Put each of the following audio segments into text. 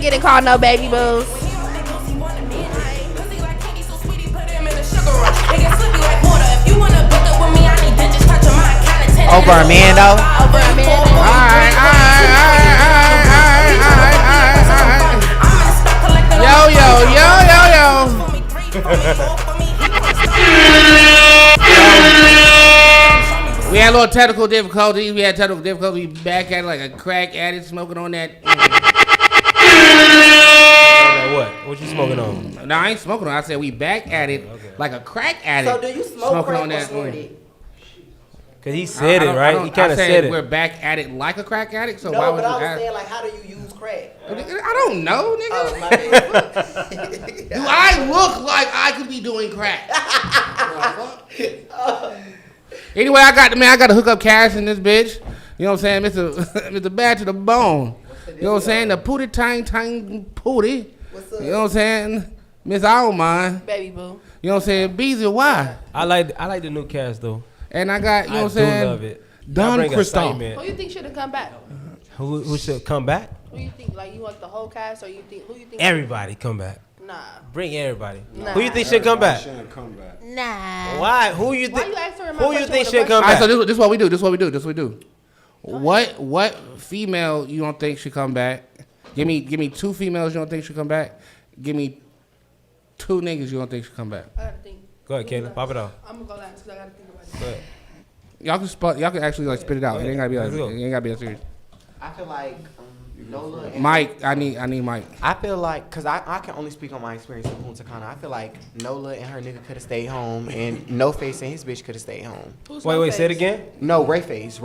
getting called no baby boos. Over a man though. Over a man. Alright. We had a little technical difficulties. We back at it like a crack addict smoking on that. What you smoking on? No, I ain't smoking on it. I said we back at it like a crack addict. So do you smoke crack or snort it? Cause he said it, right? He kind of said it. We're back at it like a crack addict. So no, why would but you I was ask? saying, like, how do you use crack? I don't know, nigga. Oh, my bad. Do I look like I could be doing crack? Anyway, I got to hook up cash in this bitch. You know what I'm saying, Mr. Bad to the bone. You know what I'm saying, the pooty tang pooty. What's up? You know what I'm saying, Miss I don't mind. Baby boo. You know what I'm saying, Beezy, why? I like the new cast though. And I got, you know what I'm saying, I do love it. Don Crystal. Who you think should have come back? Who should come back? Who you think? Like, you want the whole cast, or who you think? Everybody come back. Nah. Bring everybody. Nah. Who you think should come back? Nah. Why? Who you Why think? you asking her my Who you question think with a should come question? back? So this is what we do. What female you don't think should come back? Give me 2 females you don't think should come back. Give me 2 niggas you don't think should come back. I gotta think. Go ahead, Kayla. Pop it off. I'm gonna go last because I gotta think about it. Go ahead. Y'all can actually like spit it out. It ain't gotta be like, Let's go. it ain't gotta be that serious. I feel like Nola and Mike, I need Mike. I feel like, cause I can only speak on my experience in Punta Cana. I feel like Nola and her nigga could have stayed home, and No Face and his bitch could have stayed home. Wait, say it again. No, Ray Face and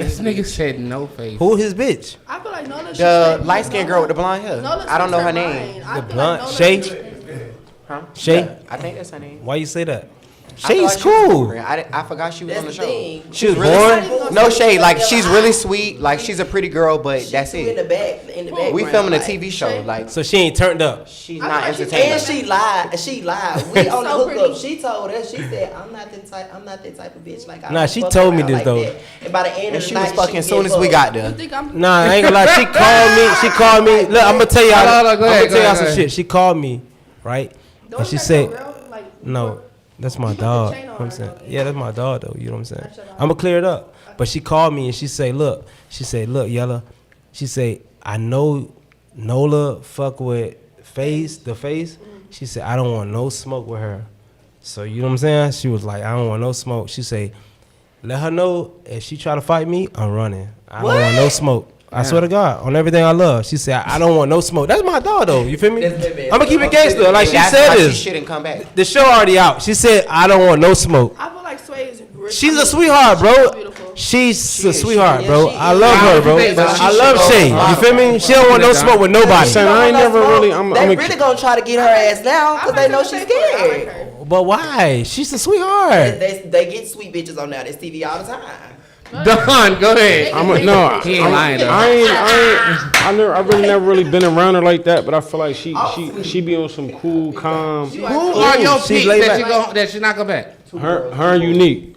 This his nigga bitch. said no face. Who his bitch? I feel like Nola should The stay- light skinned girl with the blonde hair. Nola I don't know her speaks name. mind. I The feel blonde Nola Shay? should- Huh? Shay? Yeah, I think that's her name. Why you say that? I feel like She's she was cool. boring. I forgot she was on the show. She was really born. No shade, like she's really sweet, like she's a pretty girl, but that's In the it. back, in the background. We filming a like, TV show, like So she ain't turned up. she's I not thought she- entertaining. And she lied. She lied. We on the So hookup. pretty. She told us. She said, "I'm not that type of bitch." Like, I Nah, don't she fuck told me around this, like though. that. And by the end And of the she night, was fucking as she soon gave as we up. got You there. think I'm? Nah, I ain't gonna lie. She called me. She called me. Look, I'm gonna tell y'all. Hold on, I'm go gonna ahead, tell y'all go some ahead. shit. She called me, right? Don't And she that said, girl, like, "No, that's my You put the dog." chain on You know what I'm her, saying? though. Yeah, that's my dog though. You know what I'm saying? I shut up. I'm gonna clear it up. But she called me and she said, "Look," Yella. She said, "I know Nola fuck with the face." She said, "I don't want no smoke with her." So you know what I'm saying? She was like, "I don't want no smoke." She said, "Let her know if she try to fight me, I'm running. I don't want no smoke." I swear to God, on everything I love. She said, "I don't want no smoke." That's my dog though. You feel me? That's my bad. I'm gonna keep it gangster. Like she That's said why she this. shouldn't come back. The show already out. She said, "I don't want no smoke." I feel like Sway is great. She's a sweetheart, bro. so beautiful. She's a is. sweetheart, She bro. is. I love her, bro. She I should love go Shay. bottom. You feel me? She don't want no smoke with nobody. She don't I ain't want never no really- smoke. I'm They a- really gonna try to get her ass down because they know she's scared. But why? She's a sweetheart. They get sweet bitches on now. This TV all the time. Don, go ahead. He ain't lying though. I really never been around her like that, but I feel like she be on some cool, calm. Who are your She's peeps laid that she not go back? Her and Unique.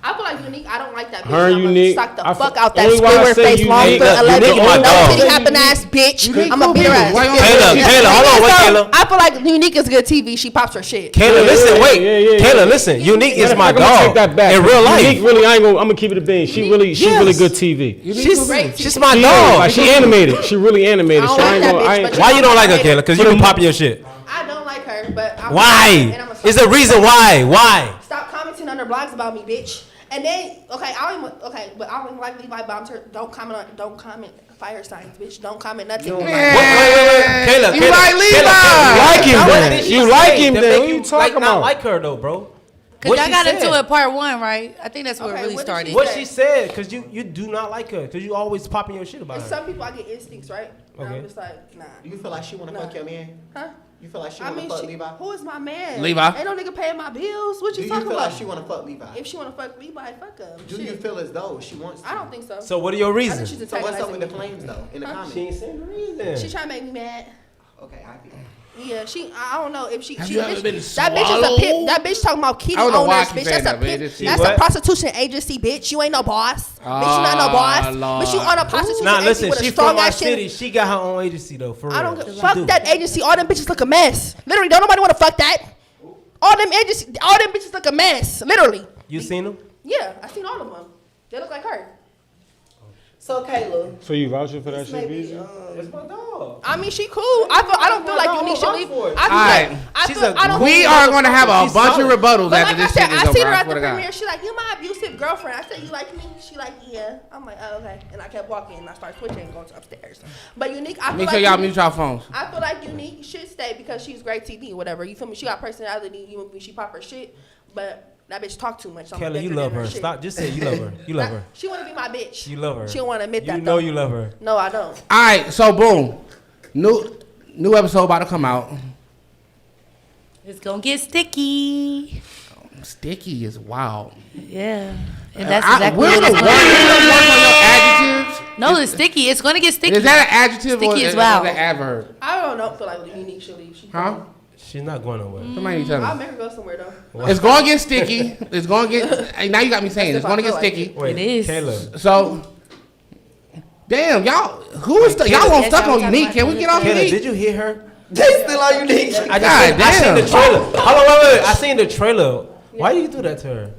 I feel like Unique. I don't like that bitch. Her I'ma Unique. Suck the I fuck feel- out that only why I squidward say face, long Unique- foot, Unique 11, my no dog. titty happen ass bitch. Unique I'ma cool beat her people. ass. Why you don't- Kayla, hold on, wait, Kayla. I feel like Unique is good TV. She pops her shit. Kayla, listen, wait. yeah. Kayla, listen. Unique is Matter my of fact, I'ma dog. take that back. In real life. Unique really, I'm gonna keep it a bean. She really Yes. good TV. She's my She is, dog. like, she animated. She really animated. I don't So I like ain't that gonna. bitch, I but ain't, Why you don't like her, Kayla? Because you been popping your shit. I don't like her, but I'm Why? Is there a reason why? Why? Stop commenting on her blogs about me, bitch. And then, okay, I don't even, but I don't even like Levi bombs her. Don't comment fire signs, bitch. Don't comment nothing. Wait. Kayla, You Kayla, like Levi. Kayla, like him what then. did she You like say him to then. make What you you talking like not about? like her though, bro? Cause What y'all she got said. into it part 1, right? I think that's where Okay, it really what did started. she What say? she said, because you do not like her, because you always popping your shit about And her. some people I get instincts, right? And Okay. I'm just like, nah. You feel like she wanna fuck your man? Huh? You feel like she I wanna mean, fuck Levi? who is my man? Levi. Ain't no nigga paying my bills. What Do you you talking feel about? like she wanna fuck Levi? If she wanna fuck Levi, fuck him. Do Shit. you feel as though she wants to? I don't think so. So what are your I think reasons? she's So what's up antagonizing with the me. flames though? In the comments. She ain't saying the reason. She trying to make me mad. Okay, I feel. Yeah, I don't know if she. Have she you that ever been bitch is a swallowed? pimp. That bitch talking about keeping I don't know why owners, I keep bitch. saying That's a that, but it pimp. just That's seems- a prostitution agency, bitch. You ain't no boss. Bitch, you not no boss. Lord. Bitch, you on a prostitution Nah, agency listen, with a she strong from my ass city. shit. She got her own agency though. For real. I don't give She fuck do. that agency. All them bitches look a mess. Literally, don't nobody want to fuck that. All them bitches look a mess. Literally. You seen them? Yeah, I seen all of them. They look like her. So Kayla, So you vouching for that shit, maybe Beezy? It's my dog. I mean, she cool. I don't feel like Unique should leave. Alright. I don't. We are going to have a She's bunch of solid. rebuttals But after like I this said, shit is I over. seen her I at swear the to God. premiere. She like, you my abusive girlfriend. I said, you like me? She like, yeah. I'm like, oh, okay. And I kept walking and I started switching and going upstairs. But Unique, I feel Make like sure y'all Unique- mute y'all phones. I feel like Unique should stay because she's great TV or whatever. You feel me? She got personality even when she pop her shit. But that bitch talk too much. So Kelly, you love her. Stop. Just say you love her. You love her. She want to be my bitch. You love her. She don't want to admit that. You know though. you love her. No, I don't. All right, so boom, new episode about to come out. It's gonna get sticky. Sticky is wild. Yeah, and that's I- exactly we're what the it's one- gonna we're the be. one on your adjectives. No, it's sticky. It's gonna get sticky. Is that an adjective Sticky or as well. is that an adverb? I don't know. Feel like Unique should leave. She Huh? She's not going nowhere. Somebody tell I'll me. make her go somewhere though. It's going to get sticky. It's going to get. Hey, now you got me saying it's That's going to if get I feel sticky. Wait, It is. Kayla. So, damn, y'all, who is stuck? Y'all on Yes, stuck y'all on talking Unique? about Can we get off Kayla, Unique? did you hear her? they still on Unique. I God seen damn. the trailer. Hold on, wait. I seen the trailer. Why you do that to her?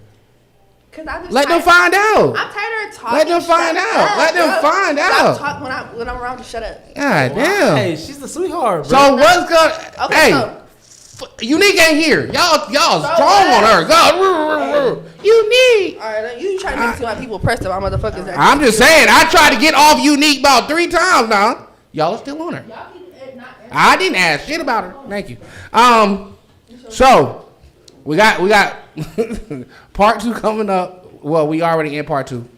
Cause I just Let them tired- find out. I'm tired of talking. Let them find Shut out. up, Let them bro. find Stop out. talk when I'm around. Just shut up. God damn. Hey, she's the sweetheart, bro. So what's good? Okay, Hey, so Unique ain't here. Y'all strong on her. God, Unique. all right, you trying to make it seem like people pressed about motherfuckers. That I'm just saying. I tried to get off Unique about 3 times now. Y'all are still on her. y'all keep not. I didn't ask shit about her. Thank you. So we got part 2 coming up. Well, we already in part 2.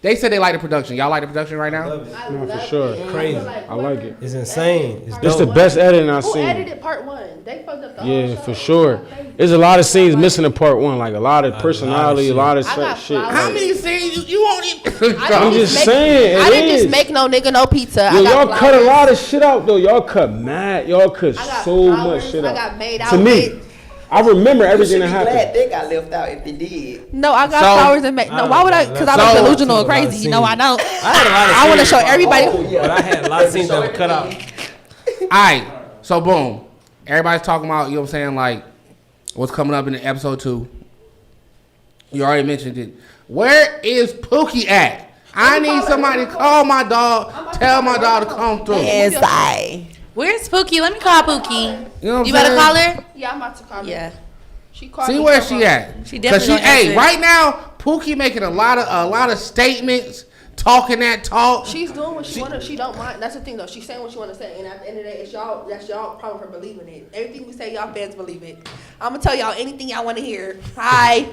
They said they like the production. Y'all like the production right now? No, for sure. Crazy. I like it. It's insane. It's It's the dope. best editing I've Who seen. edited part 1? They fucked up the whole Yeah, show. for sure. There's a lot of scenes missing in part 1, like a lot of personality, a lot of I got shit. flowers. How many scenes you won't even? I'm just saying, I it didn't is. just make no nigga no pizza. Yo, I got y'all cut a flowers. lot of shit out though. Y'all cut mad. Y'all cut I got so flowers. much shit I out. got made To out me, with. I remember You everything should be that glad happened. they got left out if they did. No, I got So- flowers and make. No, why would I? Because I was So- delusional and I crazy. You know, I know. I had a lot of I want to scenes, show everybody. but I had a lot of scenes that were cut out. All right. So boom. Everybody's talking about, you know what I'm saying, like what's coming up in the episode 2. You already mentioned it. Where is Pookie at? I need somebody to call my dog, tell my dog to come through. Yes, I. Where's Pookie? Let me call Pookie. You know what You I'm better saying? call her. Yeah, I'm about to call her. Yeah. She called See me where from she home. at. She 'Cause definitely gonna hey, answer. right now, Pookie making a lot of statements, talking that talk. She's doing what she want to. She don't mind. That's the thing, though. She's saying what she want to say, and at the end of the day, it's y'all. That's y'all problem for believing it. Everything we say, y'all fans believe it. I'm gonna tell y'all anything y'all want to hear. Hi.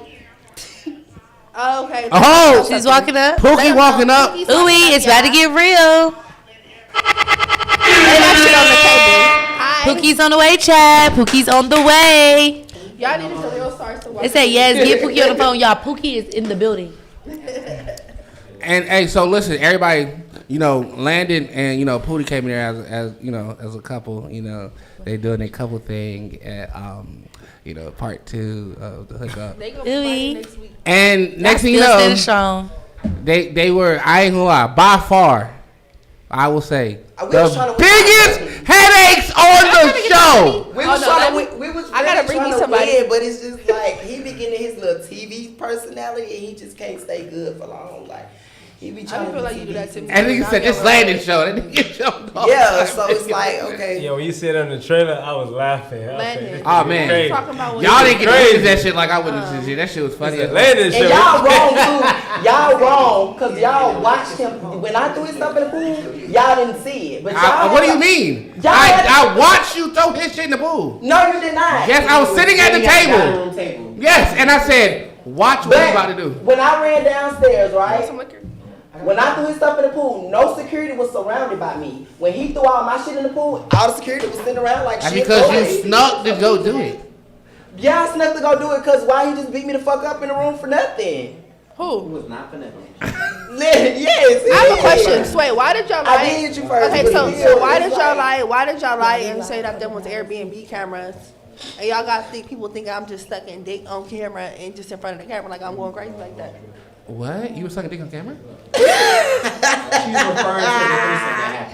Okay. Oh, She's walking up. Pookie walking up. Pookie's Ooh, walking up, it's about to y'all. get real. Lay that shit on the table. Hi. Pookie's on the way, Chad. Pookie's on the way. Y'all need some real stars to walk. They say yes. Get Pookie on the phone, y'all. Pookie is in the building. And hey, so listen, everybody, you know, Landon and you know Pootie came in there as you know as a couple. You know, they doing their couple thing at you know part 2 of the hookup. They gonna Ooh. be next week. And next thing you Still know, standing strong. they were, I ain't gonna lie, by far, I will say We was trying the to- biggest headaches on the show. We Oh, was no, trying let to, me- we was I gotta really bring me trying to somebody. win, but it's just like he be getting his little TV personality and he just can't stay good for long. Like he be I trying don't to feel be like you do that to me. And nigga said this Landon show. That nigga jumped off. Yeah, so it's like okay. Yeah, when you said on the trailer, I was laughing. I was Landon. saying, this Oh is man, crazy. Talking about what y'all didn't get to Crazy. witness that shit like I witnessed this shit. That shit was funny. It's as a fuck. Landon And show. y'all wrong too. Y'all wrong because y'all watched him when I threw his stuff in the pool. Y'all didn't see it, but y'all. What do you mean? Y'all had- I watched you throw his shit in the pool. No, you did not. Yes, I was sitting at the table. dining room table. Yes, and I said, watch what you about to do. When I ran downstairs, right? Some liquor? When I threw his stuff in the pool, no security was surrounded by me. When he threw all my shit in the pool, all the security was sitting around like That's shit. because go you ahead. snuck to go do it. Yeah, I snuck to go do it because why he just beat me the fuck up in the room for nothing? Who? was not finesse. Yes. I have a question. Sway, why did y'all lie? I did you first. Okay, but so still, why it's did y'all like- lie? Why did y'all lie and say that them was Airbnb cameras? And y'all got people think I'm just sucking dick on camera and just in front of the camera like I'm going crazy like that. What? You were sucking dick on camera? She's referring to the threesome that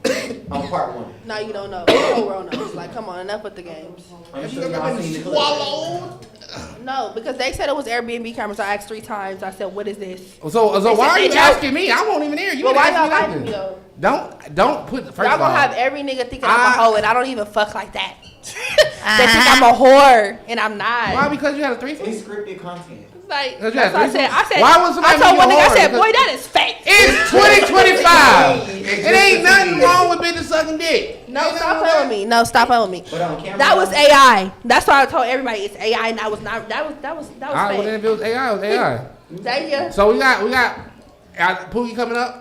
happened. On part 1. Now you don't know. The whole world knows. Like, come on, enough with the games. I'm sure y'all seen the clip. No, because they said it was Airbnb cameras. I asked 3 times. I said, what is this? So why are you They asking me? I won't even hear you. Well, didn't why y'all ask lying to me nothing. though? Don't put first Y'all of all. gonna have every nigga thinking I'm a hoe and I don't even fuck like that. Uh-huh. They think I'm a whore and I'm not. Why? Because you had a threesome? It's scripted content. Like, Because you that's had what I said. threesomes? I said, Why would somebody I told be one a nigga, I whore? said, Because- boy, that is fake. It's 2025. It ain't nothing wrong with bitches sucking dick. No, Ain't stop nothing playing with me. No, stop playing with me. But on camera. That was AI. That's why I told everybody it's AI and that was not, that was All right, well then fake. if it was AI, it was AI. Thank you. So we got Pookie coming up.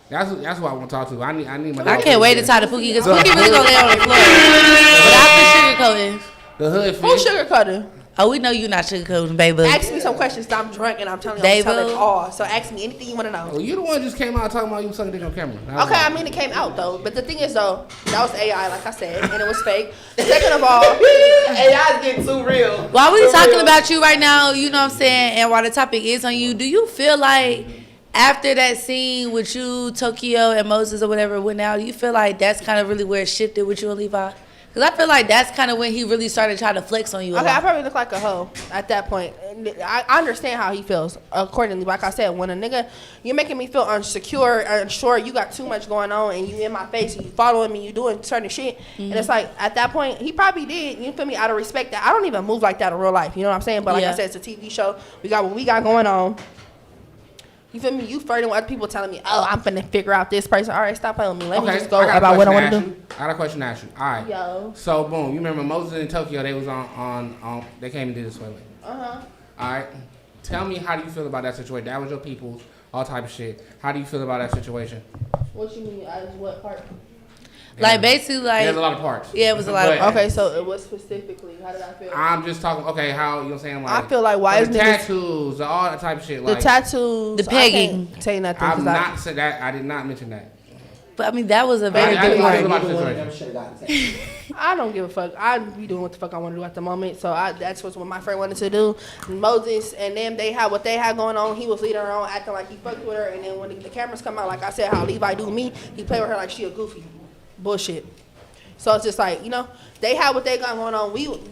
That's what I want to talk to. I need my. I can't wait to talk to Pookie because Pookie really gonna lay on the floor without the sugarcoating. The hood Who fit. sugarcoating? Oh, we know you not sugarcoating, baby. Ask me some questions. So I'm drunk and I'm telling you, I'm David? telling all. So ask me anything you want to know. Well, you the one just came out talking about you sucking dick on camera. That was Okay, all. I mean it came out though, but the thing is though, that was AI, like I said, and it was fake. Second of all, AI's getting too real. While we Too talking real. about you right now, you know what I'm saying, and while the topic is on you, do you feel like after that scene with you, Tokyo, and Moses or whatever went out, do you feel like that's kind of really where it shifted with you and Levi? Because I feel like that's kind of when he really started trying to flex on you. a okay, I lot. probably look like a hoe at that point. And I understand how he feels accordingly. Like I said, when a nigga, you're making me feel unsecure, unsure, you got too much going on, and you in my face, and you following me, you doing certain shit, and it's like at that point, he probably did. You feel me? Out of respect, that I don't even move like that in real life. You know what I'm saying? But like Yeah. I said, it's a TV show. We got what we got going on. You feel me? You flirting with other people telling me, oh, I'm finna figure out this person. All right, stop playing with me. Let me just go I got a about what I question want to to do. ask you. I got a question to ask you. All right. Yo. So boom, you remember Moses in Tokyo? They was on they came and did this way. Uh-huh. All right. Tell me, how do you feel about that situation? That was your people's, all type of shit. How do you feel about that situation? What you mean? As what part? Like, basically, like, There's a lot of parts. yeah, it was a lot of. But- Okay, so it was specifically. How did I feel? I'm just talking. Okay, how you know what I'm saying? Like, I feel like why the is niggas tattoos, all that type of shit. the Like, tattoos, The pegging. I can't tell you nothing. I'm 'cause not saying that. I did not mention that. But I mean, that was a very I big didn't part. feel about the Neither one of situation. them should've gotten taken. I don't give a fuck. I be doing what the fuck I want to do at the moment. So that's what my friend wanted to do. Moses and them, they had what they had going on. He was leading her on, acting like he fucked with her. And then when the cameras come out, like I said, how Levi do me, he play with her like she a goofy. Bullshit. So it's just like, you know, they had what they got going on.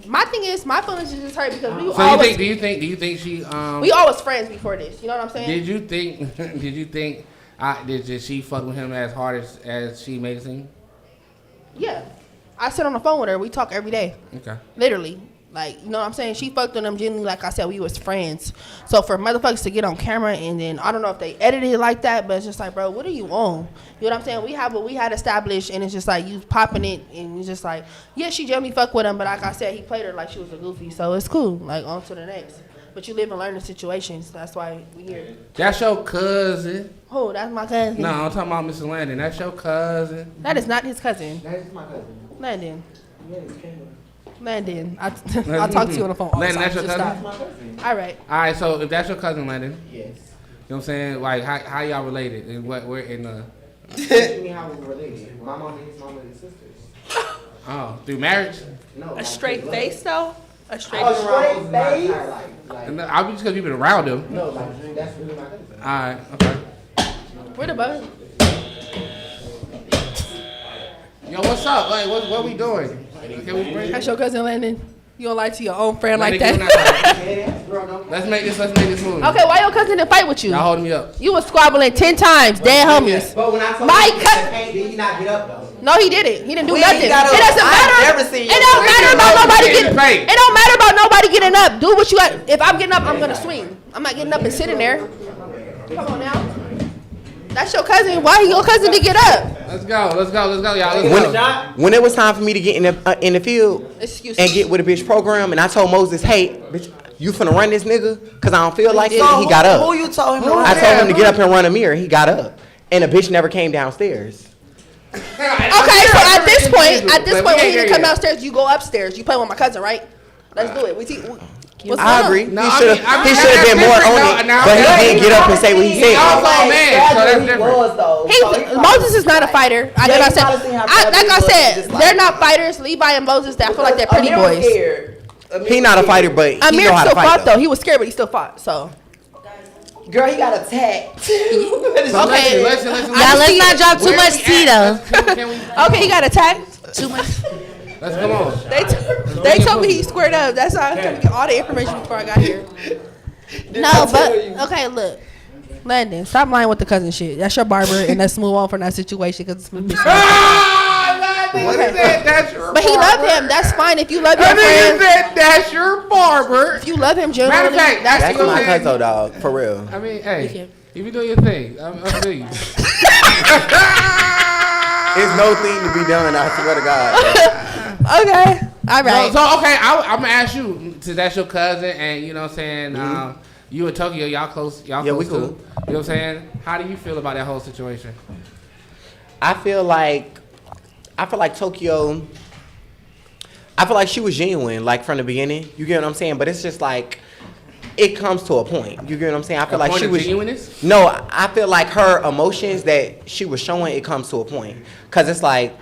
My thing is, my feelings is just hurt because we So always, do you think she we always friends before this. You know what I'm saying? did you think did she fuck with him as hard as she made it seem? Yeah. I sit on the phone with her. We talk every day. Okay. Literally. Like, you know what I'm saying? She fucked with them genuinely, like I said, we was friends. So for motherfuckers to get on camera and then, I don't know if they edited it like that, but it's just like, bro, what are you on? You know what I'm saying? We have what we had established, and it's just like, you popping it, and it's just like, yeah, she genuinely fucked with him, but like I said, he played her like she was a goofy, so it's cool. Like, on to the next. But you live and learn the situations. That's why we here. That's your cousin. Oh, that's my cousin. No, I'm talking about Mr. Landon. That's your cousin. That is not his cousin. That is my cousin. Landon. Yeah, it's Kayla. Landon. I'll talk to you on the phone all the Landon, time. that's your Just cousin? stop. My cousin. All right. All right, so if that's your cousin, Landon, you Yes. know what I'm saying? Like, how y'all related? And we're in the What you mean how we related? My mom and his mama and sisters. through marriage? No. A straight face, though? A straight Oh, face? straight face? And I'll be just because you've been around him. No, like that's really my cousin. All right, okay. Where the button? Yo, what's up? Like, what we doing? Can we bring? That's your cousin Landon. You don't lie to your own friend like Landon, that. give him Yeah, bro, no. Let's make this move. Okay, why your cousin didn't fight with you? Y'all holding me up. You was squabbling 10 times, dead homies. But when I told My him cousin. paint, did he not get up though? No, he didn't. He didn't do We nothing. ain't got It up. doesn't I've matter. never seen It you don't matter about nobody getting getting. paid. It don't matter about nobody getting up. Do what you got. If I'm getting up, I'm gonna swing. I'm not getting up and sitting there. Come on now. That's your cousin. Why your cousin to get up? Let's go, y'all. Let's go. When it was time for me to get in the field Excuse and me. get with a bitch program, and I told Moses, hey, bitch, you finna run this nigga? Cause I don't feel like it. So He got up. Who you told him to I told him to get up and run a mirror. He got up. And the bitch never came downstairs. Okay, so at this point, when he But we didn't ain't come here yet. downstairs, you go upstairs. You play with my cousin, right? Let's do it. We see. I agree. No, He should have been more on it, now, but he didn't get up and say what he said. Moses is not a fighter. Like I said, they're not fighters. Levi and Moses, I feel like they're pretty boys. He not a fighter, but he Amir know how to still fight fought though. He was scared, but he still fought. So. Girl, he got attacked. Okay. Listen. Let's not drop too much tea though. Okay, he got attacked. Too much. Let's come on. They told me he squared up. That's how I was trying to get all the information before I got here. No, but okay, look. Landon, stop lying with the cousin shit. That's your barber, and let's move on from that situation because it's But he loved him. That's fine. If you love your friend, that's your barber. If you love him genuinely, Matter of fact, That's my cousin, dog. For real. I mean, hey, if you do your thing, I'm feel you. It's no thing to be done. I swear to God. Okay. All right. So okay, I'm gonna ask you, since that's your cousin, and you know what I'm saying, you and Tokyo, y'all close. Y'all Yeah, close we cool. too. You know what I'm saying? How do you feel about that whole situation? I feel like Tokyo. I feel like she was genuine, like from the beginning. You get what I'm saying? But it's just like it comes to a point. You get what I'm saying? I feel like she was genuineness. No, I feel like her emotions that she was showing, it comes to a point. Cause it's like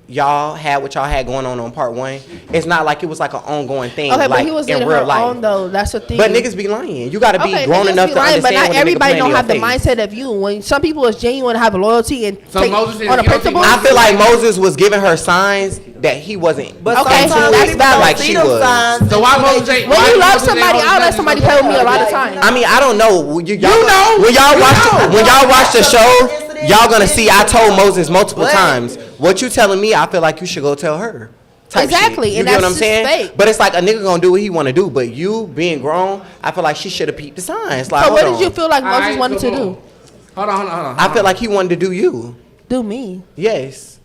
y'all had what y'all had going on part one. It's not like it was like an ongoing thing. Okay, like, but he was in in real her life. own though. That's the thing. But niggas be lying. You gotta be grown niggas enough be to lying, understand. but not when a nigga everybody playing don't have the your face. mindset of you. When some people is genuine, have loyalty, and So take Moses is- on a you don't think principle. I feel like Moses was giving her signs that he wasn't. But Okay, sometimes that's people valid. don't Like see she them was. signs. So why Moses ain't? When why you love Moses ain't somebody, hold I'll let nothing somebody so play with me a bad? lot of times. I mean, I don't know. Y'all know. When y'all watch the show, y'all gonna see I told Moses multiple times. What you telling me, I feel like you should go tell her. Type Exactly, shit. You and get what that's I'm saying? just fake. But it's like a nigga gonna do what he wanna do. But you being grown, I feel like she should have peeped the signs. Like, So what hold did you on. feel like Moses Alright, wanted so to do? boom. Hold on. I feel like he wanted to do you. Do me? Yes.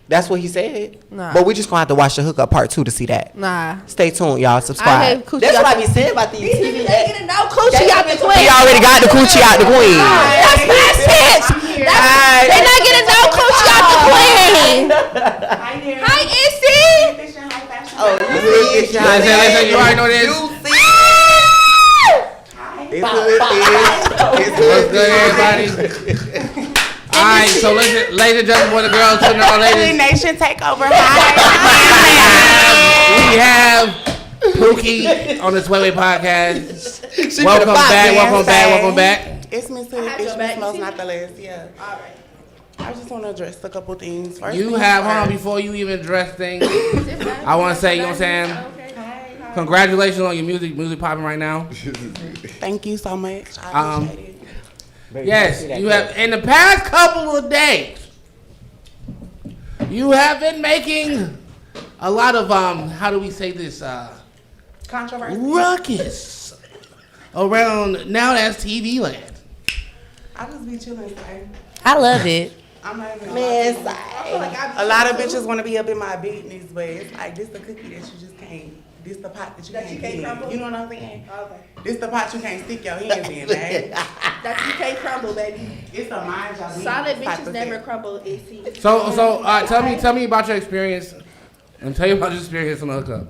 That's what he said. Nah. But we just gonna have to watch the hookup part 2 to see that. Nah. Stay tuned, y'all. I Subscribe. hate coochie. That's out what I the- be saying about these TV ads. Getting no coochie out the He queen. already got the coochie out the queen. That's past tense. They're not getting no coochie out the queen. Hi, Issy. Oh, you see it. Listen, you already know this. You see it. What's good, everybody? All right, so listen, ladies and gentlemen, boys and girls, children, and ladies, Nation take over. we have Pookie on the Swayy Wayy Podcast. Welcome back. It's Miss Hood, bitch, Miss Most Not the Last, yeah. All right. I just want to address a couple things. First You things have, hold on, first. before you even address things, I want to say, you know what I'm saying? Congratulations on your music popping right now. Thank you so much. I appreciate it. Yes, you have, in the past couple of days, you have been making a lot of, how do we say this, Controversy. ruckus around Nowthatstv land. I just be chilling, sir. I love it. I'm not even Man, a lot of bitches want to be up in my business, but it's like this the cookie that you just can't. This the pot that you can't get in. You know what I'm saying? Okay. This the pot you can't stick your hands in, man. That you can't crumble, baby. It's a mind y'all. Solid bitches never crumble. Issy. So, tell me about your experience, and tell you about your experience on the hookup.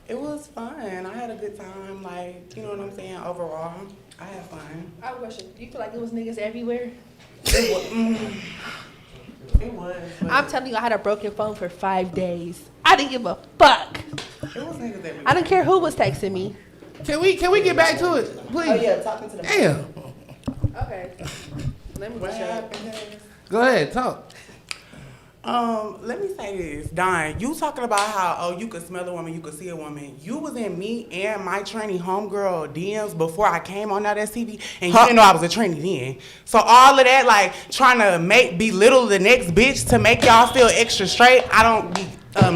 It was fun. I had a good time. Like, you know what I'm saying? Overall, I had fun. I have a question. Do you feel like it was niggas everywhere? It was. But I'm telling you, I had a broken phone for 5 days. I didn't give a fuck. it was niggas everywhere. I didn't care who was texting me. Can we get back to it, please? Oh yeah, talking to the Damn. Okay. Let me What just show you. happened? Go ahead, talk. Let me say this, Don. You talking about how you could smell a woman, you could see a woman. You was in me and my trainee homegirl DMs before I came on Nowthatstv, and you didn't know I was a trainee then. So all of that, like trying to belittle the next bitch to make y'all feel extra straight. I don't be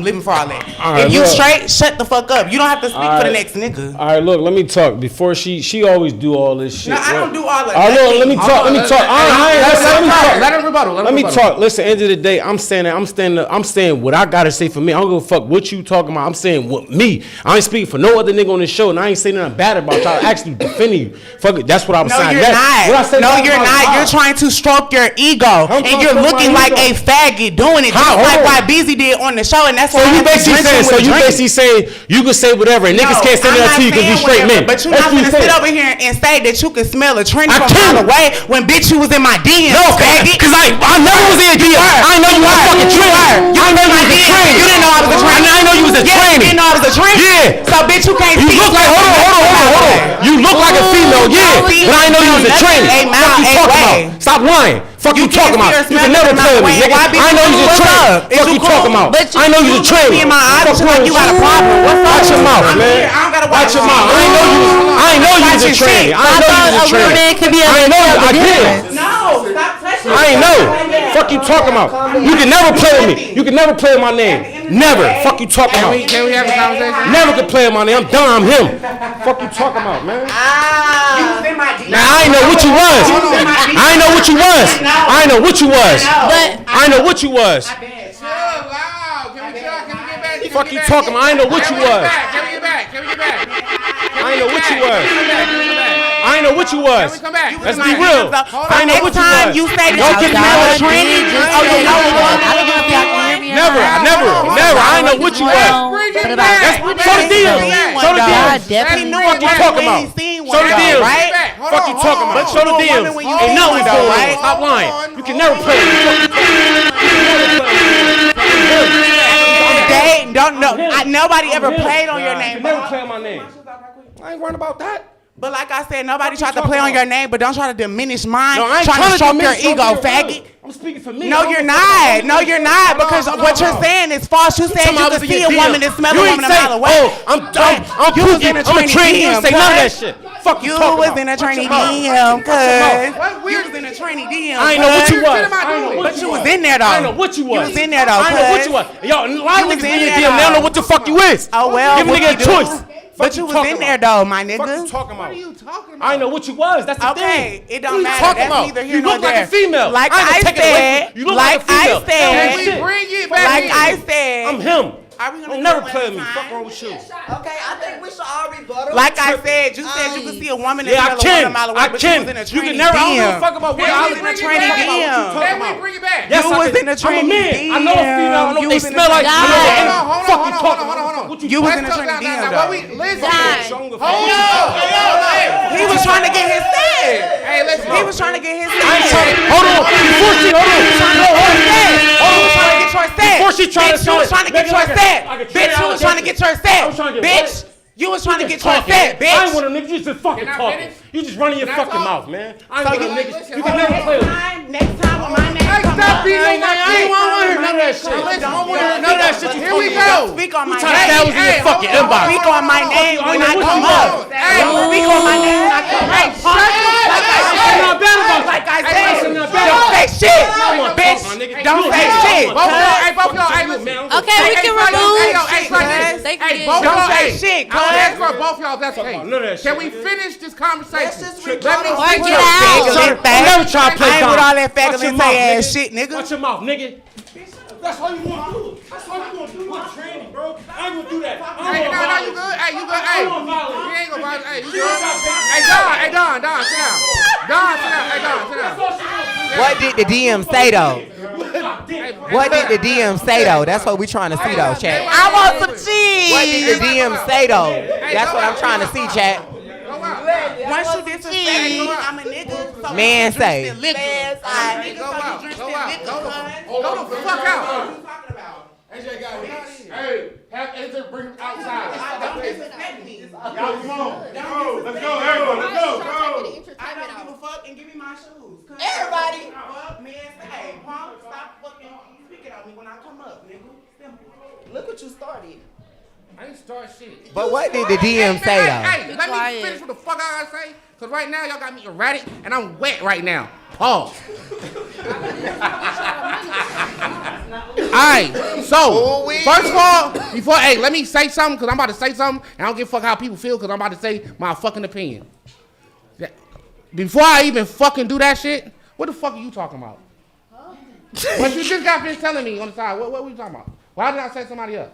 living for all that. All right, if you look. straight, shut the fuck up. You don't have to speak All for the right. next nigga. All right, look, let me talk. Before she always do all this shit. No, I don't do all of All right, that. look, let me talk. Let me talk. Let him rebuttal. Let me talk. Listen, end of the day, I'm saying what I gotta say for me. I don't give a fuck what you talking about. I'm saying what me. I ain't speaking for no other nigga on this show, and I ain't saying nothing bad about y'all. I actually defending you. Fuck it. That's what I was No, saying. you're not. What I said No, about you're my not. vibe. You're trying to stroke your ego, I'm and trying you're to stroke looking my like ego. a faggot doing it, just How? like Hold why on. Beezy did on the show. know, and that's So why you basically saying you can say whatever, and niggas can't say that to you because you straight men. But you're not gonna sit over here and say that you can smell a Trini from a mile away when bitch you was in my DMs. No, because I never was in your DMs. I know you was a fucking Trini. I know you was a Trini. You didn't know I was a Trini. I know you was a Yeah, Trini. you didn't know I was a Trini. Yeah. So bitch, you can't. You look like hold on. You look like a female, yeah. But I know you was a Trini. Fuck you talking about? Stop lying. Fuck you talking about? You can never play with me, nigga. I know you was a Trini. Fuck you talking about? I know you was a Trini. In my eyes, you like you got a problem. What's up? Watch your mouth, man. I don't gotta Watch your mouth. I know you was a Trini. I know you was a Trini. I did. No, stop touching. I ain't know. Fuck you talking about? You can never play with me. You can never play with my name. Never. Fuck you talking about? Can we have a conversation? Never could play with my name. I'm done. I'm him. Fuck you talking about, man? Now I ain't know what you was. I ain't know what you was. I ain't know what you was. I ain't know what you was. Fuck you talking about? I ain't know what you was. Can we get back? I ain't know what you was. I ain't know what you was. Let's be real. I ain't know what you was. You say that Don't you get me smell a wrong. Trini. Never. I ain't know what you was. Show the deal. Show the deal. Fuck you talking about? Show the deal. Fuck you talking about? Show the deal. Ain't nothing going on. Stop lying. You can never play with me. Don't know. Nobody ever played on your name. Never play on my name. I ain't worried about that. But like I said, nobody tried to play on your name, but don't try to diminish mine. No, I ain't trying to stroke your diminish ego, your faggot. I'm speaking for me. No, you're not. No, you're not. Because what you're saying is false. You said you could see a woman and smell a woman a mile away. Oh, I'm Pookie. I'm a Trini. You say none of that shit. Fuck you talking about? You was in a Trini DM, cuz. You was in a Trini DM. I ain't know what you was. But you was in there, though. I know what you was. You was in there, though, I know what you was. Yo, a lot of niggas in your DM, they don't know what the fuck you is. Oh, well. Give a nigga a choice. But you was in there, though, my nigga. What you talking about? I know what you was. That's the thing. Okay, it don't matter. Talking That's about? neither here You nor look like there. a female. Like I I said, you look like a female. Can we bring it back? Like I said, I'm him. Are we gonna Don't do never it play with me. one Fuck time? wrong with you. Okay, I think we should all rebuttal. Like I said, you said you could see a woman and Yeah, I smell a woman can. a mile away, I but you can. was in a You Trini can never. I don't give a DM. fuck about what You I was was in a Trini DM. Can we bring it back? Yes, You I was can. in a I'm a Trini man. I know a female. I know You what they was in a smell like. I know Trini what Hold fuck you on. talking about. What You was in a Let's Trini go DM, down. though. Listen. Hold on. He was trying to get his set. Hey, listen. He was trying to get his I ain't set. trying. Hold on. Before she. Hold on. He was trying to get your set. Before she tried to Bitch, you was trying to get your set. Bitch, Bitch, you was trying to get your set. Bitch, you was trying to get your set, I ain't one bitch. of them niggas. You just fucking Can I talking. finish? You just running your Can I fucking talk? mouth, man. I ain't So one of you them like, niggas. You can never play with me. Next time when my name comes Stop up, beating on my I ain't want to hear none of that shit. Listen, I don't want to hear none of that shit. Here we go. Speak on my Trying to stab us in your fucking inbox. Speak on my name when I What come you up. want? Speak on my name when I come up. I'm not bad about you. Like I I'm said, not bad don't about say shit, bitch. Don't say shit. Both of y'all, hey, both of y'all, hey, listen. Okay, we can remove. Hey, Hey, both of Don't y'all, say hey, shit, I'm gonna cuz. ask for both of y'all if that's okay. None of that Can shit. we finish this conversation? Let's just Let me Or speak get to out. I'm never trying to play I ain't with dumb. all that Watch your faggot mouth, ass nigga. shit, nigga. Watch your mouth, nigga. That's all you want to do. That's all you want to do. You want training, bro. I ain't gonna do that. Hey, no, you good? Hey, you good? Hey, you ain't gonna violate. Hey, you good? Hey, Don, sit down. Don, sit down. Hey, Don, sit down. What did the DM say though? What did the DM say though? That's what we trying to see though, chat. I want some cheese. What did the DM say though? That's what I'm trying to see, chat. Once you disrespect me, I'm a nigga. So Man you say. drink liquor. I'm a nigga, so you drink liquor. Go the fuck out. What you talking about? Hey, have AJ bring him outside. Don't disrespect me. Y'all come on. Let's go, everyone. Let's go. I don't give a fuck and give me my shoes. Everybody. Fuck, man, say, punk, stop fucking speaking on me when I come up, nigga. Simple. Look what you started. I ain't start shit. But what did the DM say though? Hey, let me finish what the fuck I gotta say. Cause right now y'all got me erratic and I'm wet right now. Pause. Alright, so first of all, before let me say something because I'm about to say something and I don't give a fuck how people feel because I'm about to say my fucking opinion. Before I even fucking do that shit, what the fuck are you talking about? But you just got finished telling me on the side. What were you talking about? Why did I say somebody else?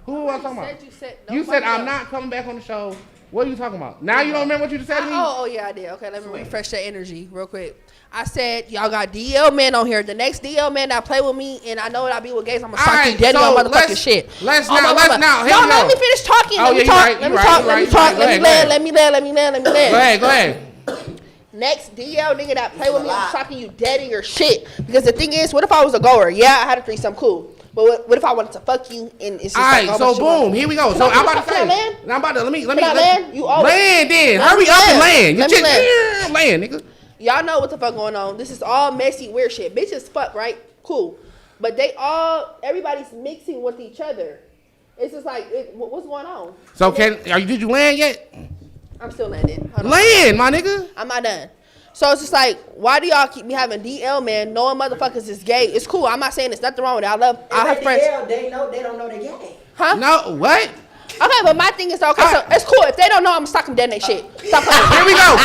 Who was I talking about? You said I'm not coming back on the show What are you talking about? Now you don't remember what you just said to me? Oh, yeah, I did. Okay, let me refresh that energy real quick. I said, y'all got DL men on here. The next DL man that play with me, and I know that I be with gays, I'm gonna suck you dead on motherfucking shit. Let's Let me finish talking. Oh, Let me talk. Let me land. Go ahead. Next DL nigga that play with me, I'm sucking you dead in your shit. Because the thing is, what if I was a goer? Yeah, I had a threesome, cool. But what if I wanted to fuck you and it's just all right, so boom, here we go. So I'm about to say, let me land. You always land then. Hurry up and land. You just land, nigga. Y'all know what the fuck going on. This is all messy, weird shit. Bitches fuck, right? Cool. But everybody's mixing with each other. It's just like, what's going on? So did you land yet? I'm still landing. Land, my nigga. I'm not done. So it's just like, why do y'all keep me having DL man knowing motherfuckers is gay? It's cool. I'm not saying there's nothing wrong with it. I have friends. DL, they don't know they're gay. Huh? No, what? Okay, but my thing is, so it's cool. If they don't know, I'm stocking dead in their shit. Stop playing. Here we go.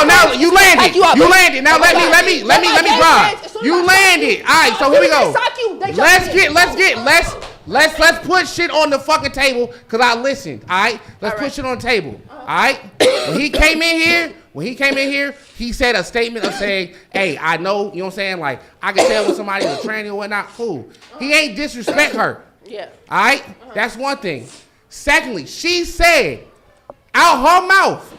Now you landed. You landed. Now let me drive. You landed. All right, so here we go. Let's put shit on the fucking table because I listened. All right, let's put shit on the table. All right. When he came in here, he said a statement of saying, "Hey, I know, you know what I'm saying? Like I can tell when somebody is a tranny or whatnot. Cool. He ain't disrespect her. Yeah. All right. That's one thing. Secondly, she said out her mouth,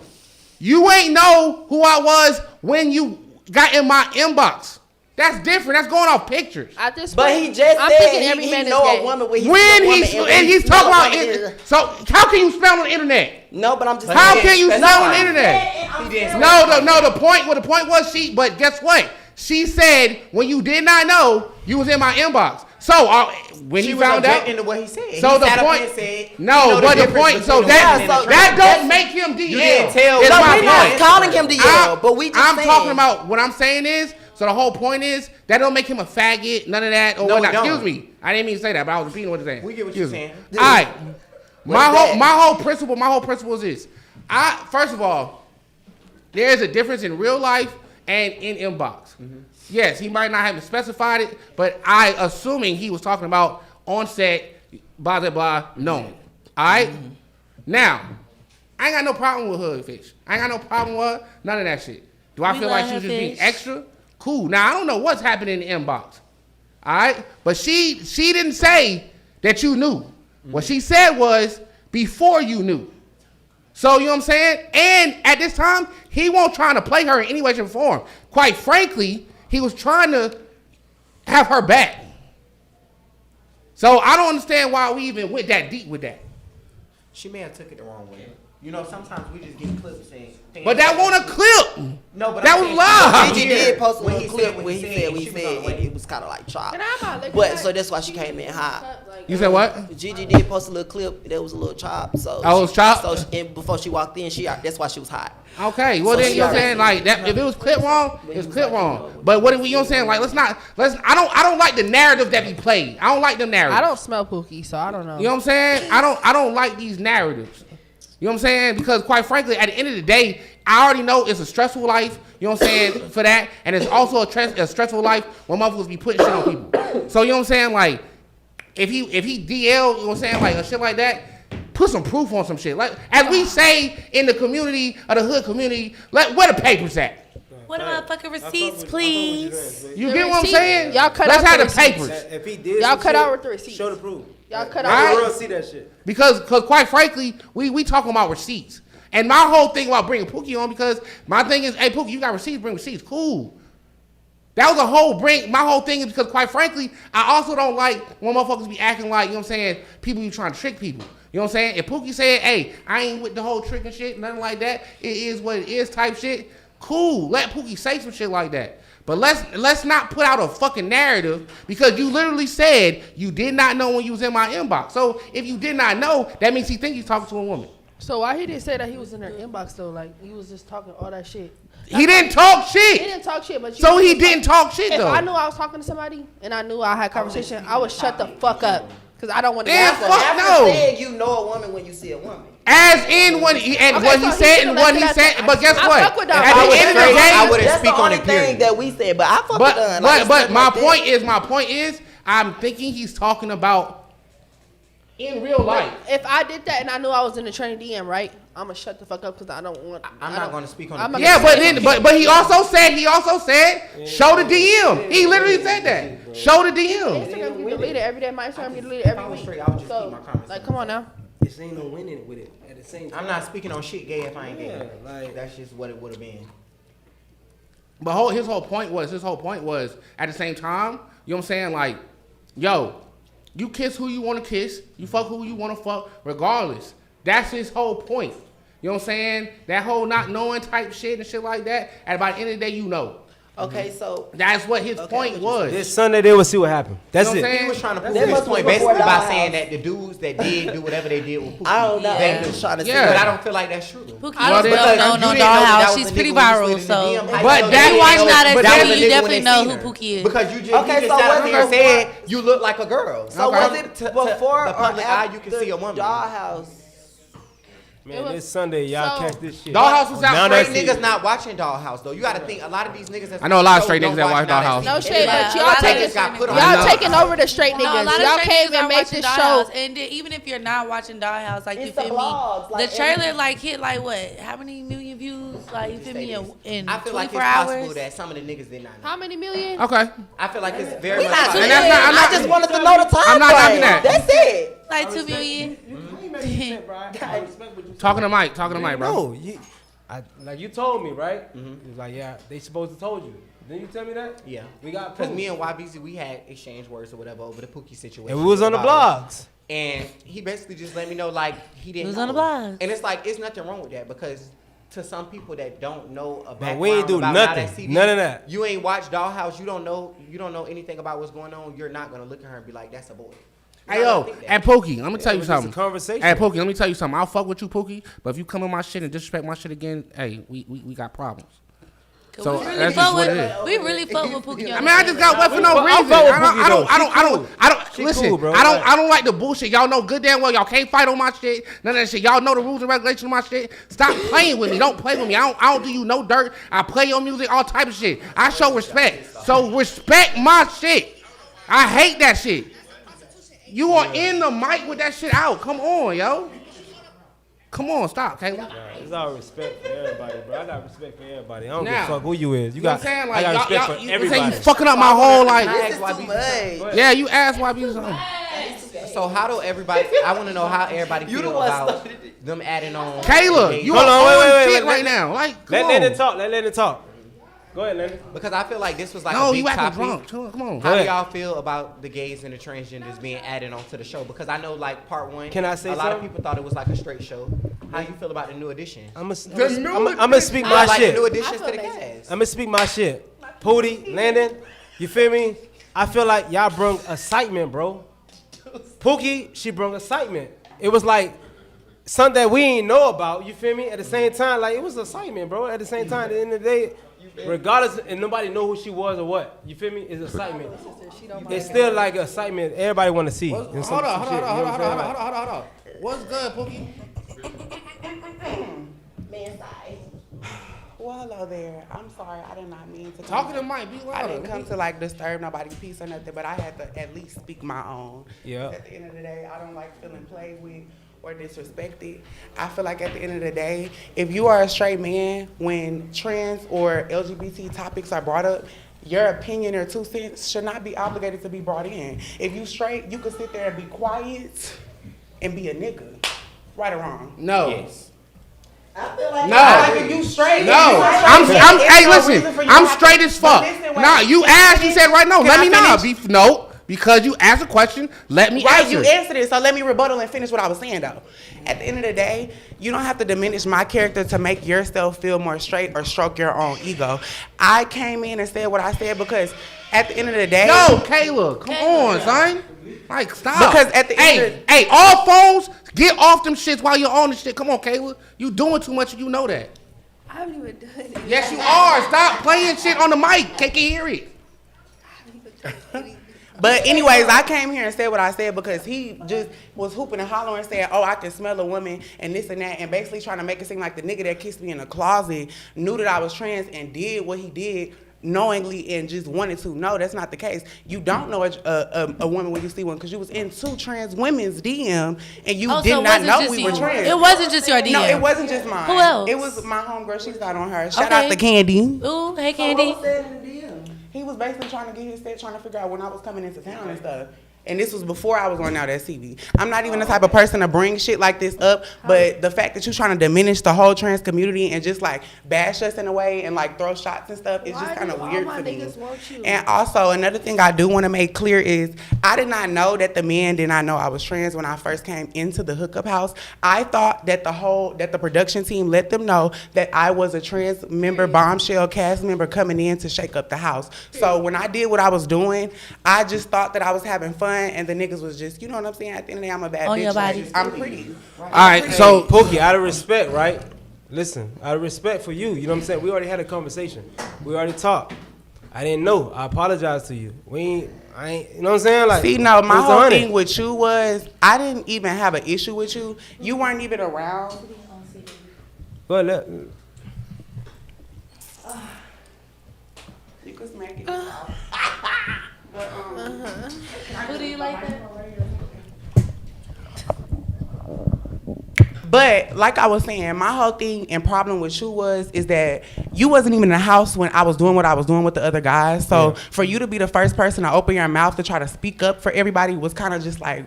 "You ain't know who I was when you got in my inbox." That's different. That's going off pictures. At this but point, he just I'm said thinking every man know is gay. a woman when he's talking about it. So how can you spell on the internet? No, but I'm just how can you spell on the internet? No. The point was she. But guess what? She said when you did not know, you was in my inbox. So when he found out, into what he said. So the point, but the point, so that don't make him DL. You didn't tell. No, we're not calling him DL, but we just saying. Talking about what I'm saying is. So the whole point is that don't make him a faggot, none of that or whatnot. Excuse me, I didn't mean to say that, but I was repeating what you're saying. We get what you're saying. All right, my whole principle is this. First of all, there is a difference in real life and in inbox. Mm-hmm. Yes, he might not have specified it, but I assuming he was talking about on set, blah blah blah, known. All right, now I ain't got no problem with Hood Fish. I ain't got no problem with her, none of that shit. Do I feel like she was just being extra? Cool. Now, I don't know what's happening in the inbox. All right? But she didn't say that you knew. Mm-hmm. What she said was before you knew. So, you know what I'm saying? And at this time, he wasn't trying to play her in any way, shape, or form. Quite frankly, he was trying to have her back. So, I don't understand why we even went that deep with that. She may have took it the wrong way. You know, sometimes we just get clips and things. But that wasn't a clip. No, but that was live. He did post a little clip where he said it was kind of like chopped. But so that's why she came in hot. You said what? Gigi did post a little clip that was a little chopped. So I was chopped. So before she walked in, that's why she was hot. Okay, well then you know what I'm saying, like that. If it was clip wrong, it's clip wrong. But what you know what I'm saying, like I don't like the narrative that be played. I don't like the narrative. I don't smell Pookie, so I don't know. You know what I'm saying? I don't like these narratives. You know what I'm saying? Because quite frankly, at the end of the day, I already know it's a stressful life. You know what I'm saying? For that, and it's also a stressful life when motherfuckers be putting shit on people. So you know what I'm saying? Like if he DL, you know what I'm saying? Like a shit like that. Put some proof on some shit. Like as we say in the community, or the hood community, where the papers at? What about fucking receipts, please? You get what I'm saying? Y'all cut Let's out have the the papers. If he did, y'all cut out with the receipts. Show the proof. Y'all cut out. out. The world see that shit. Because quite frankly, we talking about receipts. And my whole thing about bringing Pookie on, because my thing is, hey Pookie, you got receipts, bring receipts. Cool. That was my whole thing is because quite frankly, I also don't like when motherfuckers be acting like, you know what I'm saying, people be trying to trick people. You know what I'm saying? If Pookie said, hey, I ain't with the whole trick and shit, nothing like that, it is what it is type shit, cool. Let Pookie say some shit like that. But let's not put out a fucking narrative because you literally said you did not know when you was in my inbox. So if you did not know, that means he think he's talking to a woman. So why he didn't say that he was in her inbox though? Like he was just talking all that shit. He didn't talk shit. He didn't talk shit, but so he didn't talk shit though. If I knew I was talking to somebody and I knew I had conversation, I would shut the fuck up because I don't want to. Fuck no. Said you know a woman when you see a woman. As in what he said. But guess what? At the end of the day, I wouldn't speak on it. That's the only thing that we said. But I fucking done. But my point is, I'm thinking he's talking about in real life. If I did that and I knew I was in the train DM, right? I'm gonna shut the fuck up because I don't want. I'm not going to speak on the Yeah, but he also said show the DM. He literally said that. Show the DM. Instagram get deleted every day. My Instagram get deleted every week. I would just So, keep my comments. like, come on now. This ain't no winning with it at the same time. I'm not speaking on shit gay if I ain't gay. Yeah, like- That's just what it would have been. But his whole point was at the same time, you know what I'm saying? Like, yo, you kiss who you want to kiss, you fuck who you want to fuck, regardless. That's his whole point. You know what I'm saying? That whole not knowing type shit and shit like that. And by the end of the day, you know. Okay, so That's what his point was. This Sunday they will see what happened. That's You know what I'm it. saying? He was trying to prove That his must point be before basically by Dollhouse. saying that the dudes that did do whatever they did with Pookie. I don't know. they I'm just trying to Yeah. But I say. don't feel like that's true. Pookie Well, don't then- know You no didn't know that dollhouse. was She's a pretty nigga when you viral, slid in the so. DM. How But you know that's you why know- not as but big, that was a you nigga definitely when they know seen who her. Pookie is. Because you just Okay, so sat up was here it and said you look like a girl. So Okay. was it before the or public eye, after you can see a woman. Dollhouse? Man, this Sunday y'all So- catch this shit. Dollhouse was out Now straight that's it. Niggas not watching Dollhouse though. You got to think a lot of these niggas. That's I know a lot of so straight don't niggas that watch Now Dollhouse. No That's shade, Yeah, but a y'all lot of taking niggas got put on. I know. y'all taking over the straight No, a niggas. lot of Y'all straight came niggas are and made watching this show. Dollhouse, and then even if you're not watching Dollhouse, like you It's the feel blogs, me, like the trailer every- like hit like what? How many million views? Like you feel me in I feel like 24 it's possible hours? that some of the niggas did not know. How many million? Okay. I feel like it's very We much not possible. And that's not- I'm I not- just wanted to know the time I'm not knocking frame. that. That's it. Like 2 million. Talking to Mike, bro. No, like you told me, right? You was like, yeah, they supposed to told you. Didn't you tell me that? Yeah, We got because proof. me and YBZ we had exchange words or whatever over the Pookie situation. And we was on the about it. blogs. And he basically just let me know like he didn't. It was on the know. blogs. And it's like it's nothing wrong with that because to some people that don't know about we ain't do nothing. None of that. You ain't watched Dollhouse. You don't know anything about what's going on. You're not gonna look at her and be like, "That's a boy." Hey yo, and Pookie, let me tell you it was just a something. conversation. Hey Pookie, let me tell you something. I'll fuck with you, Pookie, but if you come in my shit and disrespect my shit again, hey, we got problems. So we really that's fuck just what with it is. we really fuck with Pookie. I mean, I just got wet for no I reason. fuck with Pookie, though. I don't. She Listen, cool, bro. I don't like the bullshit. Y'all know good damn well y'all can't fight on my shit. None of that shit. Y'all know the rules and regulations of my shit. Stop playing with me. Don't play with me. I don't do you no dirt. I play your music, all type of shit. I show respect. So respect my shit. I hate that shit. You are in the mic with that shit out. Come on, yo. Come on, stop, Kayla. It's all respect for everybody, bro. I got respect for everybody. I don't give Now, a fuck who you is. You know what I'm saying? Like, I got respect y'all, for you everybody. say you fucking up my whole life. This is too much. Yeah, you asked why we was on. So how do everybody? I want to know how everybody You the feel one about started it. them adding on. Kayla, you Hold are on, on wait, shit wait, right now. Like, come Let on. it talk. Let it talk. Go ahead, Lenny. Because I feel like this was like No, a big you acting topic. drunk. Come on. How do ahead. y'all feel about the gays and the transgenders being added onto the show? Because I know, like, part one, Can I say a lot of something? people thought it was like a straight show. How you feel about the new edition? I'm gonna speak my like shit. the new additions I to feel the amazing. cast. I'm gonna speak my shit. Pootie, Landon, you feel me? I feel like y'all brung excitement, bro. Pookie, she brung excitement. It was like something that we ain't know about, you feel me? At the same time, like it was excitement, bro. At the same time, at the end of the day, regardless, and nobody know who she was or what, you feel me? It's excitement. It's still like excitement. Everybody want to see. Hold on. What's good, Pookie? Man side. Well, hello there. I'm sorry. I did not mean to. Talking to Mike, be I didn't louder. come to like disturb nobody's peace or nothing, but I had to at least speak my own. Yeah. At the end of the day, I don't like feeling played with or disrespected. I feel like at the end of the day, if you are a straight man, when trans or LGBT topics are brought up, your opinion or 2 cents should not be obligated to be brought in. If you straight, you can sit there and be quiet and be a nigga. Right or wrong? No. Yes. I feel like No. If you straight, No, if you I'm straight, hey, it's no listen, reason for you I'm to have straight to- as fuck. But listen, Nah, wait, you can I asked, you finish? said right no, Can let I me know. finish? No, because you asked a question, let me Right, answer you it. answered it, so let me rebuttal and finish what I was saying though. At the end of the day, you don't have to diminish my character to make yourself feel more straight or stroke your own ego. I came in and said what I said because at the end of the day, No, Kayla, come on, son. Like, stop. Because at the end of hey, all phones, get off them shits while you're on the shit. Come on, Kayla. You doing too much and you know that. I haven't even done it. Yes, you are. Stop playing shit on the mic. Can't hear it. But anyways, I came here and said what I said because he just was hooping and hollering and saying, oh, I can smell a woman and this and that, and basically trying to make it seem like the nigga that kissed me in the closet knew that I was trans and did what he did knowingly and just wanted to. No, that's not the case. You don't know a woman when you see one because you was in 2 trans women's DM and you did not know we were trans. It wasn't just your DM. No, it wasn't just mine. Who else? It was my homegirl. She's not on her. Shout out to Candy. Ooh, hey Candy. He was basically trying to get his set, trying to figure out when I was coming into town and stuff. And this was before I was on Nowthatstv. I'm not even the type of person to bring shit like this up, but the fact that you're trying to diminish the whole trans community and just like bash us in a way and like throw shots and stuff is just kind of weird to me. And also another thing I do want to make clear is I did not know that the men did not know I was trans when I first came into the hookup house. I thought that the production team let them know that I was a trans member, bombshell cast member coming in to shake up the house. So when I did what I was doing, I just thought that I was having fun. And the niggas was just, you know what I'm saying? At the end of the day, I'm a bad bitch. Your body. I'm pretty. All right, so Pookie, out of respect, right? Listen, out of respect for you, you know what I'm saying? We already had a conversation. We already talked. I didn't know. I apologize to you. I ain't, you know what I'm saying? Like, see, no, my whole thing with you was I didn't even have an issue with you. You weren't even around. Go ahead. You could smack it. Who do you like that? But like I was saying, my whole thing and problem with you is that you wasn't even in the house when I was doing what I was doing with the other guys. So for you to be the first person to open your mouth to try to speak up for everybody was kind of just like,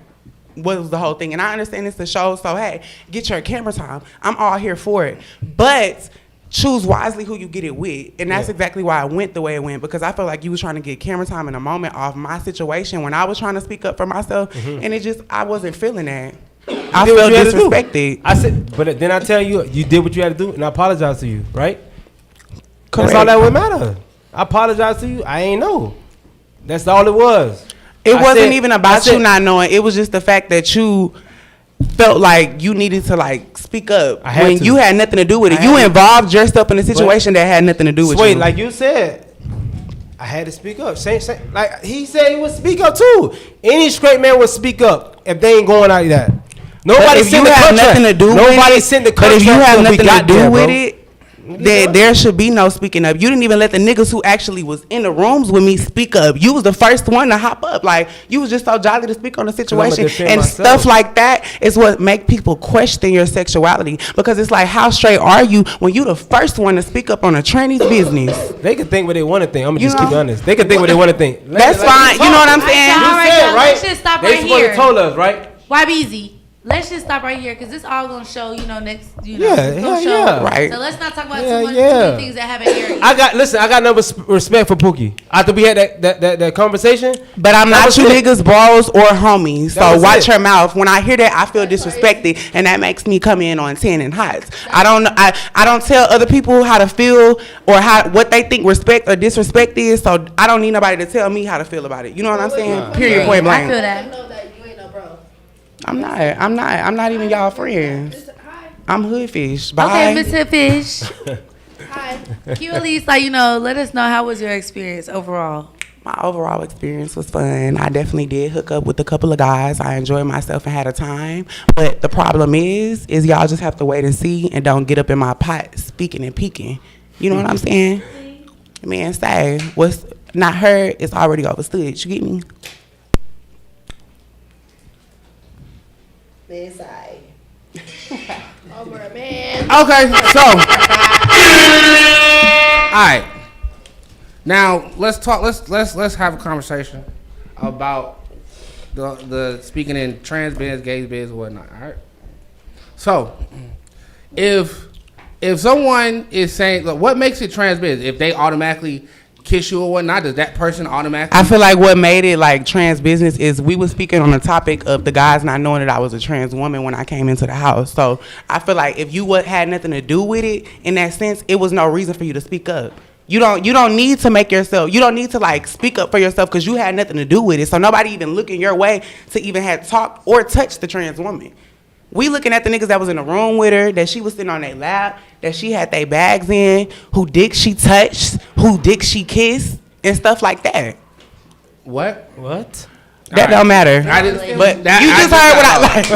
what was the whole thing? And I understand it's a show, so hey, get your camera time. I'm all here for it. But choose wisely who you get it with. And that's exactly why I went the way it went, because I felt like you was trying to get camera time in a moment off my situation when I was trying to speak up for myself. And I wasn't feeling that. I felt disrespected. I said, but then I tell you, you did what you had to do, and I apologize to you, right? Correct. That's all that would matter. I apologize to you. I ain't know. That's all it was. It wasn't even about you not knowing. It was just the fact that you felt like you needed to like speak up when you had nothing to do with it. You involved yourself in a situation that had nothing to do with you. Wait, like you said, I had to speak up. Same, like he said, he would speak up too. Any straight man would speak up if they ain't going like that. Nobody sent the contract. Nothing to do Nobody with sent the contract. But if you have nothing to do with it, there should be no speaking up. You didn't even let the niggas who actually was in the rooms with me speak up. You was the first one to hop up. Like, you was just so jolly to speak on the situation. And stuff like that is what make people question your sexuality. Because it's like, how straight are you when you the first one to speak up on a tranny's business? They can think what they want to think. I'm going to just keep honest. They can think what they want to think. That's fine. You know what I'm saying? You said, right? Let's just stop right here. They supposed to told us, right? YBZ. Let's just stop right here because this all gonna show, next, right. So let's not talk about too many things that haven't aired. I got no respect for Pookie. After we had that conversation, but I'm not you niggas bros or homies. So watch your mouth. When I hear that, I feel disrespected, and that makes me come in on 10 and hot. I don't tell other people how to feel or what they think respect or disrespect is. So I don't need nobody to tell me how to feel about it. You know what I'm saying? Period. Point blank. I feel that. I'm not even y'all friends. I'm Hoodfish. Bye. Okay, Miss Hoodfish. Hi. Can you at least let us know how was your experience overall? My overall experience was fun. I definitely did hook up with a couple of guys. I enjoyed myself and had a time. But the problem is y'all just have to wait and see and don't get up in my pot speaking and peeking. You know what I'm saying? Man, say what's not heard is already understood. You get me? Inside. Over a man. Okay, so all right. Now let's talk. Let's have a conversation about the speaking in trans biz, gay biz, or whatnot. All right. So if someone is saying, look, what makes it trans biz? If they automatically kiss you or whatnot, does that person automatically? I feel like what made it like trans business is we were speaking on the topic of the guys not knowing that I was a trans woman when I came into the house. So I feel like if you had nothing to do with it in that sense, it was no reason for you to speak up. You don't need to make yourself, you don't need to like speak up for yourself because you had nothing to do with it. So nobody even looking your way to even have talked or touched the trans woman. We looking at the niggas that was in the room with her, that she was sitting on their lap, that she had their bags in, who dick she touched, who dick she kissed, and stuff like that. What? That don't matter. But you just heard what I like.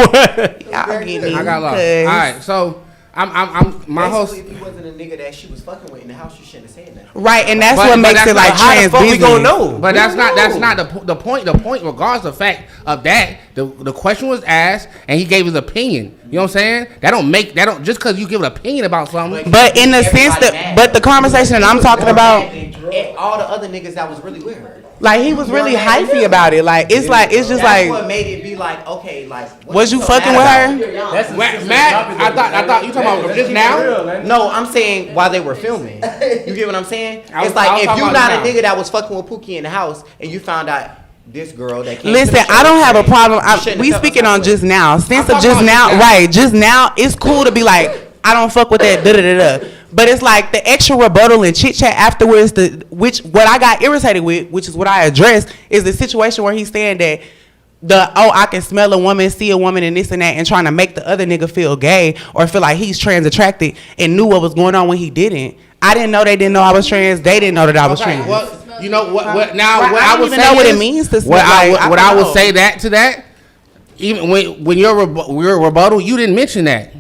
What? I got lost. All right, so My host. If he wasn't a nigga that she was fucking with in the house, you shouldn't have said that. Right, and that's what makes it like trans business. We gonna know. But that's not the point. The point, regardless of the fact of that, the question was asked and he gave his opinion. You know what I'm saying? That don't just because you give an opinion about something. But in the sense that, but the conversation that I'm talking about, And all the other niggas that was really with her. like he was really hyphy about it. Like it's just That's like, what made it be like, okay, like. what was you so fucking mad with about? her? Matt, I thought you talking about just now. No, I'm saying while they were filming. You get what I'm saying? I was It's like if talking you about not a now. nigga that was fucking with Pookie in the house and you found out this girl that came. Listen, to the show I don't have a was problem. trans, you shouldn't We have felt speaking some on type of just now. Since I'm of just talking now, about just now. right? Just now, it's cool to be like, I don't fuck with that. Da da da da. But it's like the extra rebuttal and chit chat afterwards. What I got irritated with, which is what I addressed, is the situation where he's saying that I can smell a woman, see a woman, and this and that, and trying to make the other nigga feel gay or feel like he's trans attracted and knew what was going on when he didn't. I didn't know they didn't know I was trans. They didn't know that I was trans. Well, you know what? Now, Right, what I I don't would even say know what it is- means to What like, I, what I I don't would know. say to that, even when your rebuttal, you didn't mention that.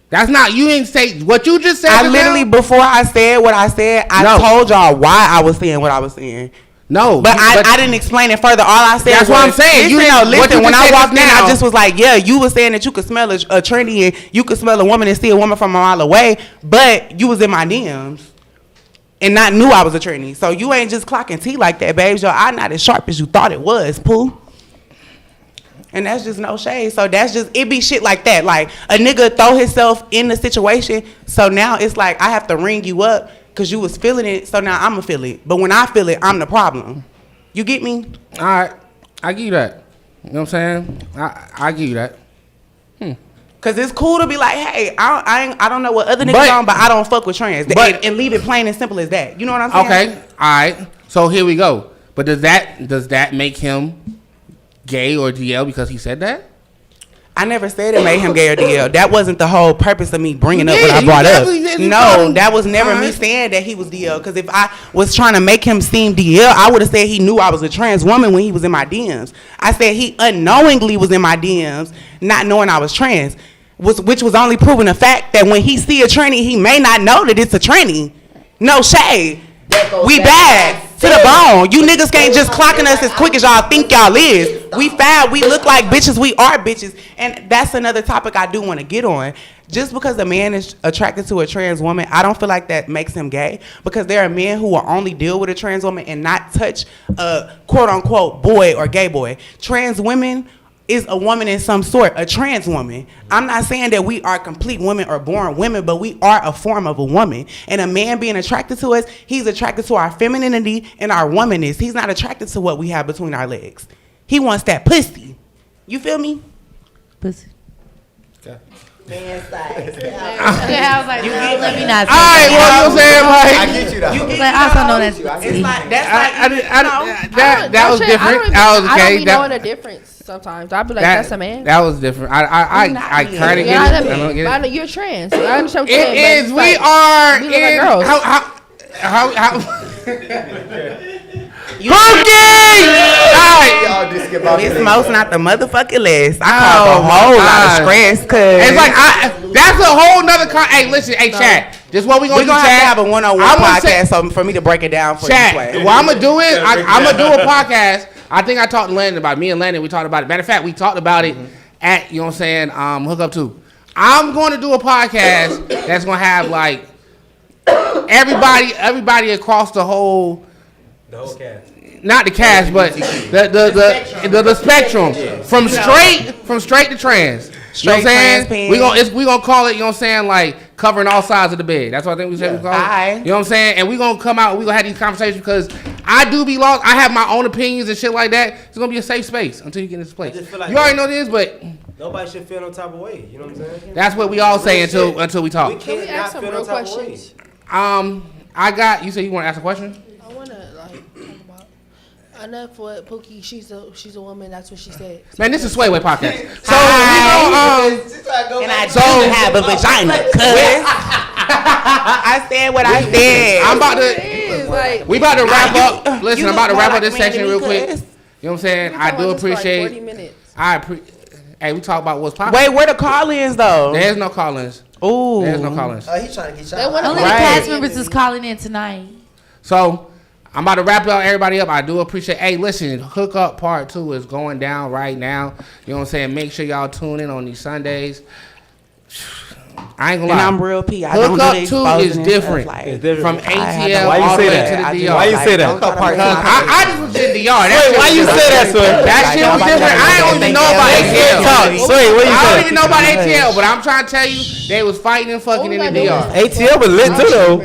That's not, you didn't say what you just said. I just literally, now. before I said what I said, I No. told y'all why I was saying what I was saying. No, But I didn't explain it further. All I said That's was, what I'm saying. You Listen, didn't- what you when just I said walked in, just now- I just was like, yeah, you was saying that you could smell a trendy and you could smell a woman and see a woman from a mile away, but you was in my DMs and not knew I was a trendy. So you ain't just clocking tea like that, babes. Your eye not as sharp as you thought it was, Pooh. And that's just no shade. So that's just, it be shit like that. Like a nigga throw himself in the situation. So now it's like I have to ring you up because you was feeling it. So now I'm going to feel it. But when I feel it, I'm the problem. You get me? All right, I give you that. You know what I'm saying? I give you that. Because it's cool to be like, hey, I don't know what other niggas But- on, but I don't fuck with trans. but- and leave it plain and simple as that. You know what I'm saying? Okay, all right. So here we go. But does that make him gay or DL because he said that? I never said it made him gay or DL. That wasn't the whole purpose of me bringing up You what I did. brought You up. definitely did. You No, told him. that was never me Alright. saying that he was DL. Because if I was trying to make him seem DL, I would have said he knew I was a trans woman when he was in my DMs. I said he unknowingly was in my DMs, not knowing I was trans, which was only proving the fact that when he see a tranny, he may not know that it's a tranny. No shade. We bad to the bone. You niggas can't just clocking us as quick as y'all think y'all is. We fat. We look like bitches. We are bitches. And that's another topic I do want to get on. Just because a man is attracted to a trans woman, I don't feel like that makes him gay. Because there are men who will only deal with a trans woman and not touch a quote unquote boy or gay boy. Trans women is a woman in some sort, a trans woman. I'm not saying that we are complete women or born women, but we are a form of a woman. And a man being attracted to us, he's attracted to our femininity and our womanness. He's not attracted to what we have between our legs. He wants that pussy. You feel me? Pussy. Man side. Yeah, I was like, no, let me not say All right, well, you know what I'm saying? I Like, get you though. But also known as It's like, that's that was different. That was I don't okay. be knowing the difference sometimes. I'll be like, that's a man. That was different. I kind of You know what I get it. I don't mean? get But I it. know you're trans. So I understand what you're It saying. is. but We it's like, are we look like in. girls. How Pookie! All right. Y'all just skip out It's the most not the motherfucking list. I Oh, caught a my whole lot God. of stress because It's like that's a whole nother. Hey, listen. Hey, chat. Just what we gonna we're do, going to chat. have a one-on-one I'm gonna say- podcast so for me to break it down for Chat. you. What I'm gonna do is I'm gonna do a podcast. I think I talked to Landon about it. Me and Landon, we talked about it. Matter of fact, we talked about it at, you know what I'm saying, Hook Up 2. I'm going to do a podcast that's going to have like everybody across the whole cast. not the cast, but the spectrum from straight to trans. You know what I'm Straight, saying? trans, We gonna call it, you know what I'm saying, like covering all sides of the bed. That's what I think we said we call it. Aight. You know what I'm saying? And we gonna come out and we gonna have these conversations because I do be lost. I have my own opinions and shit like that. It's gonna be a safe space until you get in this place. just feel like You already know this, but Nobody should feel no type of way. You know what I'm saying? that's what we all say until we talk. We Can we can't ask not some feel real no type of way. questions? I got, you said you want to ask a question? I want to like talk about enough what Pookie. She's a woman. That's what she said. Man, this is Swayy Wayy Podcast. So And I don't have a vagina, cuz. I said what I said. I'm about to. It's like We about to wrap up. Listen, you I'm about to look wrap more up this like section me real than me, quick. cuz. You know what I'm saying? we I talking do about this for, like, 40 appreciate. minutes. Hey, we talk about what's popular. Wait, where the call-ins though? There's no call-ins. Oh, There's no call-ins. He trying to get shot. Only the cast members is calling in tonight. So I'm about to wrap everybody up. I do appreciate. Hey, listen, Hook Up Part 2 is going down right now. You know what I'm saying? Make sure y'all tune in on these Sundays. I ain't gonna lie. And I'm real P. Hook Up 2 is different. From ATL Why you all the say way that? to the DR. Why you say that? I just was in the DR. Why you say that, Sway? That shit was different. I don't even know about ATL. Sway, what you I say? don't even know about ATL, but I'm trying to tell you, they was fighting and fucking in the DR. ATL was lit too though.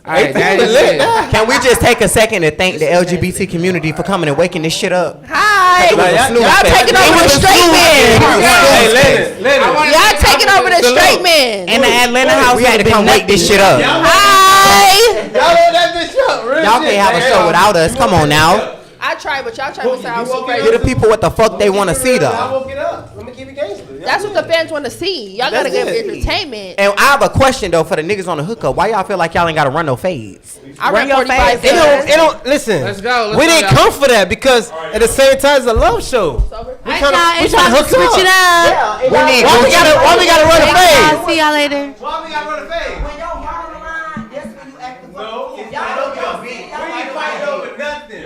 All right, that is it. Can we just take a second to thank the LGBT community for coming and waking this shit up? Hi. Y'all taking over the straight men. Hey, Lennon. Y'all taking over the straight men. In the Atlanta house, we had to come wake this shit up. Hi. Y'all know that bitch up. Y'all can't have a show without us. Come on now. I tried, but y'all trying to sound so Give crazy. the people what the fuck they want to see I though. woke it up. Let me keep it gangster. That's what the fans want to see. Y'all gotta That's give it. entertainment. And I have a question though for the niggas on the hookup. Why y'all feel like y'all ain't gotta run no fades? I run 45 It don't listen. Let's go. We didn't come for that because at the same time it's a love show. We trying to hook switch it up. We need Why we gotta run a fade? I'll see y'all later. Why we gotta run a fade? When y'all hard on the line, that's when you act the fuck. No, If y'all don't go big, y'all We ain't fight fighting over over nothing.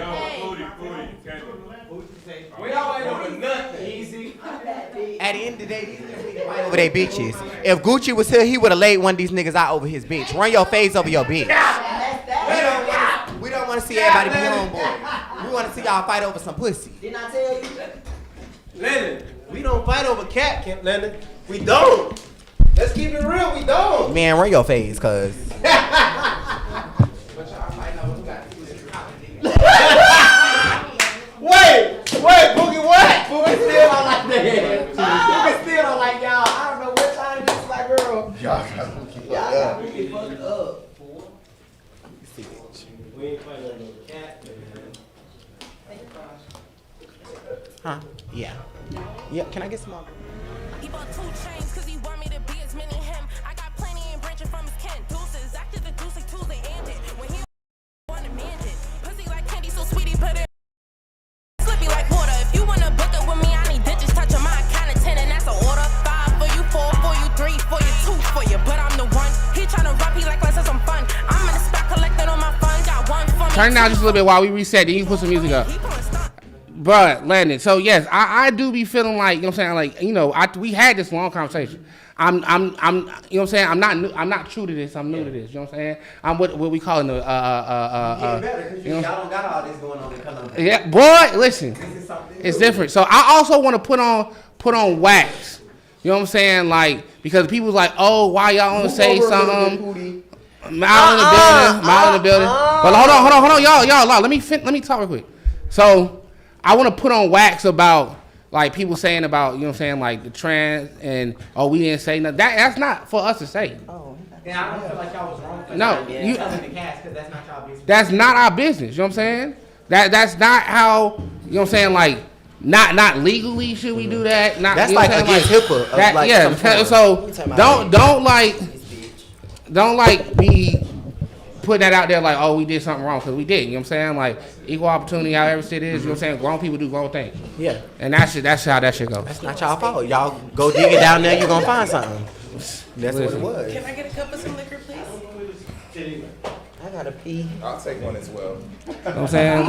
We don't fight over nothing. Easy. At the end of the day, these niggas fight over their bitches. If Gucci was here, he would have laid one of these niggas out over his bitch. Run your face over your bitch. We don't want to see everybody be homeboy. We want to see y'all fight over some pussy. Didn't I tell you? Lennon, we don't fight over cat, Kent Lennon. We don't. Let's keep it real. We don't. Man, run your face, cuz. Wait, Boogie, what? Boogie still don't like that. Boogie still don't like y'all. I don't know what time it is, like, girl. Y'all got Boogie fucked up. We ain't fighting over no cat, Huh? Yeah. Yeah, can I get some more? He bought 2 chains cause he want me to be as many him. I got plenty in branching from his kin. Deuces, after the deuce, like Tuesday ended. When he wanted mansion. Pussy like candy, so sweetie, put it slippy like water. If you wanna book it with me, I need digits touching my account of 10, and that's an order. 5 for you, 4 for you, 3 for you, 2 for you. But I'm the one. He tryna rap, he like let's have some fun. I'm in the spot collecting on my funds. Got 1 for me. Turn it down just a little bit while we reset. Then you can put some music up. Bruh, Landon. So yes, I do be feeling like, you know what I'm saying, like, you know, we had this long conversation. I'm you know what I'm saying, I'm not true to this. I'm new to this. You know what I'm saying? I'm what we call the You know, y'all don't got all this going on in Columbia. yeah, boy. Listen, it's different. So I also want to put on wax. You know what I'm saying? Like, because people's like, oh, why y'all don't say something? Mile in the building. But hold on, y'all. Let me talk real quick. So I want to put on wax about like people saying about, you know what I'm saying, like the trans and we didn't say nothing. That's not for us to say. Oh, yeah, I don't feel like y'all was wrong for No, telling the cast because that's not y'all business. That's not our business. You know what I'm saying? That's not how, you know what I'm saying, like not legally should we do that? Not, That's you know like what I'm saying? against HIPAA. That, Like yeah. some So don't like be putting that out there like, oh, we did something wrong, because we did. You know what I'm saying? Like equal opportunity, however shit is. You know what I'm saying? Grown people do grown things. Yeah. And that's how that shit goes. That's not y'all fault. Y'all go dig it down there, you're gonna find something. That's what it was. Can I get a cup of some liquor, please? I gotta pee. I'll take one as well. You know what I'm saying?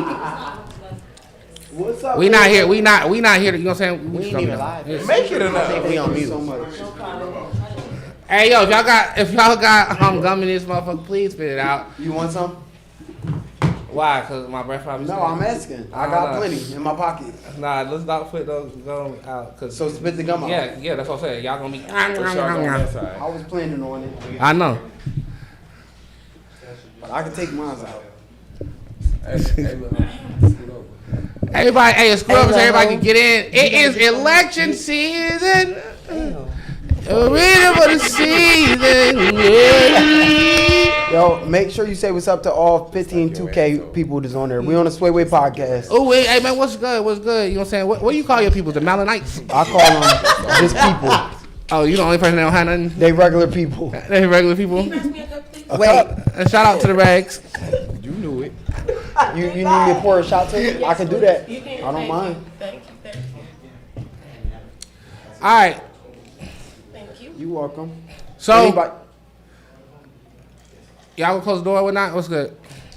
What's up? We not here to, you know what I'm saying? We ain't even live. Make it enough. We on mute. Hey yo, if y'all got gum in this motherfucker, please spit it out. You want some? Why? Cause my breath probably. No, stink. I'm asking. I got plenty in my pocket. Nah, let's not put those gum out. Cause So spit the gum out. yeah, that's what I'm saying. Y'all gonna be. I was planning on it. I know. But I can take mine out. Everybody, hey, it's scrubs. Everybody can get in. It is election season. We're ready for the season. Yeah. Yo, make sure you say what's up to all 15 2K people that's on there. We on the Swayy Wayy Podcast. Oh wait, hey man, what's good? What's good? You know what I'm saying? What do you call your people? The Melanites? I call them just people. Oh, you the only person that don't have nothing? They regular people. They regular people. Wait, And shout out to the rags. You knew it. you need me to pour a shot too? I can do that. I don't mind. Thank you. All right. You welcome. So, Anybody? y'all gonna close the door or whatnot? What's good?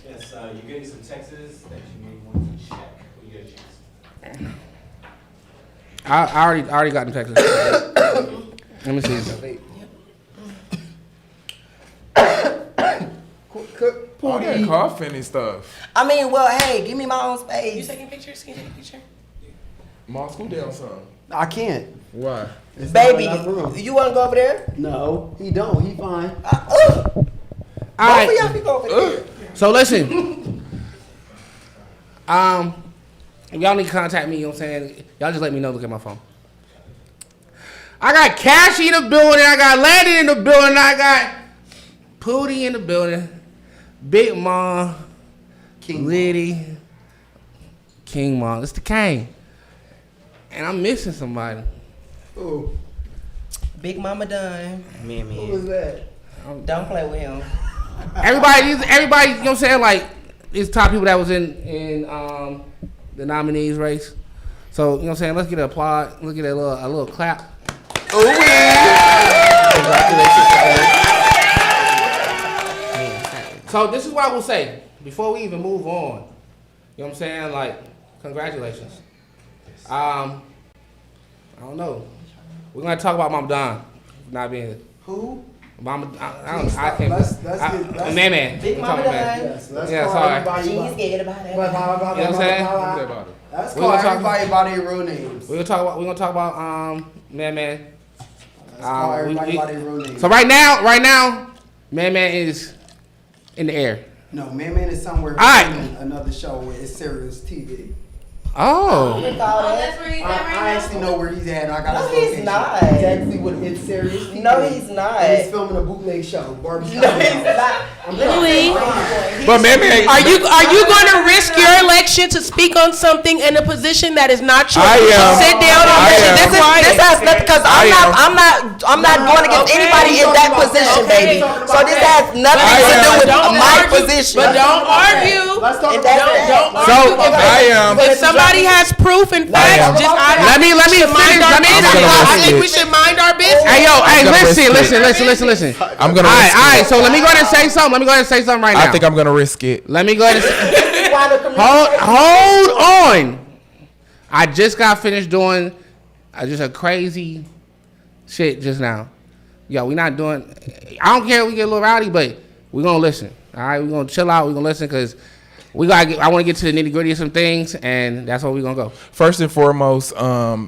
Yes, you getting some texts that you may want to check when you get a chance. I already got them texts. Let me see. All that coughing and stuff. I mean, well, hey, give me my own space. You taking pictures? Can you take a picture? Mom, school down some. I can't. Why? Baby, you want to go over there? No, he don't. He fine. All Both right. of y'all be over there. So listen. If y'all need to contact me, you know what I'm saying? Y'all just let me know. Look at my phone. I got Cashy in the building. I got Landon in the building. I got Pootie in the building. Big Mom. King Liddy. King Mom. It's the King. And I'm missing somebody. Ooh. Big Mama Dunn. Man. Who was that? Don't play with him. Everybody, you know what I'm saying? Like, these top people that was in the nominees race. So, you know what I'm saying? Let's get an applaud. Let's get a little clap. Oh, yeah. So, this is what I will say before we even move on. You know what I'm saying? Like, congratulations. I don't know. We're going to talk about Mama Don not being here. Who? Mama, I can't. Let's Man. Big Mama Dunn. Yes, let's Yeah, call sorry. everybody She by- ain't scared about that. You know what I'm saying? What about it? Let's We're call gonna talk- everybody by their real names. We're gonna talk about Man. Let's call everybody by their real names. So right now, Man is in the air. No, Man is somewhere Alright. filming another show with it's Serious TV. Oh. That's where he's at right I actually know where he's at. And I got No, his he's location. not. Exactly what it's Serious TV. No, he's not. And he's filming a bootleg show. Barbie No, he's not. Louis. But man, Are you going to risk your election to speak on something in a position that is not yours? I am. Sit down on I this. am. This has nothing because I'm not going against anybody in that position, baby. So this has nothing to do with my position. But don't argue. Let's talk And about that's Don't that. So argue. I am. If somebody has proof and facts, just let me finish. I think we should mind our business. Hey yo, hey, gonna listen. I'm gonna. All risk right. it. So let me go ahead and say something. Right now. I think I'm gonna risk it. Let me go ahead and say. Hold on. I just got finished doing just a crazy shit just now. Yo, we not doing. I don't care if we get a little rowdy, but we're gonna listen. All right, we're gonna chill out. We're gonna listen because I want to get to the nitty gritty of some things, and that's where we're gonna go. First and foremost,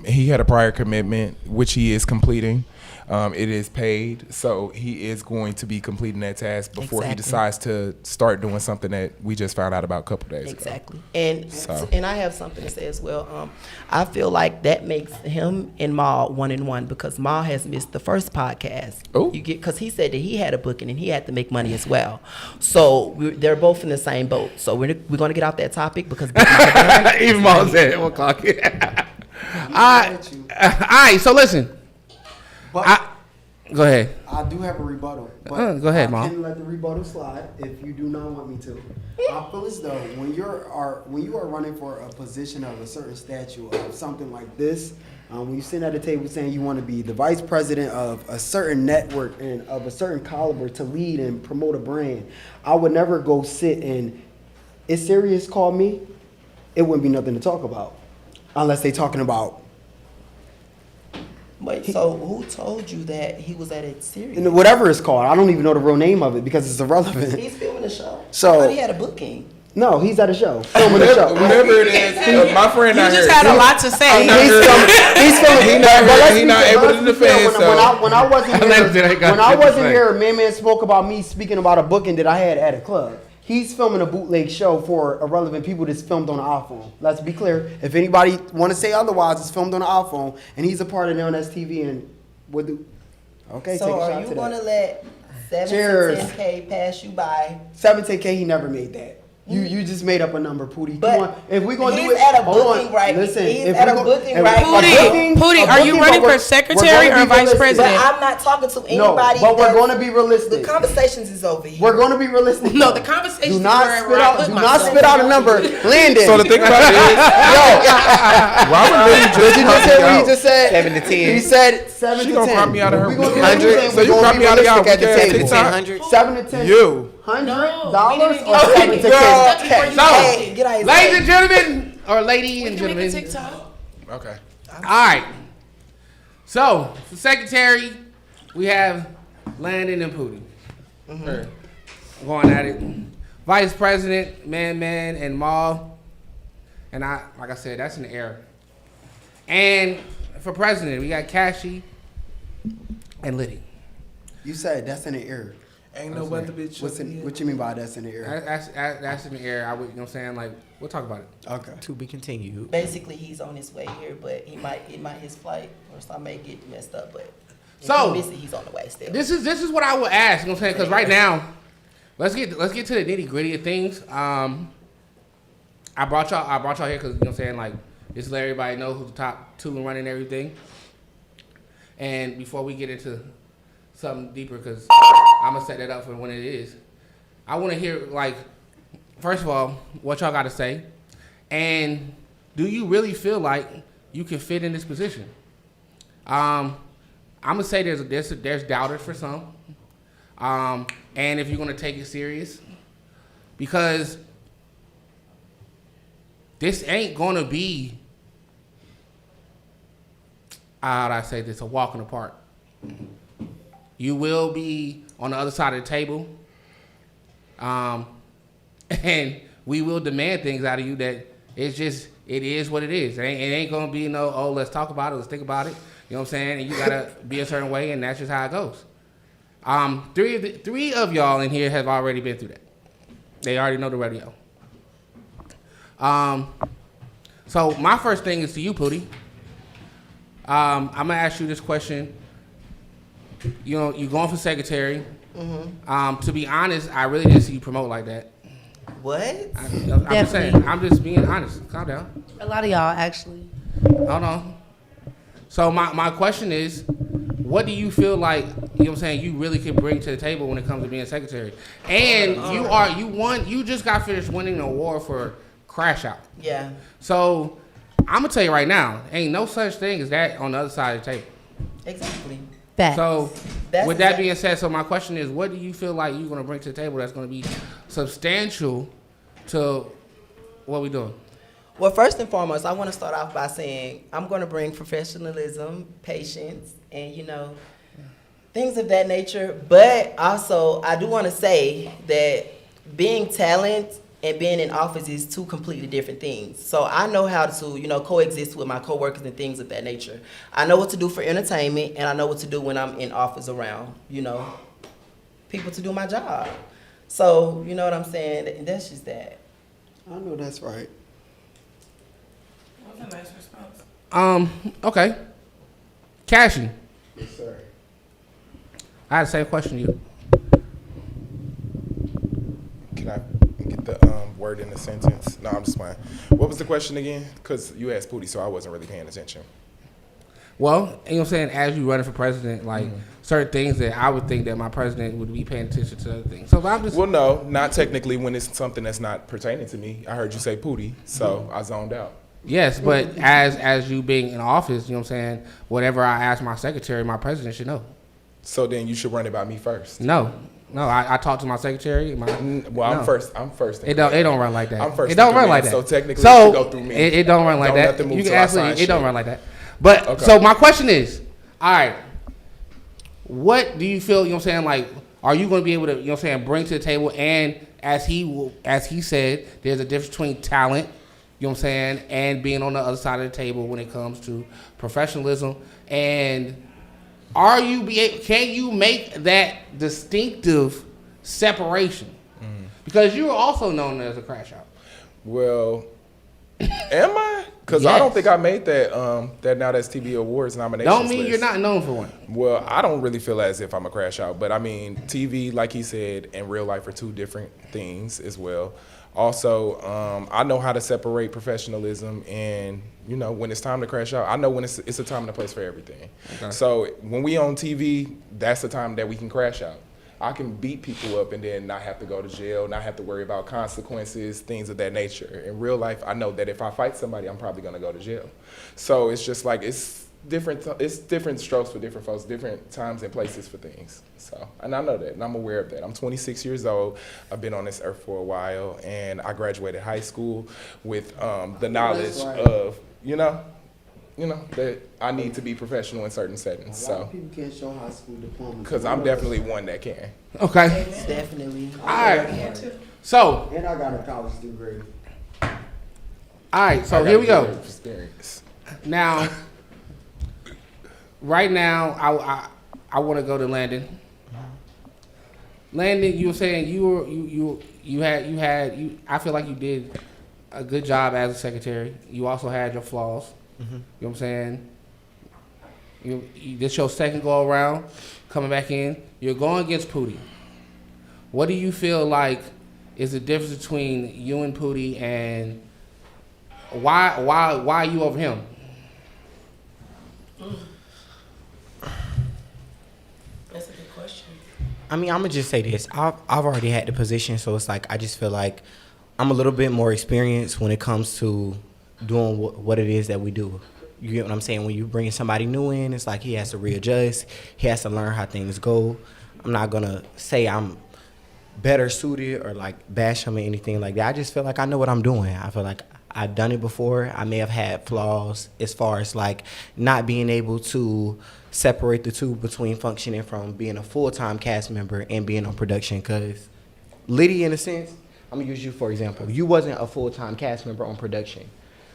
he had a prior commitment, which he is completing. It is paid, so he is going to be completing that task before he Exactly. decides to start doing something that we just found out about a couple days ago. Exactly. And So. and I have something to say as well. I feel like that makes him and Ma 1-1 because Ma has missed the first podcast. Oh. Because he said that he had a booking and he had to make money as well. So they're both in the same boat. So we're going to get off that topic because Even Mom said 1 o'clock. All right. So listen. But Go ahead. I do have a rebuttal. But Go ahead, I Mom. can let the rebuttal slide if you do not want me to. I feel as though when you are running for a position of a certain stature of something like this, when you sit at a table saying you want to be the vice president of a certain network and of a certain caliber to lead and promote a brand, I would never go sit and, is Serious call me? It wouldn't be nothing to talk about unless they talking about. Wait, so who told you that he was at it serious? And whatever it's called, I don't even know the real name of it because it's irrelevant. He's filming the show. So- I thought he had a booking. No, he's at a show, filming a show. Whatever it is, my friend. You just had a lot to say. He's filming. He not- but let's he be not clear, able let's to be clear, defend, when I wasn't here, when I wasn't say. here, Man spoke about me speaking about a booking that I had at a club. He's filming a bootleg show for irrelevant people that's filmed on an iPhone. Let's be clear. If anybody want to say otherwise, it's filmed on an iPhone, and he's a part of NTTV and would do. Okay, So take a are shot you to going to that. let 7 Cheers. to 10K pass you by? 710K, he never made that. You just made up a number, Pootie. But Come on. If we're gonna do he's it, at a hold booking on. right. Listen, He's if at we a go- booking if- right. Pootie, are you running for secretary or vice president? But I'm not talking to No, anybody. but we're that's- going to be realistic. The conversations is over here. We're going to be realistic. No, though. the conversation's Do not where spit I out. put Do not myself. spit out a number, Landon. So the thing about it is, Robert really Did you just say what he out. just said? 7 to 10. He said 7 She to gonna 10. crop me out of her We gonna do 100. anything, So we you gonna crop be me out of y'all realistic at the weekend table. 100. 7 to 10. You. $100 or 7 to Girl, 10? hey, get out of Ladies here. and gentlemen, or lady and gentlemen. Okay. All right. So, for secretary, we have Landon and Pootie. Going at it. Vice President, Man, and Maul. And like I said, that's in the air. And for president, we got Cashy and Liddy. You said that's in the air. Ain't no other bitch. What you mean by that's in the air? That's in the air. You know what I'm saying? Like, we'll talk about it. Okay. To be continued. Basically, he's on his way here, but it might his flight or something may get messed up. But if So, he miss it, he's on the way still. This is what I would ask. You know what I'm saying? Because right now, let's get to the nitty gritty of things. I brought y'all here because you know what I'm saying, like, just let everybody know who's the top two and running everything. And before we get into something deeper, because I'm gonna set that up for when it is, I want to hear, like, first of all, what y'all got to say, and do you really feel like you can fit in this position? I'm gonna say there's doubters for some, and if you're gonna take it serious, because this ain't gonna be, how do I say this, a walk in the park. You will be on the other side of the table, and we will demand things out of you that it is what it is. It ain't gonna be no, oh, let's talk about it, let's think about it. You know what I'm saying? And you gotta be a certain way, and that's just how it goes. Three of y'all in here have already been through that. They already know the radio. So my first thing is to you, Pootie. I'm gonna ask you this question. You know, you're going for secretary. To be honest, I really didn't see you promote like that. What? I'm just saying. I'm just being honest. Calm down. A lot of y'all actually. Hold on. So my question is, what do you feel like, you know what I'm saying, you really can bring to the table when it comes to being secretary? And you just got finished winning an award for Crash Out. Yeah. So I'm gonna tell you right now, ain't no such thing as that on the other side of the table. Exactly. Facts. So That's with that being said, so my question is, what do you feel like you're gonna bring to the table that's gonna be substantial to what we doing? Well, first and foremost, I want to start off by saying I'm going to bring professionalism, patience, and, things of that nature. But also, I do want to say that being talent and being in office is two completely different things. So I know how to, coexist with my coworkers and things of that nature. I know what to do for entertainment, and I know what to do when I'm in office around, people to do my job. So, you know what I'm saying? That's just that. I know that's right. That was a nice response. Okay. Cashy, Yes, sir. I had the same question to you. Can I get the word in the sentence? No, I'm just playing. What was the question again? Because you asked Pootie, so I wasn't really paying attention. Well, you know what I'm saying, as you running for president, like certain things that I would think that my president would be paying attention to other things. So I'm just Well, no, not technically when it's something that's not pertaining to me. I heard you say Pootie, so I zoned out. yes, but as you being in office, you know what I'm saying, whatever I ask my secretary, my president should know. So then you should run it by me first. No, I talk to my secretary. Well, no. I'm first. It don't run like that. I'm first It don't in run command, like that. so technically it should go through me. It don't run like Don't that. let them move You can till I ask me. sign It shit. don't run like that. But Okay. so my question is, all right, what do you feel? You know what I'm saying? Like, are you going to be able to, you know what I'm saying, bring to the table? And as he said, there's a difference between talent, you know what I'm saying, and being on the other side of the table when it comes to professionalism. And can you make that distinctive separation? Because you were also known as a crash out. Well, am I? Because I Yes. don't think I made that Nowthatstv Awards nomination. Don't mean you're not known for one. Well, I don't really feel as if I'm a crash out, but I mean, TV, like he said, and real life are two different things as well. Also, I know how to separate professionalism and, you know, when it's time to crash out. I know when it's a time and a place for everything. Okay. So when we on TV, that's the time that we can crash out. I can beat people up and then not have to go to jail, not have to worry about consequences, things of that nature. In real life, I know that if I fight somebody, I'm probably gonna go to jail. So it's just like, it's different strokes for different folks, different times and places for things. So, and I know that, and I'm aware of that. I'm 26 years old. I've been on this earth for a while, and I graduated high school with the knowledge of, you know, that I need to be professional in certain settings. A lot of people can't show high school diplomas. Because I'm definitely one that can. Okay. Definitely. All right. So. And I got a college degree. All right. So here we go. Experience. Now. Right now, I want to go to Landon. Landon, you were saying I feel like you did a good job as a secretary. You also had your flaws. You know what I'm saying? This your second go around, coming back in. You're going against Pootie. What do you feel like is the difference between you and Pootie, and why you over him? That's a good question. I mean, I'm gonna just say this. I've already had the position, so it's like I just feel like I'm a little bit more experienced when it comes to doing what it is that we do. You get what I'm saying? When you bring somebody new in, it's like he has to readjust. He has to learn how things go. I'm not gonna say I'm better suited or like bash him or anything like that. I just feel like I know what I'm doing. I feel like I've done it before. I may have had flaws as far as like not being able to separate the two between functioning from being a full-time cast member and being on production. Because Liddy, in a sense, I'm gonna use you for example. You wasn't a full-time cast member on production.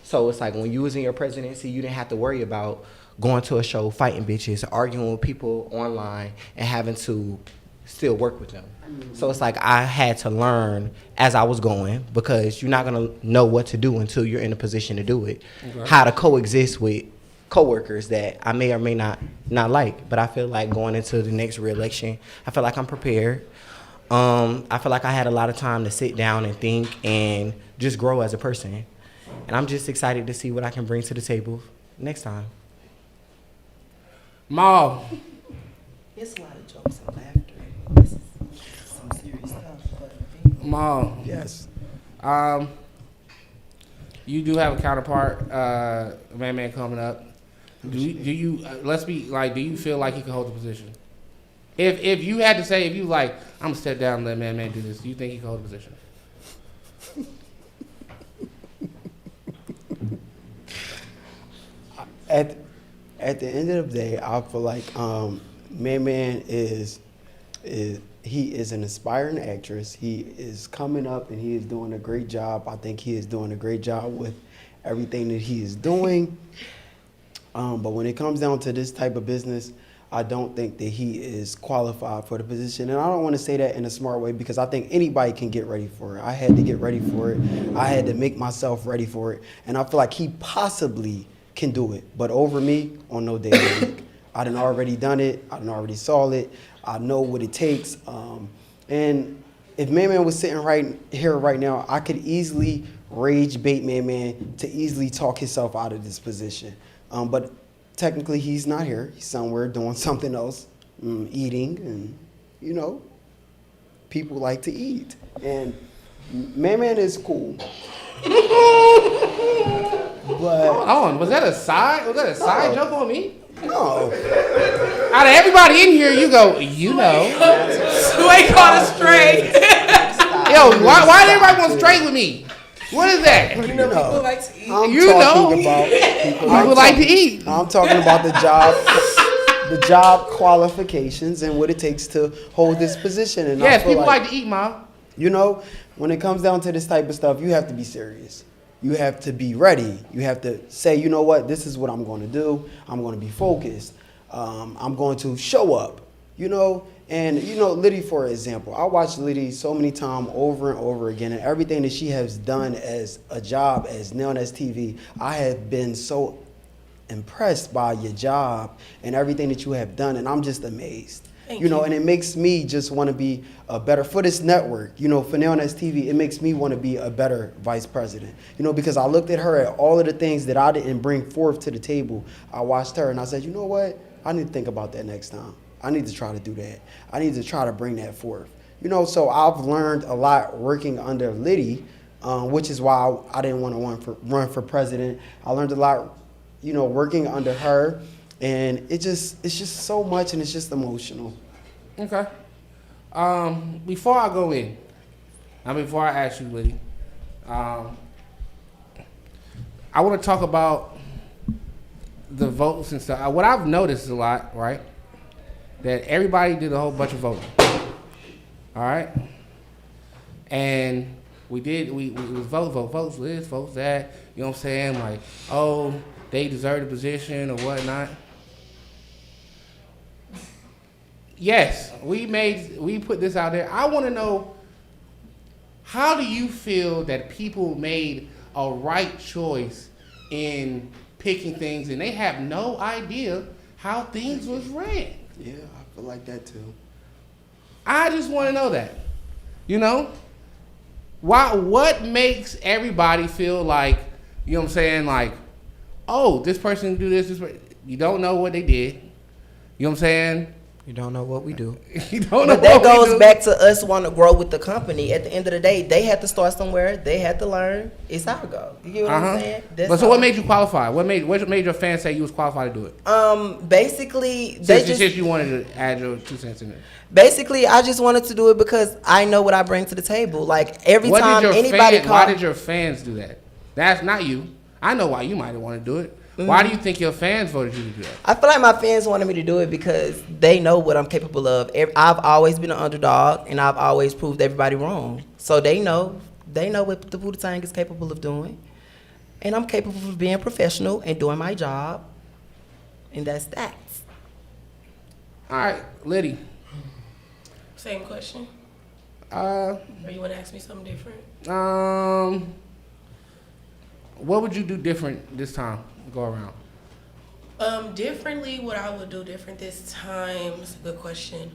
So it's like when you was in your presidency, you didn't have to worry about going to a show, fighting bitches, arguing with people online, and having to still work with them. So it's like I had to learn as I was going, because you're not gonna know what to do until you're in a position to do it. Okay. How to coexist with coworkers that I may or may not like. But I feel like going into the next re-election, I feel like I'm prepared. I feel like I had a lot of time to sit down and think and just grow as a person. And I'm just excited to see what I can bring to the table next time. Ma. It's a lot of jokes and laughter. This is some serious stuff. But Ma. Yes. You do have a counterpart, Man coming up. Do you let's be like, do you feel like he can hold the position? If you had to say, if you like, I'm gonna step down and let Man do this, do you think he can hold the position? At the end of the day, I feel like Man is he is an aspiring actress. He is coming up and he is doing a great job. I think he is doing a great job with everything that he is doing. But when it comes down to this type of business, I don't think that he is qualified for the position. And I don't want to say that in a smart way, because I think anybody can get ready for it. I had to get ready for it. I had to make myself ready for it. And I feel like he possibly can do it. But over me, on no day of the week. I done already done it. I done already saw it. I know what it takes. And if Man was sitting right here right now, I could easily rage bait Man to easily talk himself out of this position. But technically he's not here. He's somewhere doing something else, eating, and you know, people like to eat. And Man is cool. But hold on, was that a side joke on me? No. Out of everybody in here, you go, you know. Sway caught a stray. Yo, why did everybody want straight with me? What is that? No. People like to eat. I'm You talking know. about People like to eat. I'm talking about the job qualifications and what it takes to hold this position. And Yes, I feel people like to eat, Ma. You know, when it comes down to this type of stuff, you have to be serious. You have to be ready. You have to say, you know what, this is what I'm going to do. I'm going to be focused. I'm going to show up, you know. And, you know, Liddy, for example, I watched Liddy so many times over and over again, and everything that she has done as a job as Nowthatstv, I have been so impressed by your job and everything that you have done, and I'm just amazed. You know, and it makes me just want to be a better, for this network, you know, for Nowthatstv, it makes me want to be a better vice president. You know, because I looked at her at all of the things that I didn't bring forth to the table. I watched her and I said, you know what? I need to think about that next time. I need to try to do that. I need to try to bring that forth. You know, so I've learned a lot working under Liddy, which is why I didn't want to run for president. I learned a lot, you know, working under her. And it's just so much, and it's just emotional. Okay. Before I go in, before I ask you, Liddy, I want to talk about the votes and stuff. What I've noticed a lot, right, that everybody did a whole bunch of voting. All right? And we was votes this, votes that, you know what I'm saying? Like, oh, they deserve the position or whatnot. Yes, we put this out there. I want to know, how do you feel that people made a right choice in picking things and they have no idea how things was ran? Yeah, I feel like that too. I just want to know that. You know? What makes everybody feel like, you know what I'm saying, like, oh, this person do this, you don't know what they did. You know what I'm saying? You don't know what we do. You don't know But that what we goes do. back to us wanting to grow with the company. At the end of the day, they had to start somewhere. They had to learn. It's how it goes. You get what I'm saying? But so what made you qualify? What made your fans say you was qualified to do it? Basically, Since you wanted to add your 2 cents in there. Basically, I just wanted to do it because I know what I bring to the table. Like every time anybody why did your fans do that? That's not you. I know why you might have wanted to do it. Why do you think your fans voted you to do that? I feel like my fans wanted me to do it because they know what I'm capable of. I've always been an underdog, and I've always proved everybody wrong. So they know what the Wu-Tang is capable of doing, and I'm capable of being professional and doing my job, and that's that. All right, Liddy. Same question. Or you want to ask me something different? What would you do different this time? Go around. Differently, what I would do different this time is a good question.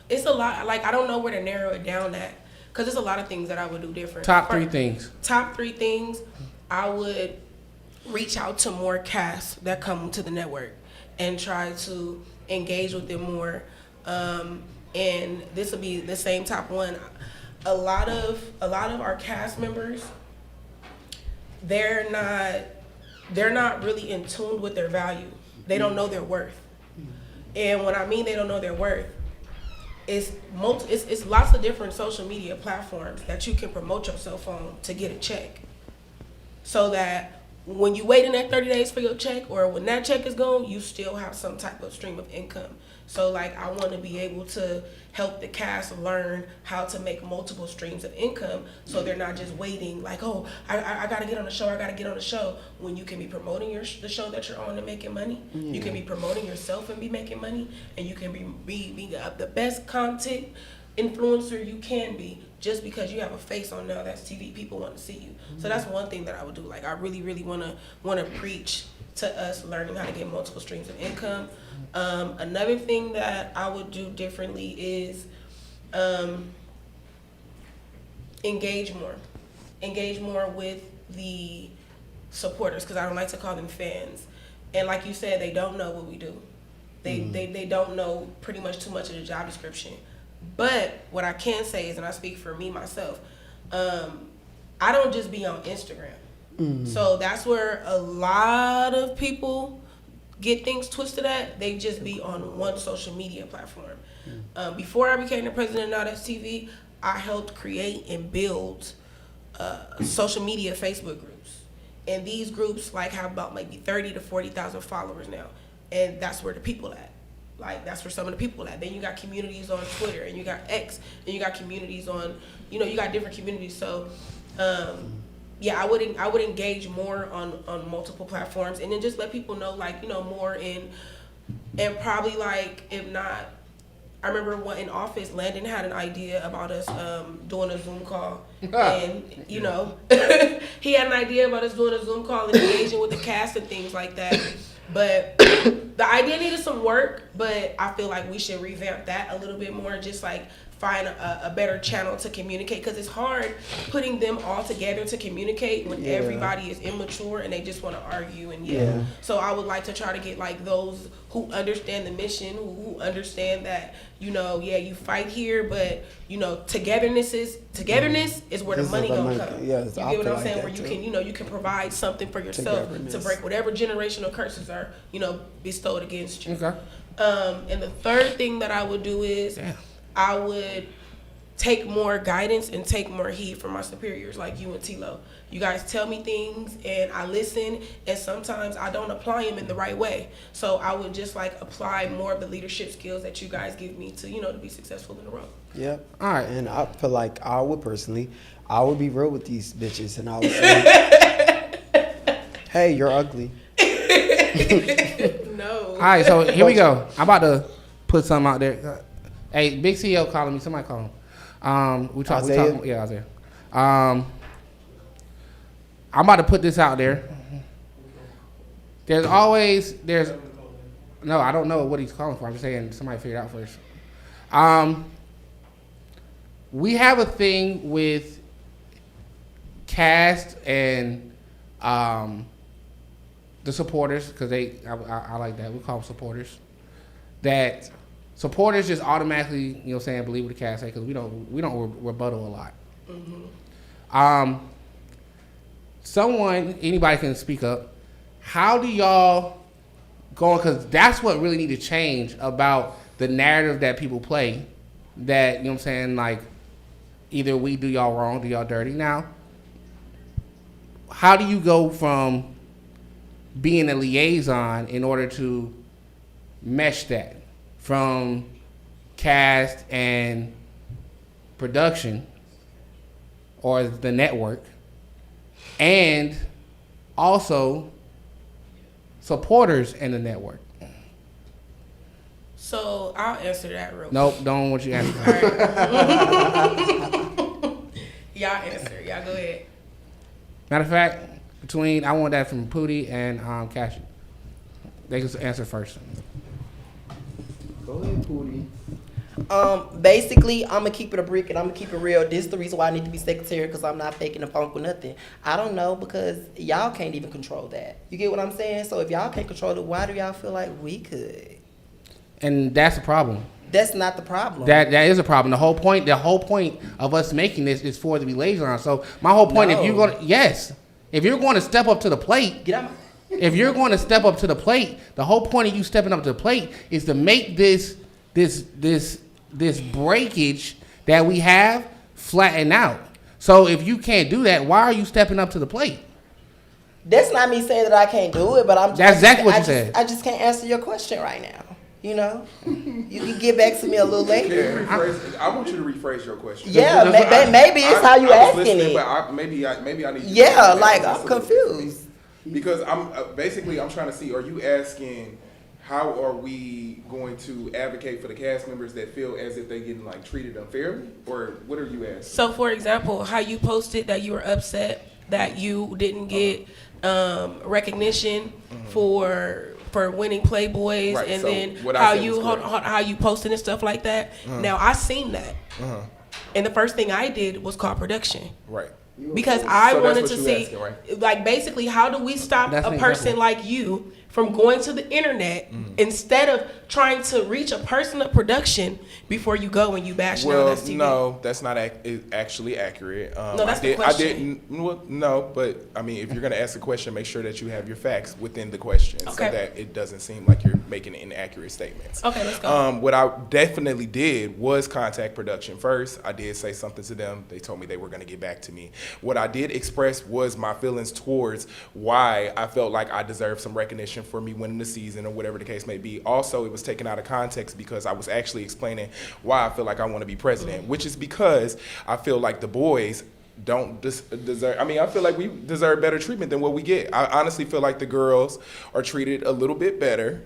It's a lot. Like, I don't know where to narrow it down at, because there's a lot of things that I would do different. Top 3 things. Top 3 things. I would reach out to more casts that come to the network and try to engage with them more. And this will be the same top one. A lot of our cast members, they're not really in tune with their value. They don't know their worth. And when I mean they don't know their worth, it's lots of different social media platforms that you can promote yourself on to get a check. So that when you wait in that 30 days for your check, or when that check is gone, you still have some type of stream of income. So like, I want to be able to help the cast learn how to make multiple streams of income, so they're not just waiting like, oh, I gotta get on the show, I gotta get on the show, when you can be promoting the show that you're on and making money. You can be promoting yourself and be making money, and you can be the best content influencer you can be, just because you have a face on Nowthatstv. People want to see you. So that's one thing that I would do. Like, I really want to preach to us learning how to get multiple streams of income. Another thing that I would do differently is engage more with the supporters, because I don't like to call them fans. And like you said, they don't know what we do. They don't know pretty much too much of the job description. But what I can say is, and I speak for me myself, I don't just be on Instagram. So that's where a lot of people get things twisted at. They just be on one social media platform. Before I became the president of Nowthatstv, I helped create and build social media Facebook groups. And these groups like have about maybe 30 to 40,000 followers now. And that's where the people at. Like, that's where some of the people at. Then you got communities on Twitter, and you got X, and you got communities on, you got different communities. So, yeah, I would engage more on multiple platforms, and then just let people know, like, more and probably, like, if not I remember in office, Landon had an idea about us doing a Zoom call. And, you know, he had an idea about us doing a Zoom call and engaging with the cast and things like that. But the idea needed some work, but I feel like we should revamp that a little bit more, just like find a better channel to communicate, because it's hard putting them all together to communicate when everybody is immature and they just want to argue and yell. So I would like to try to get like those who understand the mission, who understand that, you know, you fight here, but you know, togetherness is where the money gonna come. Yeah, you get what I'm saying? Where you can, you know, you can provide something for yourself to break whatever generational curses are, you know, bestowed against you. Okay. And the third thing that I would do is I would take more guidance and take more heed from my superiors like you and T-Lo. You guys tell me things and I listen, and sometimes I don't apply them in the right way. So I would just like apply more of the leadership skills that you guys give me to, you know, to be successful in the role. Yep. All right. And I feel like I would be real with these bitches, and I would say, hey, you're ugly. No. All right, so here we go. I'm about to put something out there. Hey, big CEO calling me. Somebody call him. We talking. Yeah, Isaiah. I'm about to put this out there. No, I don't know what he's calling for. I'm just saying somebody figure it out first. We have a thing with cast and the supporters, because I like that. We call them supporters. That supporters just automatically, you know what I'm saying, believe what the cast say, because we don't rebuttal a lot. Anybody can speak up. How do y'all go, because that's what really need to change about the narrative that people play, that, you know what I'm saying, like, either we do y'all wrong, do y'all dirty. Now, how do you go from being a liaison in order to mesh that from cast and production or the network, and also supporters in the network? So I'll answer that real quick. Nope, don't want you to answer. Y'all answer. Y'all go ahead. Matter of fact, I want that from Pootie and Cashew. They can answer first. Go ahead, Pootie. Basically, I'm gonna keep it a brick and I'm gonna keep it real. This is the reason why I need to be secretary, because I'm not faking the funk with nothing. I don't know, because y'all can't even control that. You get what I'm saying? So if y'all can't control it, why do y'all feel like we could? And that's the problem. That's not the problem. That is a problem. The whole point of us making this is for the liaison. So my whole point, if you're going to step up to the plate, if you're going to step up to the plate, the whole point of you stepping up to the plate is to make this breakage that we have flatten out. So if you can't do that, why are you stepping up to the plate? That's not me saying that I can't do it, but that's exactly what you said. I just can't answer your question right now. You know, you can get back to me a little later. I want you to rephrase your question. Yeah, maybe it's how you asking it. But maybe I need. Yeah, like I'm confused. Because I'm trying to see. Are you asking how are we going to advocate for the cast members that feel as if they're getting like treated unfairly, or what are you asking? So, for example, how you posted that you were upset that you didn't get recognition for winning Playboys, right. And so then how you posted and stuff like that. Now I seen that, and the first thing I did was call production, right? Because I wanted to see, asking, right? Like, basically, how do we stop a person like you from going to the internet instead of trying to reach a person of production before you go and you bash Nowthatstv? No, that's not actually accurate. No, that's the question. No, but I mean, if you're going to ask a question, make sure that you have your facts within the question, so that it doesn't seem like you're making inaccurate statements. Okay, let's go. What I definitely did was contact production first. I did say something to them. They told me they were going to get back to me. What I did express was my feelings towards why I felt like I deserved some recognition for me winning the season or whatever the case may be. Also, it was taken out of context because I was actually explaining why I feel like I want to be president, which is because I feel like the boys don't deserve. I mean, I feel like we deserve better treatment than what we get. I honestly feel like the girls are treated a little bit better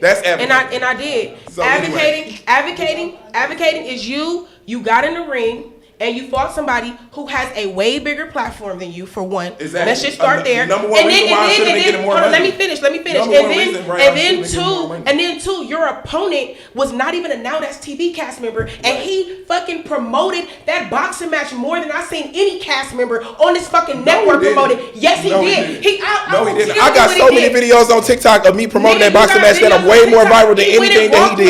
That's advocating. And I did. So Advocating is you got in the ring and you fought somebody who has a way bigger platform than you, for one. Exactly. Let's just start there. Number one reason why I should've been getting more money. Let me finish. Number one reason why I should've been getting more money. And then two, your opponent was not even a Nowthatstv cast member, and he fucking promoted that boxing match more than I seen any cast member on this fucking network promoted. Yes, he did. He didn't. I got so many videos on TikTok of me promoting that boxing match that are way more viral than anything that he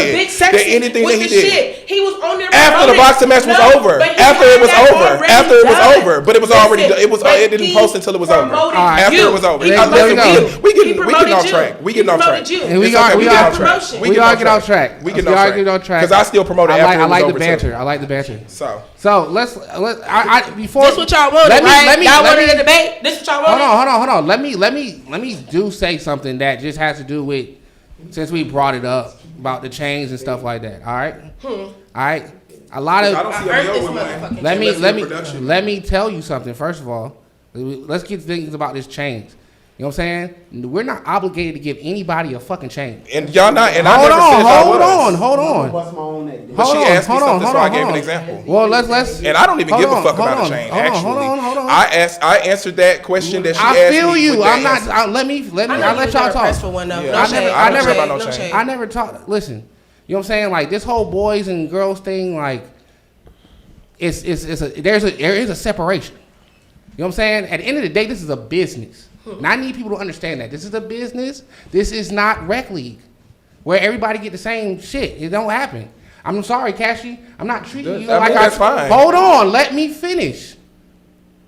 did. He was on there after the boxing match was over. After after it was that over. already After it was done. over, but it was already. Listen, It was. but It didn't he post until it was over. promoted After you. it was over. He Listen, promoted we you. getting off track. We getting off track. You. And we It's are okay, we getting are off track. we are getting off track. We getting off track. Because I still promoted after I it was like over the banter. too. I like the banter. So let's before This what y'all wanted, right? Y'all wanted a debate. This what y'all wanted. Hold on. Let me do say something that just has to do with, since we brought it up about the chains and stuff like that. All right. All right. A lot of. I don't see a deal with one. Let me tell you something. First of all, let's get things about this chains. You know what I'm saying? We're not obligated to give anybody a fucking chain. And y'all not. And hold I on. Bust my own neck. But she asked me something, so I gave an example. Well, let's. And I don't even give a fuck about a chain. Actually, hold on. I answered that question that she asked me. I feel you. I'm not. I'll let y'all talk. For one, no. Yeah. No shade. I never talk. Listen, you know what I'm saying? Like this whole boys and girls thing, like there is a separation. You know what I'm saying? At the end of the day, this is a business. And I need people to understand that this is a business. This is not rec league, where everybody get the same shit. It don't happen. I'm sorry, Cashy. I'm not treating you like that's fine. Hold on, let me finish.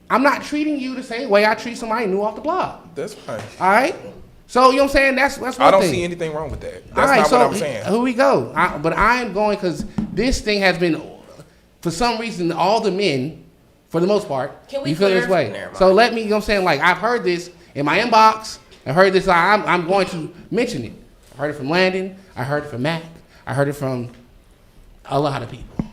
I'm not treating you the same way I treat somebody new off the block. That's fine. All right. So you know what I'm saying? That's one thing. I don't see anything wrong with that. That's right, not so what I'm saying. Here we go. But I am going because this thing has been, for some reason, all the men, for the most part, Can we you feel this way. So let me, you know what I'm saying? Like I've heard this in my inbox. I heard this. I'm going to mention it. I heard it from Landon. I heard it from Mac. I heard it from a lot of people.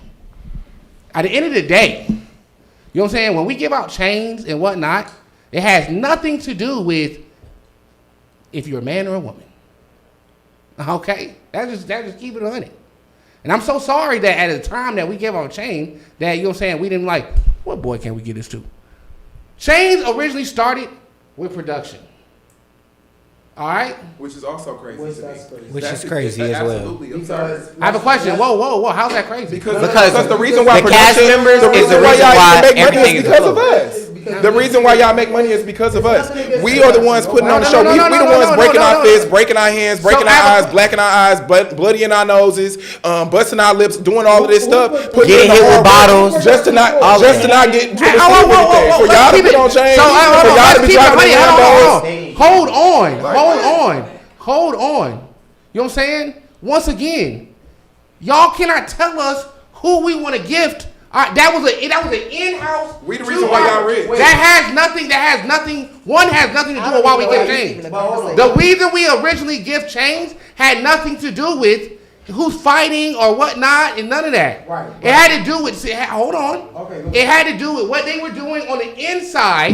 At the end of the day, you know what I'm saying? When we give out chains and whatnot, it has nothing to do with if you're a man or a woman. Okay? That's just keep it 100. And I'm so sorry that at the time that we gave out a chain, that, you know what I'm saying, we didn't like, what boy can we get this to? Chains originally started with production. All right? Which is also crazy. Which is crazy as well. Absolutely absurd. I have a question. Whoa. How's that crazy? Because the reason why the cast members is the reason why everything is because of us. The reason why y'all make money is because of us. We are the ones putting on the show. We the ones breaking our fists, breaking our hands, breaking our eyes, blacking our eyes, bloody in our noses, busting our lips, doing all of this stuff, getting hit with bottles, just to not get to receive anything. For y'all to be on chain, for y'all to be driving Lambos. Hold on. You know what I'm saying? Once again, y'all cannot tell us who we want to gift. That was an in-house. We the reason why y'all rich. That has nothing. One has nothing to do with why we give chains. The reason we originally give chains had nothing to do with who's fighting or whatnot and none of that. Right. It had to do with. Hold on. Okay, It had to do with what they were doing on the inside,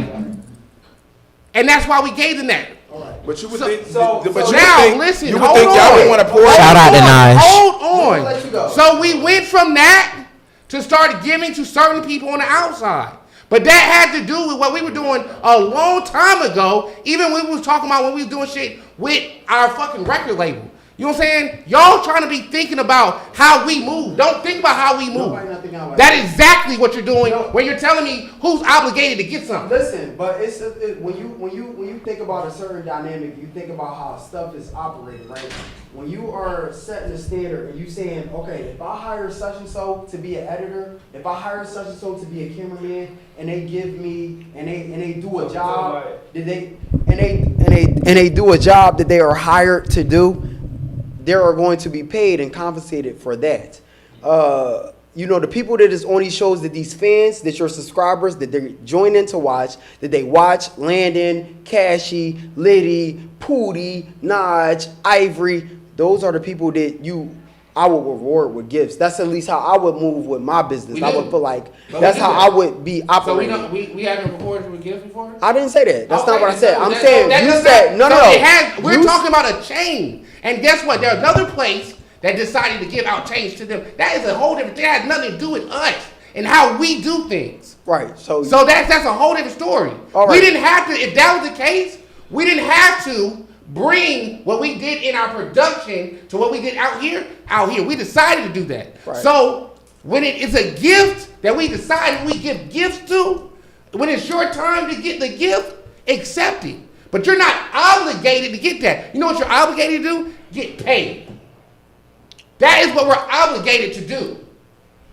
and that's why we gave them that. But you would So- think. so but you now, would think, listen, you would hold think y'all on. would want to pour. Shout out to Naj. Hold Let you go. on. So we went from that to start giving to certain people on the outside. But that had to do with what we were doing a long time ago, even when we was talking about when we was doing shit with our fucking record label. You know what I'm saying? Y'all trying to be thinking about how we move. Don't think about how we move. That is exactly what you're doing when you're telling me who's obligated to get something. Listen, but when you think about a certain dynamic, you think about how stuff is operating, right? When you are setting the standard and you saying, okay, if I hire such and so to be an editor, if I hire such and so to be a cameraman, and they give me and they do a job that they do a job that they are hired to do, they are going to be paid and compensated for that. You know, the people that is on these shows, that these fans, that your subscribers, that they join in to watch, that they watch Landon, Cashy, Liddy, Pootie, Naj, Ivory, those are the people that I would reward with gifts. That's at least how I would move with my business. I would feel like that's how I would be operating. So we haven't recorded with gifts before? I didn't say that. That's not what I said. I'm That- saying that you does said not- no. so it has- we're talking about a chain, and guess what? There's another place that decided to give out chains to them. That is a whole different thing. That has nothing to do with us and how we do things. Right. So that's a whole different story. All right. We didn't have to. If that was the case, we didn't have to bring what we did in our production to what we did out here. We decided to do that. Right. So when it is a gift that we decided we give gifts to, when it's your time to get the gift, accept it. But you're not obligated to get that. You know what you're obligated to do? Get paid. That is what we're obligated to do.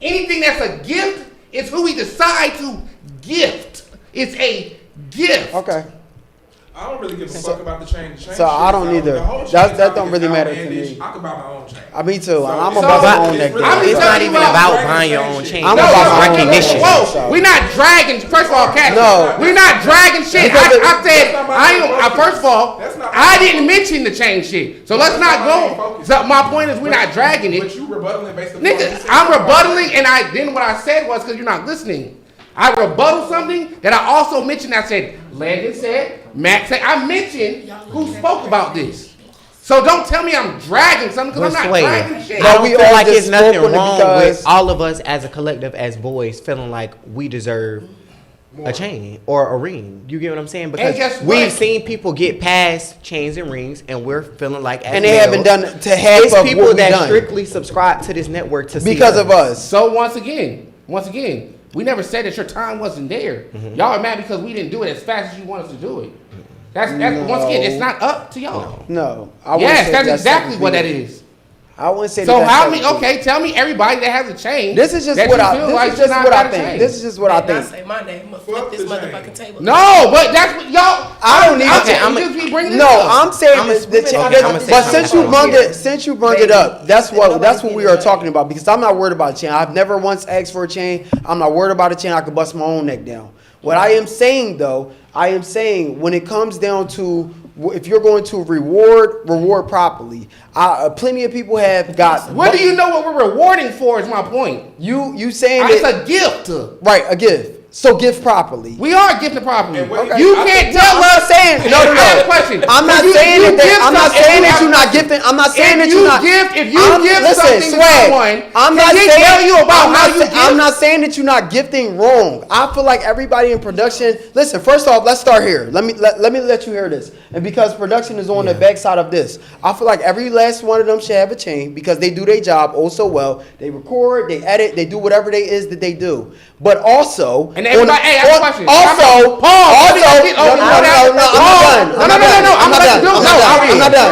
Anything that's a gift It's who we decide to gift. It's a gift. Okay. I don't really give a fuck about the chain. So I don't either. That don't really matter to me. I can buy my own chain. Me too. I'm So- about my own neck. It's not even about buying your own chain. I'm It's about my own recognition. Whoa, we're not dragging. First of all, Cat. No. We're not dragging shit. I said, first of all, I didn't mention the chain shit. So let's not go. So my point is, we're not dragging But it. you rebuttaling based on Nigga, I'm rebuttaling, and then what I said was because you're not listening. I rebutted something that I also mentioned. I said, Landon said, Max said. I mentioned who spoke about this. So don't tell me I'm dragging something because I'm not dragging shit. I don't we feel all like just it's nothing spoke on it wrong because- with all of us as a collective, as boys, feeling like we deserve a chain or a ring. You get what I'm saying? Because guess what? we've seen people get past chains and rings, and we're feeling like, as And they males, haven't done to half it's of people what we that done strictly subscribe to this network to see because of us. So once again, we never said that your time wasn't there. Y'all are mad because we didn't do it as fast as you want us to do it. That's once again, it's not up to y'all. No, I wouldn't Yes, say that's exactly what that something- is. I wouldn't say. So that how that's many? something- Okay, tell me everybody that has a chain. This is just that what you I. feel This like is just should not what I got a think. chain. This is just what I Not think. say my name. I'm gonna flip this motherfucking table. No, but that's what y'all. I don't need okay, to. I'm just be bringing No, this up. I'm saying I'ma that say but something. since you brung it up, that's what we are talking about. Because I'm not worried about a chain. I've never once asked for a chain. I'm not worried about a chain. I could bust my own neck down. What I am saying though, when it comes down to if you're going to reward properly. Plenty of people have got. What do you know what we're rewarding for? Is my point. You saying It's that, a gift. right? A gift. So gift properly. We are gifting properly. Okay. You can't tell I'm not us. saying no. I have a question. I'm not You- saying you that. gift I'm not something- saying if that you you're not have- gifting. I'm not saying If that you you're not. if you I'm- give listen, something to Swagg, someone, I'm not can they saying, tell you about I'm how not you sa- I'm gift? not saying that you're not gifting wrong. I feel like everybody in production. Listen, first off, let's start here. Let me let you hear this. And because production is on the backside of this, I feel like every last one of them should have a chain because they do their job oh so well. They record, they edit, they do whatever they is that they do. But also, And everybody, hey, I have a question. Also, Pause.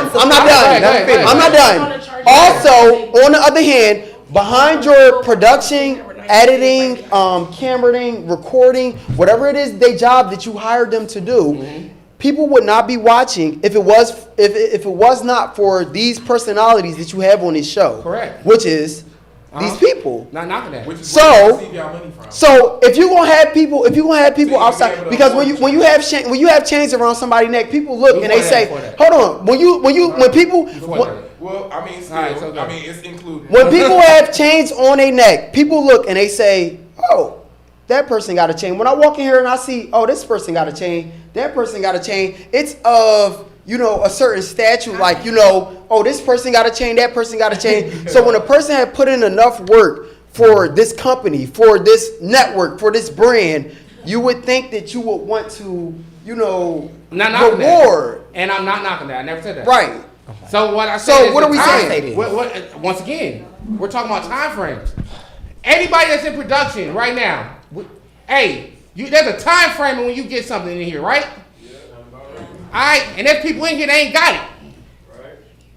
no, I'm not done. Also, on the other hand, behind your production, editing, cameraing, recording, whatever it is, their job that you hired them to do, people would not be watching if it was not for these personalities that you have on this show. Correct. Which is these people. Not knocking that. So if you're gonna have people, outside, because when you have chains around somebody's neck, people look and they say, hold on. When people, Well, I mean, still, Alright, so go. I mean, it's included. when people have chains on their neck, people look and they say, oh, that person got a chain. When I walk in here and I see, oh, this person got a chain, that person got a chain, it's of, a certain statue, like, oh, this person got a chain, that person got a chain. So when a person had put in enough work for this company, for this network, for this brand, you would think that you would want to, Not knocking reward. that. And I'm not knocking that. I never said that. Right. So what I So said is what the are we time- saying? Once again, we're talking about time frames. Anybody that's in production right now, hey, there's a time frame when you get something in here, right? Alright, and there's people in here that ain't got it.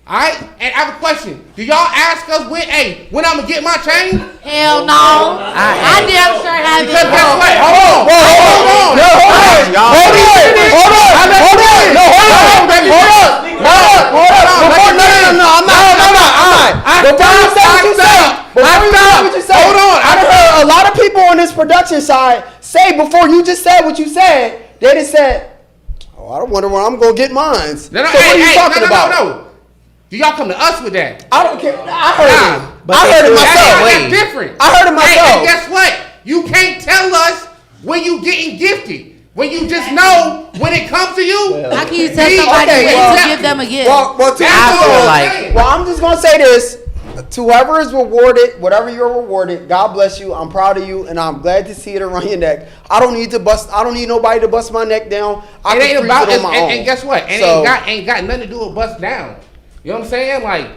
Alright, and I have a question. Do y'all ask us when I'm gonna get my chain? Hell no. I damn sure have Because it. guess what? Hold on. Hold on. I heard a lot of people on this production side say before you just said what you said, they just said, oh, I wonder where I'm going to get mine. So what are you talking about? No. Do y'all come to us with that? I don't care. I heard it. But I heard it myself. That's different. I heard it myself. And guess what? You can't tell us when you getting gifted. When you just know when it comes to you. How can you tell somebody when to give them a gift? Well, I'm just going to say this. To whoever is rewarded, whatever you're rewarded, God bless you. I'm proud of you, and I'm glad to see it around your neck. I don't need nobody to bust my neck down. I It can ain't freeze about it on my own. and guess what? And So- ain't got nothing to do with bust down. You know what I'm saying? Like,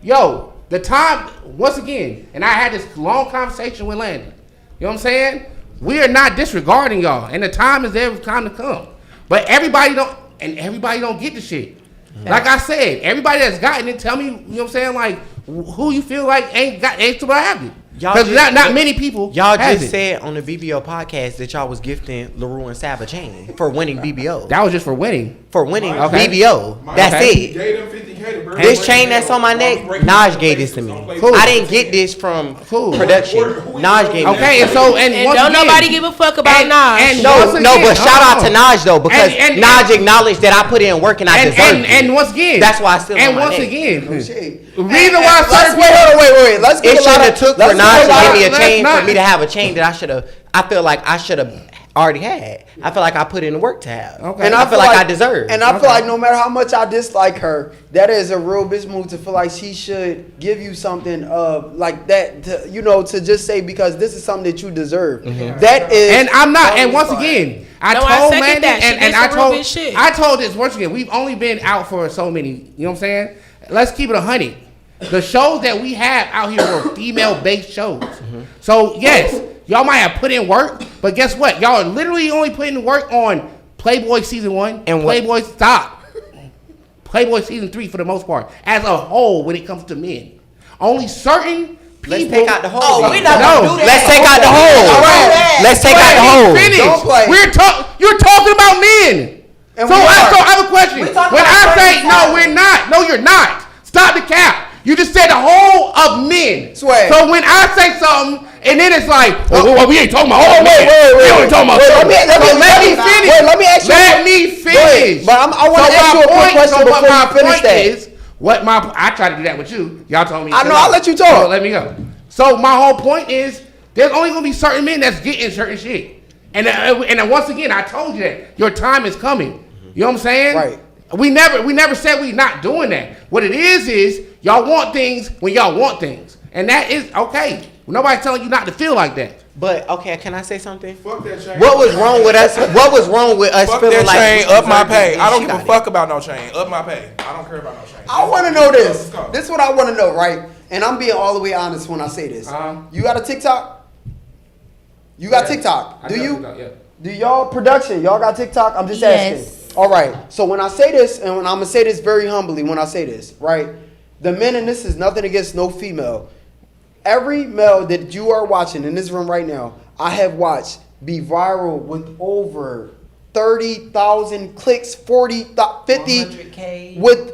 yo, the time once again, and I had this long conversation with Landon. You know what I'm saying? We are not disregarding y'all, and the time is there time to come. But everybody don't get the shit. Like I said, everybody that's gotten it, tell me, you know what I'm saying, like who you feel like ain't supposed to have it. Because not many people. Y'all has just it. said on the BBO podcast that y'all was gifting LaRue and Sav a chain for winning BBO. That was just for winning. For winning Okay. BBO. That's Okay. it. Gave them 50K to burn This the chain break that's on my neck, Naj gave this to me. Cool. I didn't get this from Cool. production. Naj gave it. Okay, and so And once don't again- nobody give a fuck about Nas. And No, once no, again, but shout out to hold on. Naj though, because And- Naj acknowledged that I put in work and I deserve it. And once again, That's why I still and on my once neck. again, No shade. the reason why certain Wait. Let's It get a shouldn't lot have of took let's for get Naj a to lot give of- me a let's chain not- for me to have a chain that I feel like I should have already had. I feel like I put in the work to have. Okay. And I feel like I deserve. And I feel like no matter how much I dislike her, that is a real bitch move to feel like she should give you something like that. To just say because this is something that you deserve. That is. And I'm not. And once again, I No, told I second Landon, that. She and did I some real told bitch shit. I told this once again. We've only been out for so many. You know what I'm saying? Let's keep it 100. The shows that we have out here were female-based shows. So yes, y'all might have put in work, but guess what? Y'all are literally only putting in work on Playboy season 1 And what- Playboy stop. Playboy season 3 for the most part, as a whole, when it comes to men, only certain people. Let's take out the whole. Oh, we're not No. gonna do that. Let's take out the whole. Let's take out the whole. Finish. Don't play. You're talking about men. And So we are. I have a question. We When talking about I say certain no, sides. we're not. No, you're not. Stop the cap. You just said the whole of men. Sway. So when I say something, and then it's like, well, we ain't talking about all Wait, men. We only talking about Wait, some. let me finish. Wait, let me ask you. Let me finish. But I want to ask you a quick question so before what my you finish point that. is, I tried to do that with you. Y'all told me. I to know, go. I'll let you talk. So let me go. So my whole point is, there's only gonna be certain men that's getting certain shit. And once again, I told you that your time is coming. You know what I'm saying? Right. We never said we not doing that. What it is y'all want things when y'all want things, and that is okay. Nobody's telling you not to feel like that. But okay, can I say something? Fuck that chain. What was wrong with us? What was wrong with us Fuck feeling that like chain. we Up my deserved pay. it and I don't she give a got fuck about no chain. Up my pay. I don't care about no chain. I want to know this. Let's go. This is what I want to know, right? And I'm being all the way honest when I say this. You got a TikTok? You got TikTok? Do you? Yeah. Do y'all production? Y'all got TikTok? I'm just Yes. asking. All right. So when I say this, and when I'm gonna say this very humbly, when I say this, right? The men, and this is nothing against no female. Every male that you are watching in this room right now, I have watched be viral with over 30,000 clicks, 40, 50 100K. with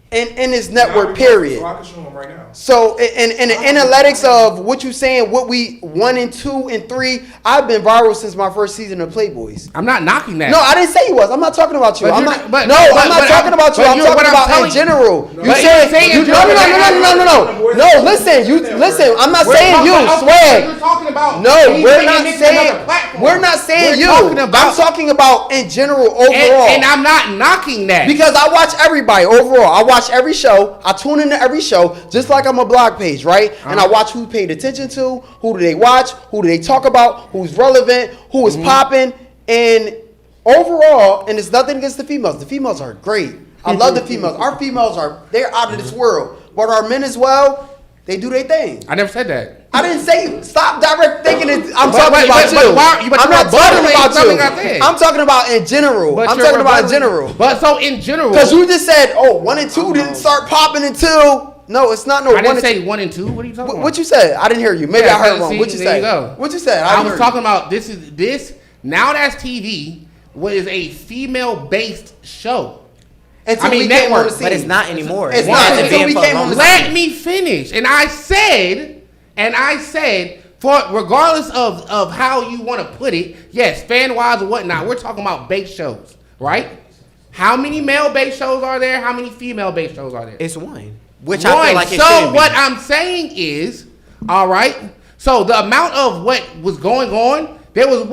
in his network. Period. So I can show them right now. So in the analytics of what you saying, what we 1 and 2 and 3, I've been viral since my first season of Playboys. I'm not knocking that. No, I didn't say you was. I'm not talking about you. But I'm you're not. not- but- No, but- I'm not but talking I'm- about you. but I'm you're- what talking I'm about in telling you- general. But You you're said saying you, in no. general. No, listen. You listen. I'm not We're saying talking you. about- Swag. You're talking about. No, me we're bringing not it to saying. another platform. We're not saying We're you. talking about- I'm talking about in general overall. And I'm not knocking that. Because I watch everybody overall. I watch every show. I tune into every show, just like I'm a blog page, right? And I watch who paid attention to, who do they watch, who do they talk about, who's relevant, who is popping, and overall, and it's nothing against the females. The females are great. I love the females. Our females they're out of this world. But our men as well, they do their thing. I never said that. I didn't say stop direct thinking it. I'm But- talking but- about but- you. but why- but I'm you're not talking rebuttaling about something you. I said. I'm talking about in general. But I'm you're talking about in rebuttaling- general. But so in general. Because you just said, 1 and 2 didn't start popping until. No, it's not no I 1 didn't and say 2. 1 and 2. What are you talking about? What you said? I didn't hear you. Maybe Yeah, I heard see, wrong. What you there say? you go. What you said? I was didn't hear talking about this. Now That's TV was a female-based show. you. Until I mean, we came on network, the scene. But it's not anymore. It's It not hasn't until been we for a came long on the time. Let me finish. And I said, for regardless of how you want to put it, yes, fan-wise or whatnot, we're talking about base shows, right? How many male-based shows are there? How many female-based shows are there? It's one. Which I feel like it So should be. what I'm saying is, all right. So the amount of what was going on, there's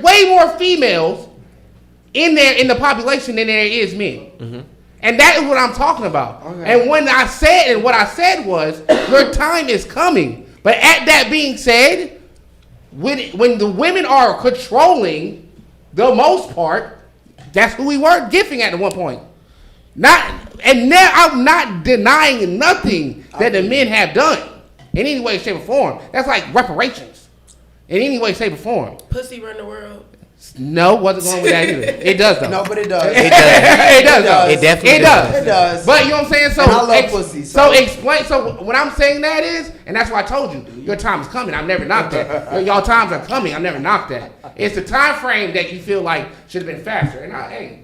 way more females in the population than there is men, and that is what I'm talking about. Okay. And when I said, and what I said was, your time is coming. But at that being said, when the women are controlling the most part, that's who we were gifting at one point. I'm not denying nothing that the men have done in any way, shape, or form. That's like reparations in any way, shape, or form. Pussy run the world. No, wasn't going with that either. It does though. No, but it does. It does. It does though. It definitely does. It does. But you know what I'm saying? So And I love pussy, So so. explain. So what I'm saying that is, and that's why I told you, your time is coming. I've never knocked that. Y'all times are coming. I've never knocked that. It's the time frame that you feel like should have been faster. And hey,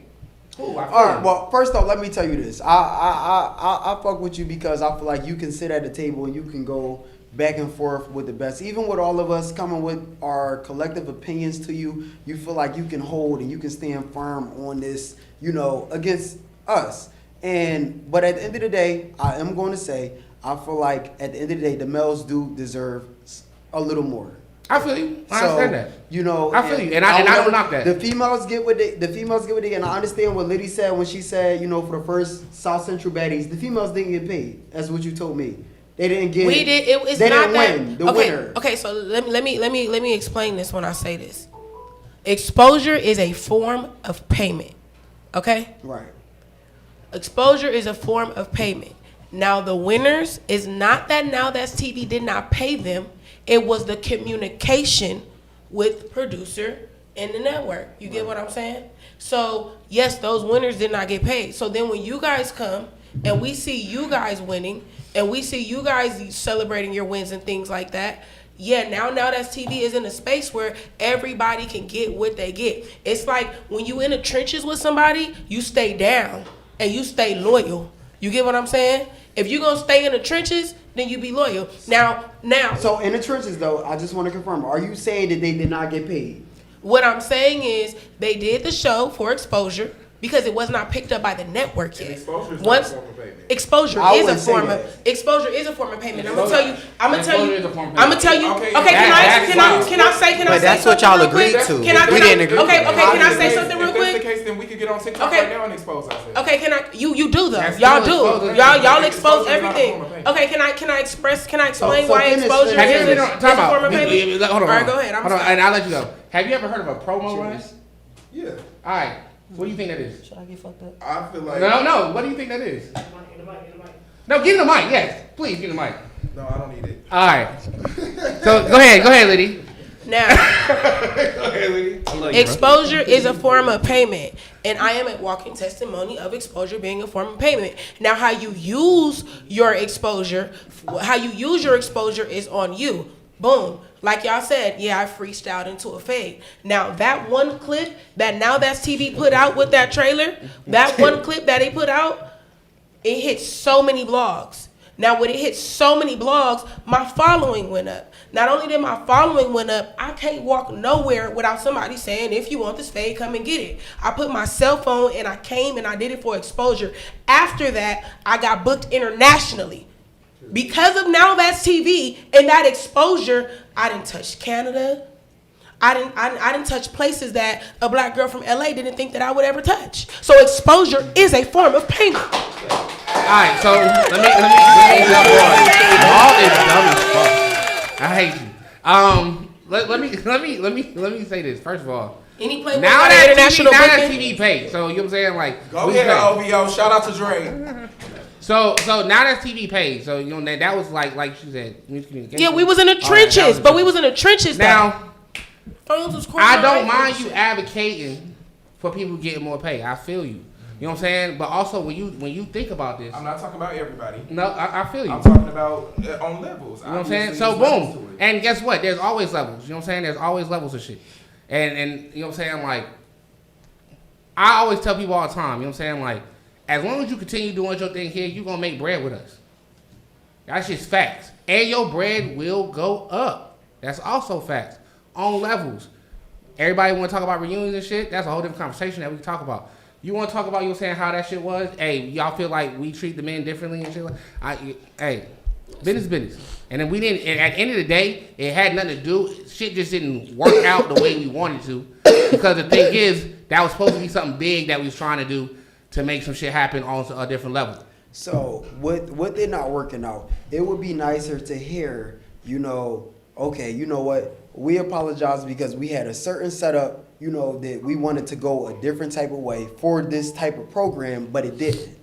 cool. I feel All right. you. Well, first off, let me tell you this. I fuck with you because I feel like you can sit at the table and you can go back and forth with the best. Even with all of us coming with our collective opinions to you, you feel like you can hold and you can stand firm on this, you know, against us. But at the end of the day, I am going to say, I feel like at the end of the day, the males do deserve a little more. I feel you. I understand that. You know, I feel you, and I don't knock that. The females get what they get, and I understand what Liddy said when she said, you know, for the first South Central baddies, the females didn't get paid. That's what you told me. They didn't get. We did. It's they not didn't that. win. The Okay. winner. Okay. So let me explain this when I say this. Exposure is a form of payment. Okay. Right. Exposure is a form of payment. Now the winners is not that Nowthatstv did not pay them. It was the communication with the producer and the network. You get what I'm saying? So yes, those winners did not get paid. So then when you guys come and we see you guys winning and we see you guys celebrating your wins and things like that, yeah, now Nowthatstv is in a space where everybody can get what they get. It's like when you in the trenches with somebody, you stay down and you stay loyal. You get what I'm saying? If you're going to stay in the trenches, then you be loyal. Now. So in the trenches, though, I just want to confirm, are you saying that they did not get paid? What I'm saying is they did the show for exposure because it was not picked up by the network yet. Exposure is not a form of payment. Exposure I is a wouldn't say form that. of exposure is a form of payment. I'm gonna Exposure tell you. is a form of I'm gonna payment. tell you. Okay, Okay, can But I that's say what y'all something real agreed quick? to. Can I? We didn't agree. Okay, to okay. that. Can I say something real If that's the quick? case, then we could get on TikTok Okay. right now and expose ourselves. Okay, can I? You do though. That's Y'all still do. exposure. Y'all expose Exposure is not a everything. form of payment. Okay, can I explain So why finish, exposure finish, is finish. a form of payment? Hold on. All right, go ahead. Hold on, and I'll let you go. Have you ever heard of a promo run? Yeah. All right. What do you think that is? Should I get fucked up? I feel like. No. What do you think that is? No, give him the mic. Yes, please give him the mic. No, I don't need it. All right. So go ahead, Liddy. Now, exposure is a form of payment, and I am a walking testimony of exposure being a form of payment. Now, how you use your exposure is on you. Boom. Like y'all said, yeah, I freestyled into a fade. Now, that one clip that Nowthatstv put out with that trailer, that one clip that they put out, it hit so many blogs. Now, when it hit so many blogs, my following went up. Not only did my following went up, I can't walk nowhere without somebody saying, if you want this fade, come and get it. I put my cell phone and I came and I did it for exposure. After that, I got booked internationally. Because of Nowthatstv and that exposure, I didn't touch Canada. I didn't touch places that a black girl from LA didn't think that I would ever touch. So exposure is a form of payment. All right. So let me. All is dumb as fuck. I hate you. Let me say this. First of all, Any Playboy now got that international TV paid. So you know what I'm saying, like. Go we ahead, paid. OVO. Shout out to Dre. So now that TV paid. So you know that was like she said, miscommunication. Yeah, we was in the trenches, but we was in the trenches now. Phones was I don't right mind and you shit. advocating for people getting more pay. I feel you. You know what I'm saying? But also when you think about this, I'm not talking about everybody. no, I feel you. I'm talking about on levels. You know what I'm saying? So boom. And guess what? There's always levels. You know what I'm saying? There's always levels of shit. And you know what I'm saying? Like, I always tell people all the time, you know what I'm saying? Like, as long as you continue doing your thing here, you're gonna make bread with us. That's just facts. And your bread will go up. That's also facts. On levels. Everybody wanna talk about reunions and shit? That's a whole different conversation that we can talk about. You want to talk about, you know, saying how that shit was? Hey, y'all feel like we treat the men differently and shit? Hey, business. And then we didn't, and at the end of the day, it had nothing to do, shit just didn't work out the way we wanted to. Because the thing is, that was supposed to be something big that we was trying to do to make some shit happen on a different level. So what they're not working out, it would be nicer to hear, you know, okay, you know what? We apologize because we had a certain setup, you know, that we wanted to go a different type of way for this type of program, but it didn't.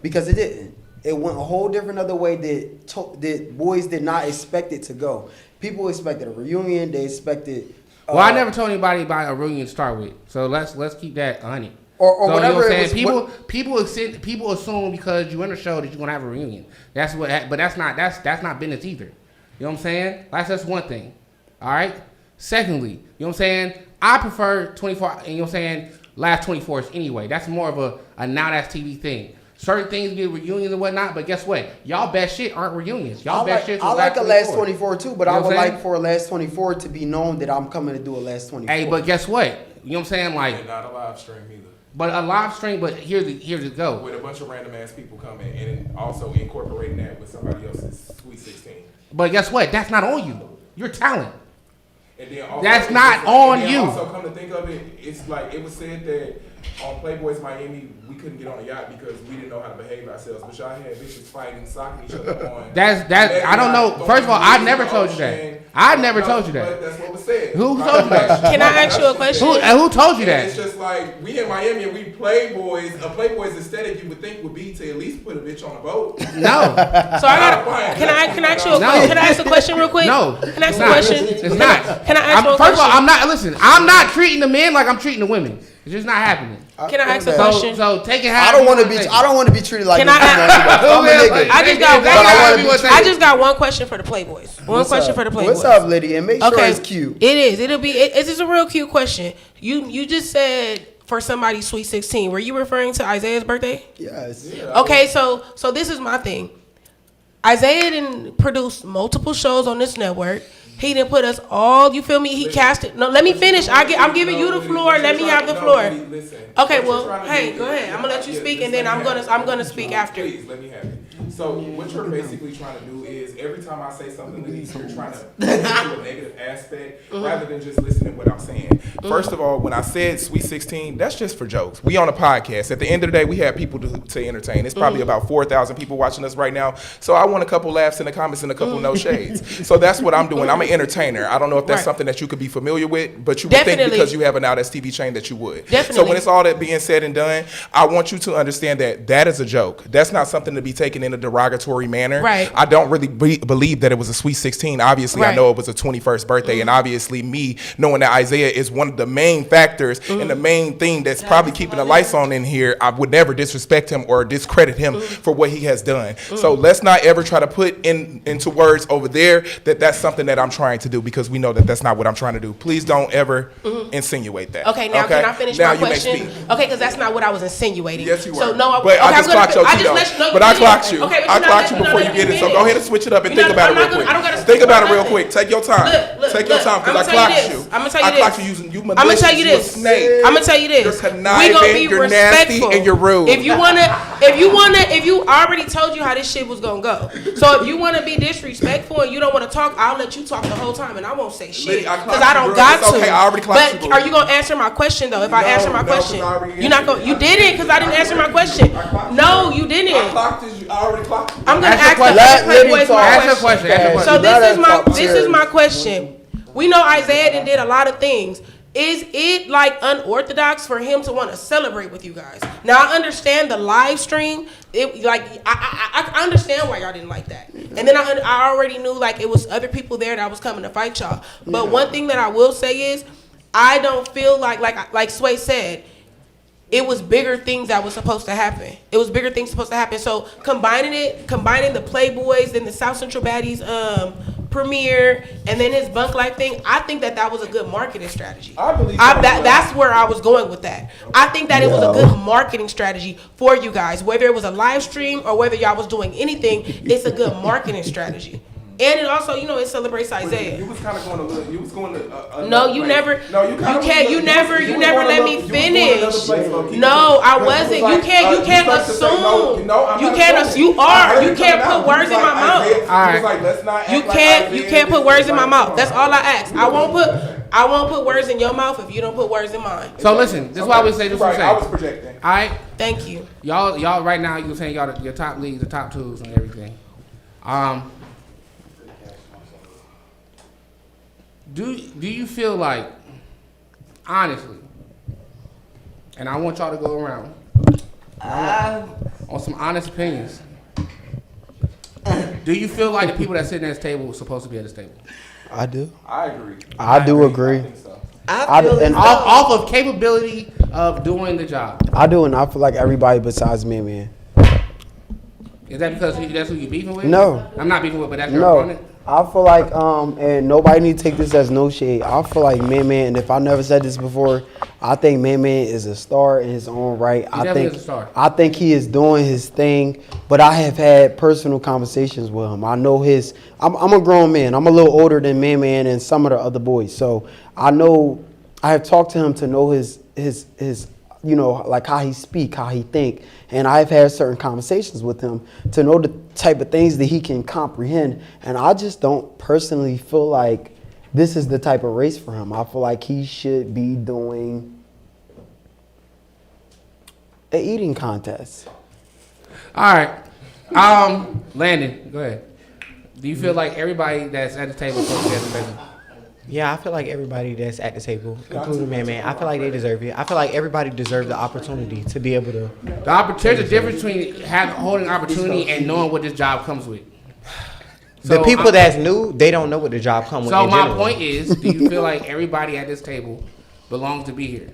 Because it didn't. It went a whole different other way that boys did not expect it to go. People expected a reunion. They expected Well, I never told anybody about a reunion to start with, so let's keep that 100. Or so, whatever. You know what I'm saying? People assume because you're in the show that you're gonna have a reunion. That's what, but that's not business either. You know what I'm saying? That's just one thing. All right. Secondly, you know what I'm saying? I prefer 24. You know what I'm saying? Last 24s anyway. That's more of a Nowthatstv thing. Certain things get reunions and whatnot, but guess what? Y'all best shit aren't reunions. Y'all best shit. I like a last 24 too, but you know I would like for a last 24 to be known that I'm coming to do a last 24. Hey, but guess what? You know what I'm saying? Like, And not a live stream either. But a live stream, but here's the go. With a bunch of random ass people coming and also incorporating that with somebody else's Sweet 16. But guess what? That's not on you. You're talent. And then also, that's not on you. Also, come to think of it, it's like it was said that on Playboys Miami we couldn't get on a yacht because we didn't know how to behave ourselves. But y'all had bitches fighting, socking each other on. That's I don't know. First of all, I never told you that. I never told you that. But that's what was said. Who told you that? Can I ask you a question? Who told you that? It's just like we in Miami and we Playboys. A Playboys aesthetic you would think would be to at least put a bitch on a boat. No. So I got. Can I ask you a question? Can I ask a question real quick? No. Can I ask a question? It's not. Can I ask you a question? First of all, I'm not. Listen, I'm not treating the men like I'm treating the women. It's just not happening. Can I ask a question? So take it. I don't want to be treated like. Can I'm a nigga. I just got one question for the Playboys. One question for the Playboys. What's up, Liddy? And make sure it's cute. It is. It's just a real cute question. You just said for somebody's Sweet 16. Were you referring to Isaiah's birthday? Yes. Yeah. Okay, so this is my thing. Isaiah didn't produce multiple shows on this network. He didn't put us all. You feel me? He casted. No, let me finish. I'm giving you the floor. Let me have the floor. Okay. Well, hey, go ahead. I'm gonna let you speak, and then I'm gonna speak after. Please let me have it. So what you're basically trying to do is every time I say something, you're trying to put it to a negative aspect rather than just listening to what I'm saying. First of all, when I said Sweet 16, that's just for jokes. We on a podcast. At the end of the day, we have people to entertain. It's probably about 4,000 people watching us right now. So I want a couple laughs in the comments and a couple no shades. So that's what I'm doing. I'm an entertainer. I don't know if that's something that you could be familiar with, but you would think because you have an Nowthatstv chain that you would. Definitely. So when it's all that being said and done, I want you to understand that that is a joke. That's not something to be taken in a derogatory manner. Right. I don't really believe that it was a Sweet 16. Obviously, I know it was a 21st birthday, and obviously me knowing that Isaiah is one of the main factors and the main thing that's probably keeping the lights on in here, I would never disrespect him or discredit him for what he has done. So let's not ever try to put into words over there that that's something that I'm trying to do, because we know that that's not what I'm trying to do. Please don't ever insinuate that. Okay, now can I finish my question? Okay, because that's not what I was insinuating. Yes, you were. So no, but I just clocked your Tito. But I clocked you. Okay, I clocked you before you get it. So go ahead and switch it up and think about it real quick. Think about it real quick. Take your time. Take your time, because I clocked you. I'm gonna tell you this. I clocked you using you. I'm gonna tell you this. I'm gonna tell you this. You're conniving. You're nasty and you're rude. If you already told you how this shit was gonna go. So if you wanna be disrespectful and you don't wanna talk, I'll let you talk the whole time and I won't say shit because I don't got to. Okay, I already clocked you. But are you gonna answer my question though? If I answer my question, you're not gonna. You didn't, because I didn't answer my question. No, you didn't. I already clocked you. I'm gonna ask the Playboys my question. So this is my question. We know Isaiah did a lot of things. Is it like unorthodox for him to want to celebrate with you guys? Now I understand the live stream. I understand why y'all didn't like that. And then I already knew like it was other people there that was coming to fight y'all. But one thing that I will say is I don't feel like Sway said, it was bigger things that was supposed to happen. It was bigger things supposed to happen. So combining the Playboys and the South Central Baddies premiere and then his bunk life thing, I think that was a good marketing strategy. I believe that's where I was going with that. I think that it was a good marketing strategy for you guys. Whether it was a live stream or whether y'all was doing anything, it's a good marketing strategy. And it also, it celebrates Isaiah. You was kind of going a little. You was going to. No, you never. No, you can't. You never let me finish. No, I wasn't. You can't assume. You can't. You are. You can't put words in my mouth. All right. Let's not. You can't put words in my mouth. That's all I ask. I won't put words in your mouth if you don't put words in mine. So listen, this is why we say this. I was projecting. All right. Thank you. Y'all right now you're saying y'all your top leagues, the top twos, and everything. Do you feel like, honestly, and I want y'all to go around on some honest opinions. Do you feel like the people that sit at this table were supposed to be at this table? I do. I agree. I do agree. I think so. I feel and Off of capability of doing the job. I do, and I feel like everybody besides me, man. Is that because that's who you beefing with? No. I'm not beefing with, but that's your No, opponent. I feel like and nobody need to take this as no shade. I feel like Man, and if I never said this before, I think Man is a star in his own right. definitely is a star. I think he is doing his thing, but I have had personal conversations with him. I know his. I'm a grown man. I'm a little older than Man and some of the other boys, so I know. I have talked to him to know his you know, like how he speak, how he think. And I've had certain conversations with him to know the type of things that he can comprehend. And I just don't personally feel like this is the type of race for him. I feel like he should be doing an eating contest. All right. Landon, go ahead. Do you feel like everybody that's at the table is supposed to be at the table? Yeah, I feel like everybody that's at the table, including Man, I feel like they deserve it. I feel like everybody deserves the opportunity to be able to. There's a difference between holding opportunity and knowing what this job comes with. The people that's new, they don't know what the job comes with. So in my general. point is, do you feel like everybody at this table belongs to be here?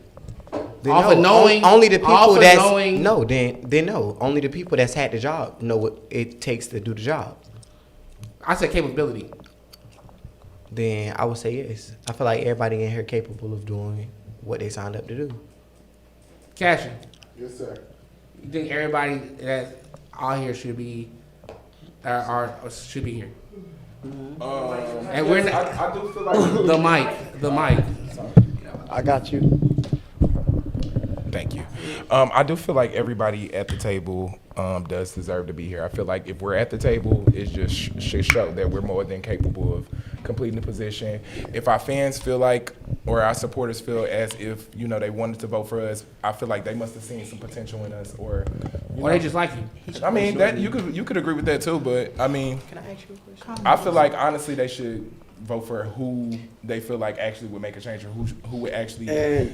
They Off know. of knowing, only the people that's knowing, no, they know. Only the people that's had the job know what it takes to do the job. I said capability. Then I would say yes. I feel like everybody in here capable of doing what they signed up to do. Cashin. Yes, sir. You think everybody that's out here should be should be here? And we're not, I do feel like the mic. I got you. Thank you. I do feel like everybody at the table does deserve to be here. I feel like if we're at the table, it just should show that we're more than capable of completing the position. If our fans feel like, or our supporters feel as if, you know, they wanted to vote for us, I feel like they must have seen some potential in us, or they just like you. I mean, that you could agree with that too, but I mean, Can I ask you a question? I feel like honestly they should vote for who they feel like actually would make a change, or who would actually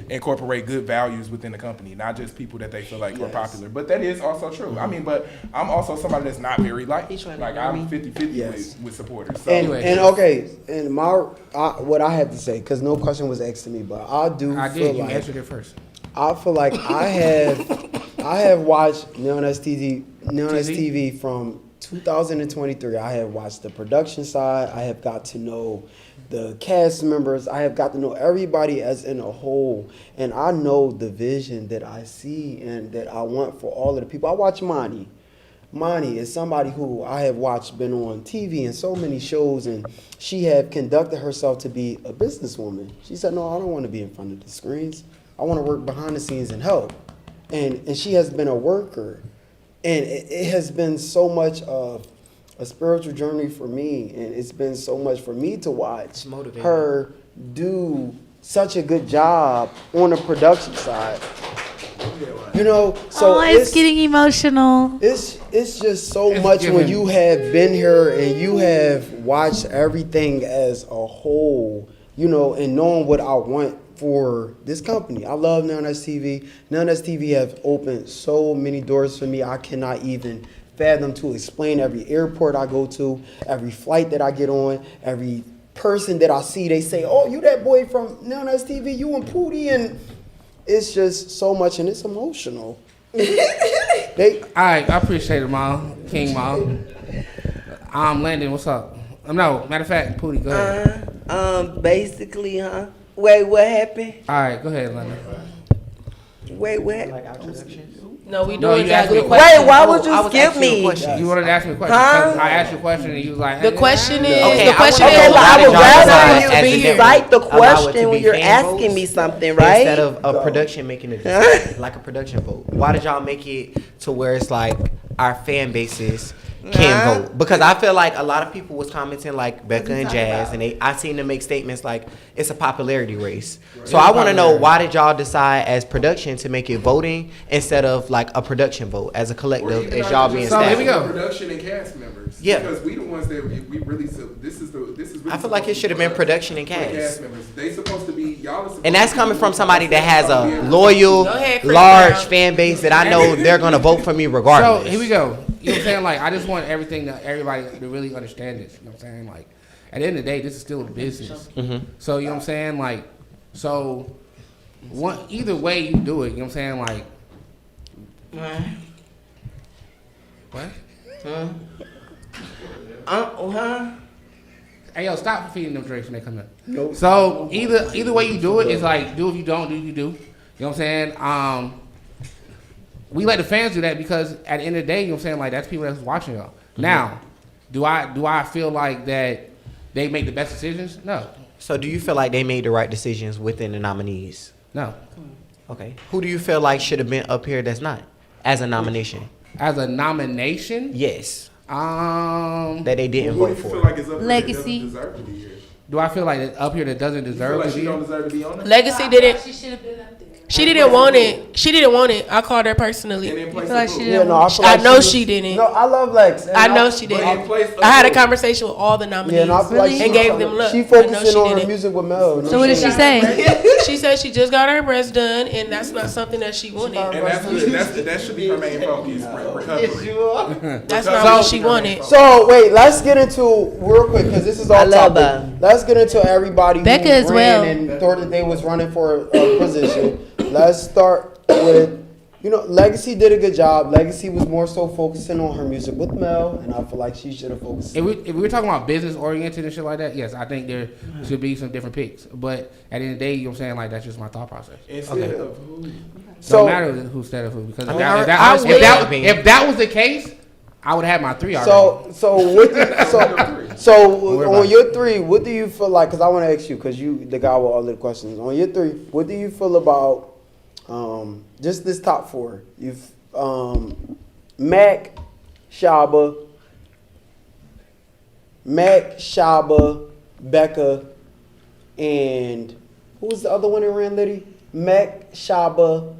incorporate good values within the company, not just people that they feel like are popular. But that is also true. I mean, but I'm also somebody that's not very liked. Like I'm 50-50 with supporters. So And okay, and what I have to say, because no question was asked to me, but I You answered it first. I feel like I have watched Nowthatstv from 2023. I have watched the production side. I have got to know the cast members. I have got to know everybody as in a whole. And I know the vision that I see and that I want for all of the people. I watch Monty. Monty is somebody who I have watched, been on TV and so many shows, and she had conducted herself to be a businesswoman. She said, no, I don't want to be in front of the screens. I want to work behind the scenes and help. And she has been a worker. And it has been so much of a spiritual journey for me, and it's been so much for me to watch her do such a good job on the production side. You know, so it's getting emotional. It's just so much when you have been here and you have watched everything as a whole, you know, and knowing what I want for this company. I love Nowthatstv. Nowthatstv have opened so many doors for me. I cannot even fathom to explain. Every airport I go to, every flight that I get on, every person that I see, they say, oh, you that boy from Nowthatstv, you and Pootie, and it's just so much, and it's emotional. All right, I appreciate it, Mal. King Mal. Landon, what's up? No, matter of fact, Pootie, go ahead. Basically, Wait, what happened? All right, go ahead, Landon. Wait, what happened? No, we No, doing you asked me a that. question. Wait, why would you skip me? You wanted to ask me a question. Huh? Because I asked you a question and you was like, The question is, Okay, the question Okay, is, but I would rather as a you different- recite the allow it question to when be you're fan asking votes me something, right? Instead of a production making a decision, like a production vote. Why did y'all make it to where it's like our fan bases can vote? Because I feel like a lot of people was commenting like Becca and Jazz, and I seen them make statements like it's a popularity race. So I want to know, why did y'all decide as production to make it voting instead of like a production vote as a collective, as y'all being So here staff? we go. Production and cast members. Yeah. Because we the ones that we really this is really I feel like it should have been production and cast. cast members. They supposed to be y'all. And that's coming from somebody that has a loyal, Go ahead, Chris large Brown. fan base that I know they're gonna vote for me regardless. So here we go. You know what I'm saying? Like, I just want everybody to really understand this. You know what I'm saying? Like, at the end of the day, this is still a business. So, you know what I'm saying? Like, So, either way you do it, you know what I'm saying? Like, what? Hey, yo, stop feeding them drinks when they come in. Nope. So, either way you do it, it's like, do if you don't, do if you do. You know what I'm saying? We let the fans do that because at the end of the day, you know what I'm saying? Like, that's people that's watching y'all. Mm-hmm. Now, do I feel like that they make the best decisions? No. So do you feel like they made the right decisions within the nominees? No. Okay. Who do you feel like should have been up here that's not as a nomination? As a nomination? Yes. That they didn't Who do vote you for. feel like is up here that Legacy. doesn't deserve to be here? Do I feel like it's up here that doesn't deserve like to she be don't here? deserve to be on it? Legacy didn't. She should have been up there. She didn't want it. She didn't want it. I called her personally. And in place feel like of she who? didn't I feel I like know was- she didn't. No, I love Lex. and I know she But in didn't. place of I had a who? conversation with all the nominees Yeah, and I feel like and gave them look. She I know focusing she on her didn't. music with Mel. So what did she say? She said she just got her breast done, and that's not something that she wanted. And that's good. That should be her main focus. Recovery. That's not what she wanted. So wait, let's get into real quick because this is all I love topic. Let's get into everybody Becca who as well. ran and thought that they was running for a position. Let's start with, Legacy did a good job. Legacy was more so focusing on her music with Mel, and I feel like she should have focused. If we're talking about business oriented and shit like that, yes, I think there should be some different picks. But at the end of the day, you know what I'm saying? Like, that's just my thought process. Instead of who? So Don't matter who's instead of who. Because if I that was the case, I would have my 3 already. So on your 3, what do you feel like? Because I want to ask you, because you the guy with all the questions. On your 3, what do you feel about just this top 4? You've Mac, Shaba, Becca, and who was the other one that ran Liddy? Mac, Shaba.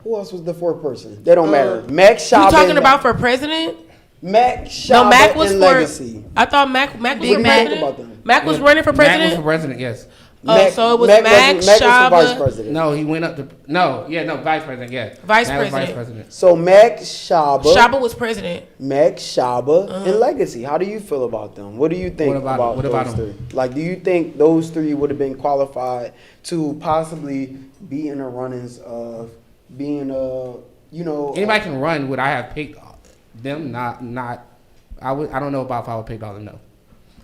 Who else was the 4th person? They don't matter. Mac, Shaba. You talking about for president? Mac, Shaba, No, Mac was and for. Legacy. I thought Mac was What do for you president. think about them? Mac was running for Mac was president. for president, yes. So it was Mac Mac, was vice Shaba. president. No, he went up to vice president, yeah. Vice Mac was president. vice president. So Mac, Shaba, Shaba was president. Mac, Shaba, and Legacy. How do you feel about them? What do you think What about those them? 3? Like, do you think those 3 would have been qualified to possibly be in the runnings of being Anybody can run. Would I have picked them? Not. I don't know about if I would pick all of them. No.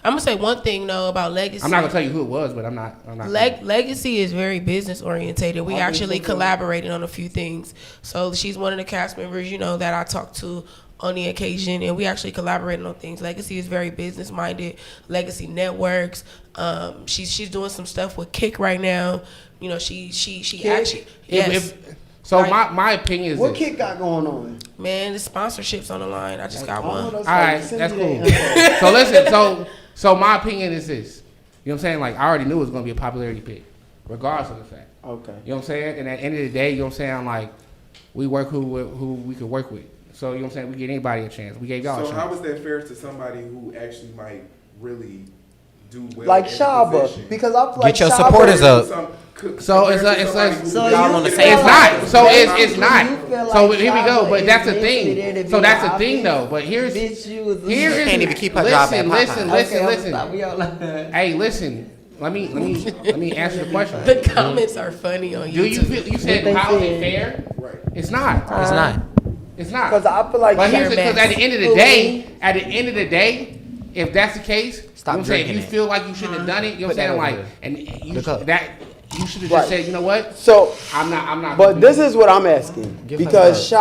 I'm gonna say one thing though about Legacy. I'm not gonna tell you who it was, but I'm not. Legacy is very business orientated. We actually collaborated on a few things. So she's one of the cast members, that I talked to on the occasion, and we actually collaborated on things. Legacy is very business minded. Legacy networks. She's doing some stuff with Kick right now. She actually yes. So Like, my opinion is what this. Kid got going on? Man, the sponsorships on the line. I just got one. All right, that's cool. So listen, so my opinion is this. You know what I'm saying? Like, I already knew it was gonna be a popularity pick, regardless of the fact. Okay. You know what I'm saying? And at the end of the day, you know what I'm saying? Like, we work who we could work with. So you know what I'm saying? We give anybody a chance. We gave y'all a So chance. how is that fair to somebody who actually might really do well? Like in the Shaba, position? because I feel like Get your Shaba- supporters up. So it's y'all on the same It's side. not. So it's You not. feel So like here we go. Shaba But is that's the mentally there to thing. be So that's the the thing, offense. though. But here's Bitch, you was here is Can't even keep her job at listen, Popeye. listen. We all like that. Hey, listen. Let me answer the question. The comments are funny on YouTube. Do you feel? You said they how is said. it fair? Right. It's not. It's not. It's not. Because I feel like But You're here's a because mess. at the end of the day, if that's the case, Stop you know what I'm saying, if drinking you it. feel like you shouldn't have done it, you know what I'm Put that saying? over Like, here. and you The cup. that you should have Right. just said, you know what? So, I'm not. but this is what I'm asking. Give her Because the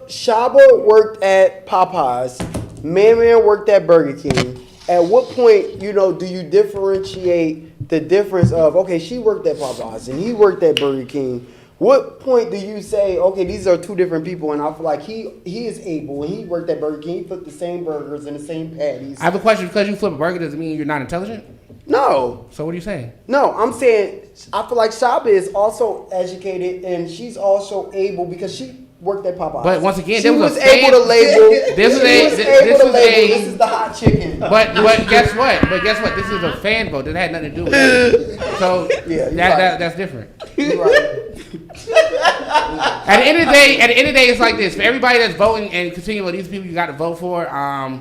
Shaba worked at Popeyes, Man worked at Burger King. At what point, do you differentiate the difference of, okay, she worked at Popeyes and he worked at Burger King? What point do you say, okay, these are 2 different people, and I feel like he is able, when he worked at Burger King, he flipped the same burgers and the same patties. I have a question. Because you flip a burger doesn't mean you're not intelligent? No. So what are you saying? No, I'm saying I feel like Shaba is also educated and she's also able because she worked at Popeyes. But once again, she there was was a able to fan- label. This was a- she was this able to was label. a- This is the hot chicken. But guess what? This is a fan vote. That had nothing to do with it. So Yeah, you're right. that's different. You're right. At the end of the day, it's like this. For everybody that's voting and continuing with these people you got to vote for, I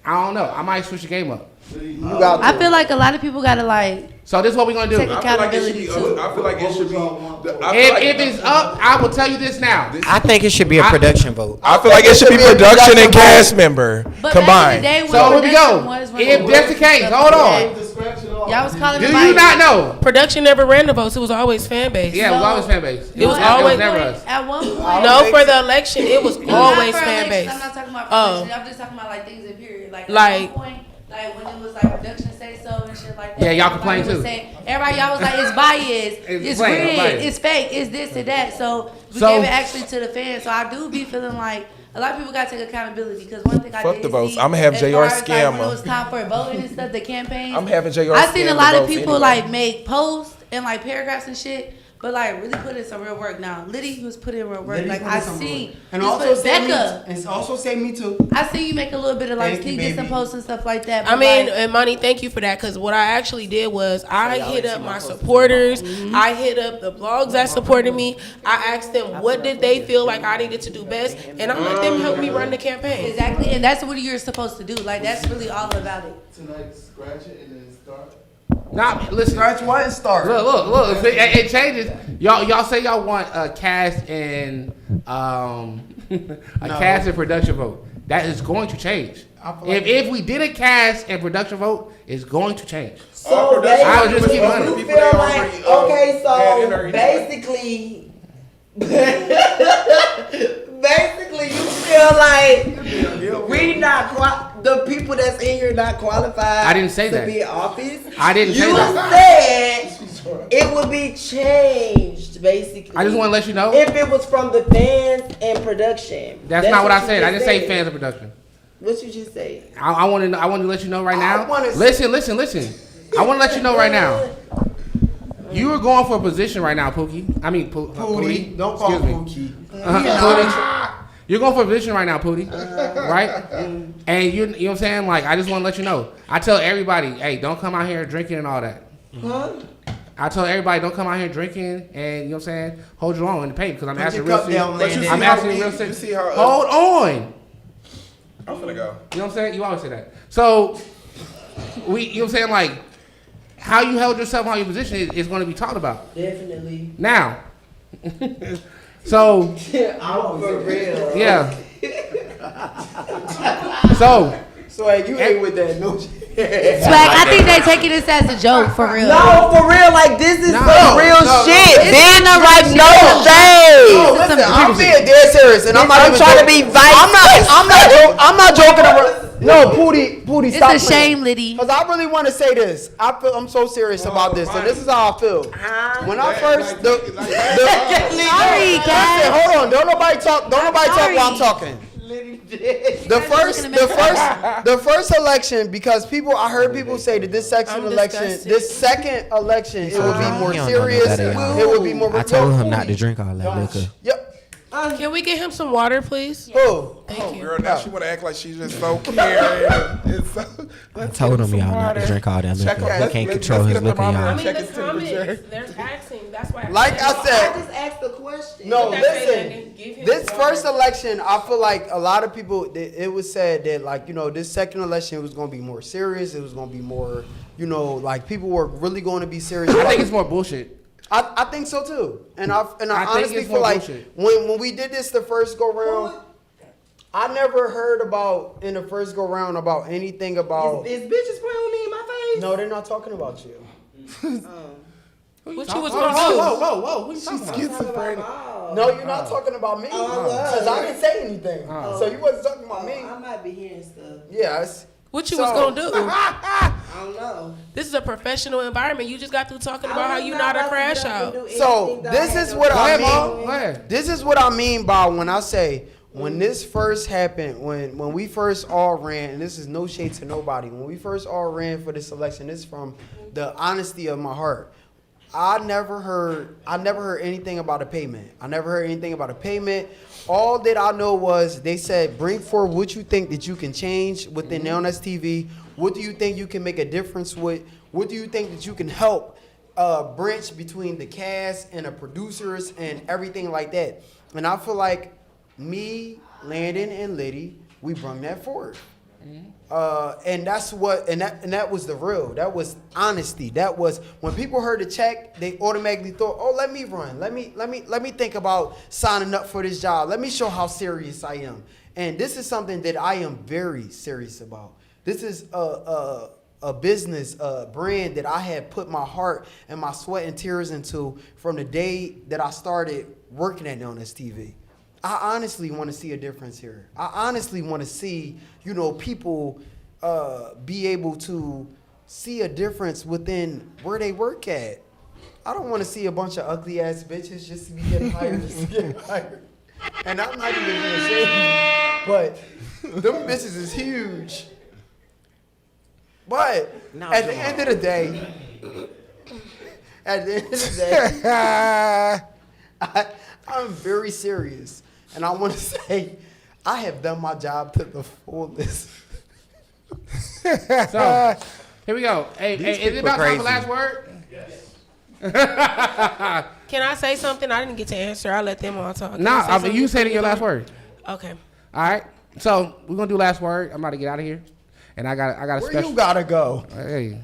don't know. I might switch the game up. You got to. I feel like a lot of people gotta like So this is what we're gonna do. take accountability too. I feel like it should be. If it's up, I will tell you this now. I think it should be a production vote. I feel like it should be production and cast member But combined. back in the day, So here we production go. was when If that's the case, hold on. Y'all was calling Do me you not know? Production never ran the votes. It was always fan base. Yeah, it was always fan base. It was never- always- never us. At one point. No, for the election, it was Not always for fan elections. base. I'm not talking about Oh. election. I'm just talking about like things in period. Like, Like- at one point, like when it was like production say so and shit like that. Yeah, y'all everybody complain was too. saying- Everybody, y'all was like, it's biased, it's plain, rigged, biased. it's fake, it's this and that. So we So- gave it actually to the fans. So I do be feeling like a lot of people got to take accountability because one thing I Fuck did the votes. see, I'ma have as JR far as, like, scam when it them. was time for voting and stuff, the campaigns. I'm having JR I seen scam a lot the of votes people anyway. like make posts and like paragraphs and shit. But like really put in some real work now. Liddy was putting in real work. Liddy Like put in I some seen, work. And you also put say me, Becca. and also say me too. I see you make a little bit of like Thank you, he did some baby. posts and stuff like that. I but, mean, like, and Monty, thank you for that. Because what I actually did was I hit up my supporters. I hit up the blogs that supported me. I asked them what did they feel like I needed to do best, and I let them help me run the campaign. exactly, and that's what you're supposed to do. Like that's really all about it. Tonight, scratch it and then start. Nah, listen. Scratch one and start. Look. It changes. Y'all say y'all want a cast and cast and production vote. That is going to change. If we did a cast and production vote, it's going to change. So I was just keep basically, running. you feel like okay, so basically, basically you feel like we not the people that's in here not qualified. I didn't say to that. be in office. I didn't say You that. said it would be changed, basically. I just want to let you know. if it was from the fans and production. That's not what I you said. I just didn't say said. fans of production. What you just say? I want to let you know right now. wanna- Listen. I want to let you know right now. You are going for a position right now, Pookie. I mean, Pootie. Don't call Excuse me. Pookie. Pootie. You're going for a position right now, Pootie. Right? And you know what I'm saying? Like, I just want to let you know. I tell everybody, hey, don't come out here drinking and all that. Huh? I tell everybody, don't come out here drinking and, you know what I'm saying, hold your own in the paint because I'm Put asking your real cup down, serious. Landon. I'm asking real You serious. see how Hold on. I'm finna go. You know what I'm saying? You always say that. So, you know what I'm saying? Like, how you held yourself on your position is going to be talked about. Definitely. Now. So, I'm for real. yeah. So, Swag, you ain't with that, no. Swag, I think they taking this as a joke for real. No, for real. Like this is some real shit. It's Then not like real no shit. shade. No, listen, I'm being dead serious, and I'm not I'm even trying to joking. be vice. I'm not joking around. No, Pootie, It's stop a shame, Liddy. Because I really want to say this. I'm so serious about this, and this is how I feel. When I first, Sorry, listen, guys. hold on. Don't nobody talk while I'm talking. The first election, because I heard people say that this second election, it would be more serious. It would be more. I told him not to drink all that liquor. Yep. Can we get him some water, please? Who? Thank you. Girl, now she wanna act like she's just so caring. It's so, I told him y'all not to drink all that liquor. He can't control his liquor, I y'all. mean, the comments, they're asking. That's why. Like I I said, just asked the question. no, What that say, listen. Landon? Give him This water. first election, I feel like a lot of people, it was said that, like, you know, this second election was going to be more serious. It was going to be more, you know, like, people were really going to be serious. I think it's more bullshit. I think so too, and I think honestly it's feel more like bullshit. when we did this the first go round, I never heard about in the first go round about anything about. Is bitches playing with me in my face? No, they're not talking about you. What you was Whoa, gonna whoa, do? whoa, whoa, whoa. What you talking about? schizophrenic. No, you're not talking about me because I didn't say anything. So you wasn't talking about me. I might be hearing stuff. Yes. What you So- was gonna do? I don't know. This is a professional environment. You just got through talking about how you not a crash out. So this is what Go I ahead, mean. Mom. Go ahead. This is what I mean by when I say when this first happened, when we first all ran, and this is no shade to nobody, when we first all ran for this election, this is from the honesty of my heart. I never heard anything about a payment. I never heard anything about a payment. All that I know was they said, bring forward what you think that you can change within Nowthatstv. What do you think you can make a difference with? What do you think that you can help branch between the cast and the producers and everything like that? And I feel like me, Landon, and Liddy, we brung that forward. And that's what, and that was the real. That was honesty. That was when people heard the check, they automatically thought, "Oh, let me run. Let me think about signing up for this job. Let me show how serious I am." And this is something that I am very serious about. This is a business, a brand that I had put my heart and my sweat and tears into from the day that I started working at Nowthatstv. I honestly want to see a difference here. I honestly want to see, people be able to see a difference within where they work at. I don't want to see a bunch of ugly ass bitches just to be getting hired. And I'm not even being shady, but them bitches is huge. But at the end of the day, I'm very serious. And I want to say, I have done my job to the fullest. So, here we go. Hey, is it about time for last word? Yes. Can I say something? I didn't get to answer. I'll let them all talk. You said it your last word. Okay. All right. So, we're going to do last word. I'm about to get out of here. And I got a Where special. You gotta go? Hey.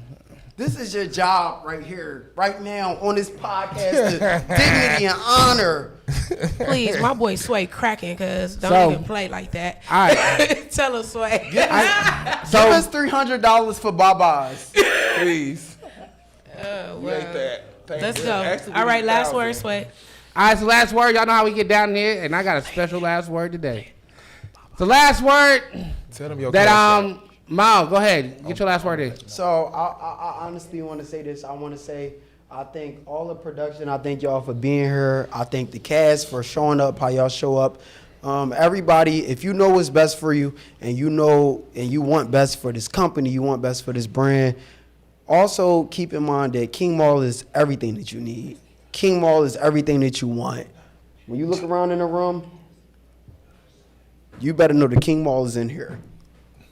This is your job right here, right now on this podcast. Dignity and honor. Please, my boy Sway cracking, cause don't even play like that. All right. Tell us, Sway. Give us $300 for Babas, please. You ain't that. Let's go. All right, last word, Sway. All right, so last word. Y'all know how we get down there, and I got a special last word today. The last word. Tell them your that Mal, go ahead. Get your last word in. So I honestly want to say this. I want to say I thank all the production. I thank y'all for being here. I thank the cast for showing up, how y'all show up. Everybody, if you know what's best for you and you know and you want best for this company, you want best for this brand, also keep in mind that King Mall is everything that you need. King Mall is everything that you want. When you look around in the room, you better know the King Mall is in here.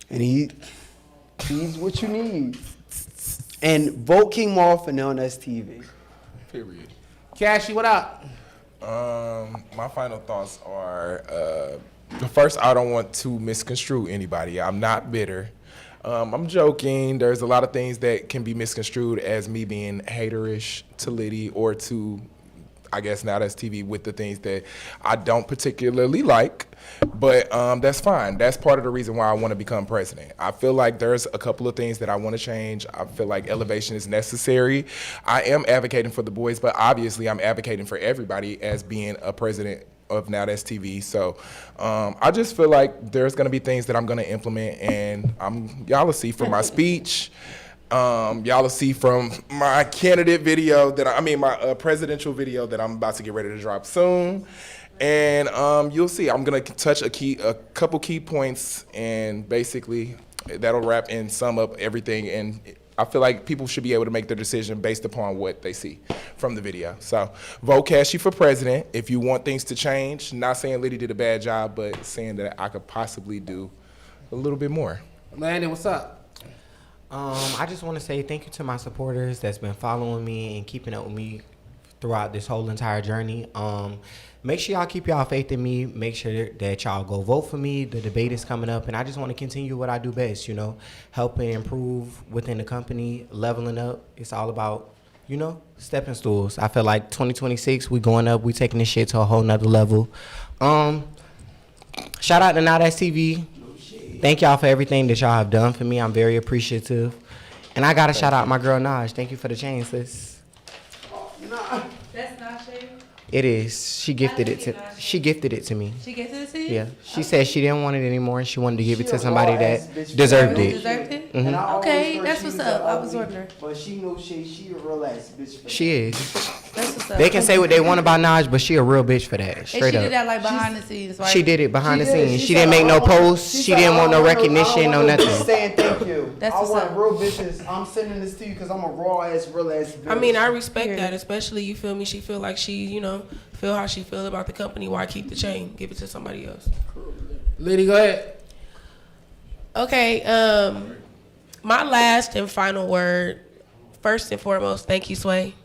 And he's what you need. And vote King Mall for Nowthatstv. Period. Cashy, what up? My final thoughts are, first, I don't want to misconstrue anybody. I'm not bitter. I'm joking. There's a lot of things that can be misconstrued as me being haterish to Liddy or to, I guess, Nowthatstv with the things that I don't particularly like. But that's fine. That's part of the reason why I want to become president. I feel like there's a couple of things that I want to change. I feel like elevation is necessary. I am advocating for the boys, but obviously I'm advocating for everybody as being a president of Nowthatstv. So I just feel like there's going to be things that I'm going to implement, and y'all will see from my speech. Y'all will see from my candidate video my presidential video that I'm about to get ready to drop soon. And you'll see, I'm gonna touch a couple key points, and basically that'll wrap and sum up everything. And I feel like people should be able to make their decision based upon what they see from the video. So vote Cashy for president if you want things to change. Not saying Liddy did a bad job, but saying that I could possibly do a little bit more. Landon, what's up? I just want to say thank you to my supporters that's been following me and keeping up with me throughout this whole entire journey. Make sure y'all keep y'all faith in me. Make sure that y'all go vote for me. The debate is coming up, and I just want to continue what I do best, helping improve within the company, leveling up. It's all about, stepping stools. I feel like 2026, we going up. We taking this shit to a whole nother level. Shout out to Nowthatstv. Thank y'all for everything that y'all have done for me. I'm very appreciative. And I got to shout out my girl, Naj. Thank you for the chain, sis. That's not shade. It is. She gifted it to me. She gifted it to you? Yeah. She said she didn't want it anymore and she wanted to give it to somebody that deserved it. Deserved it? Mm-hmm. Okay, that's what's up. I was wondering. But she knew she a real ass bitch. She is. That's what's up. They can say what they want about Naj, but she a real bitch for that. Straight and she up. did that like behind the scenes, right? She did it behind the scenes. She said, didn't make no I want- posts. She said, didn't want no I recognition, no want nothing. Saying thank you. That's I what's want up. real bitches. I'm sending this to you because I'm a real ass bitch. I mean, I respect that, especially, you feel me? She feel like she, feel how she feel about the company. Why keep the chain? Give it to somebody else. Liddy, go ahead. Okay, my last and final word, first and foremost, thank you, Sway.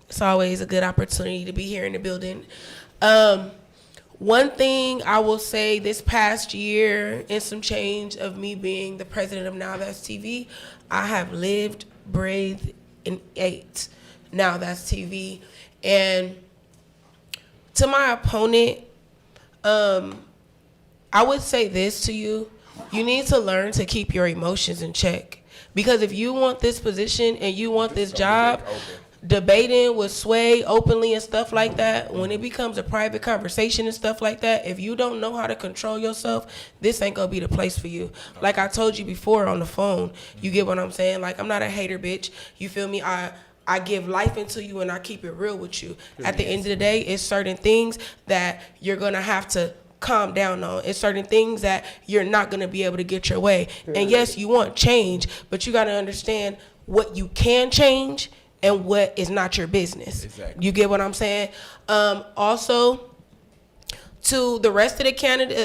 It's always a good opportunity to be here in the building. One thing I will say this past year and some change of me being the president of Nowthatstv, I have lived, breathed, and ate Nowthatstv. And to my opponent, I would say this to you. You need to learn to keep your emotions in check. Because if you want this position and you want this job, debating with Sway openly and stuff like that, when it becomes a private conversation and stuff like that, if you don't know how to control yourself, this ain't gonna be the place for you. Like I told you before on the phone, you get what I'm saying? Like, I'm not a hater, bitch. You feel me? I give life into you and I keep it real with you. At the end of the day, it's certain things that you're gonna have to calm down on. It's certain things that you're not gonna be able to get your way. And yes, you want change, but you gotta understand what you can change and what is not your business. Exactly. You get what I'm saying? Also, to the rest of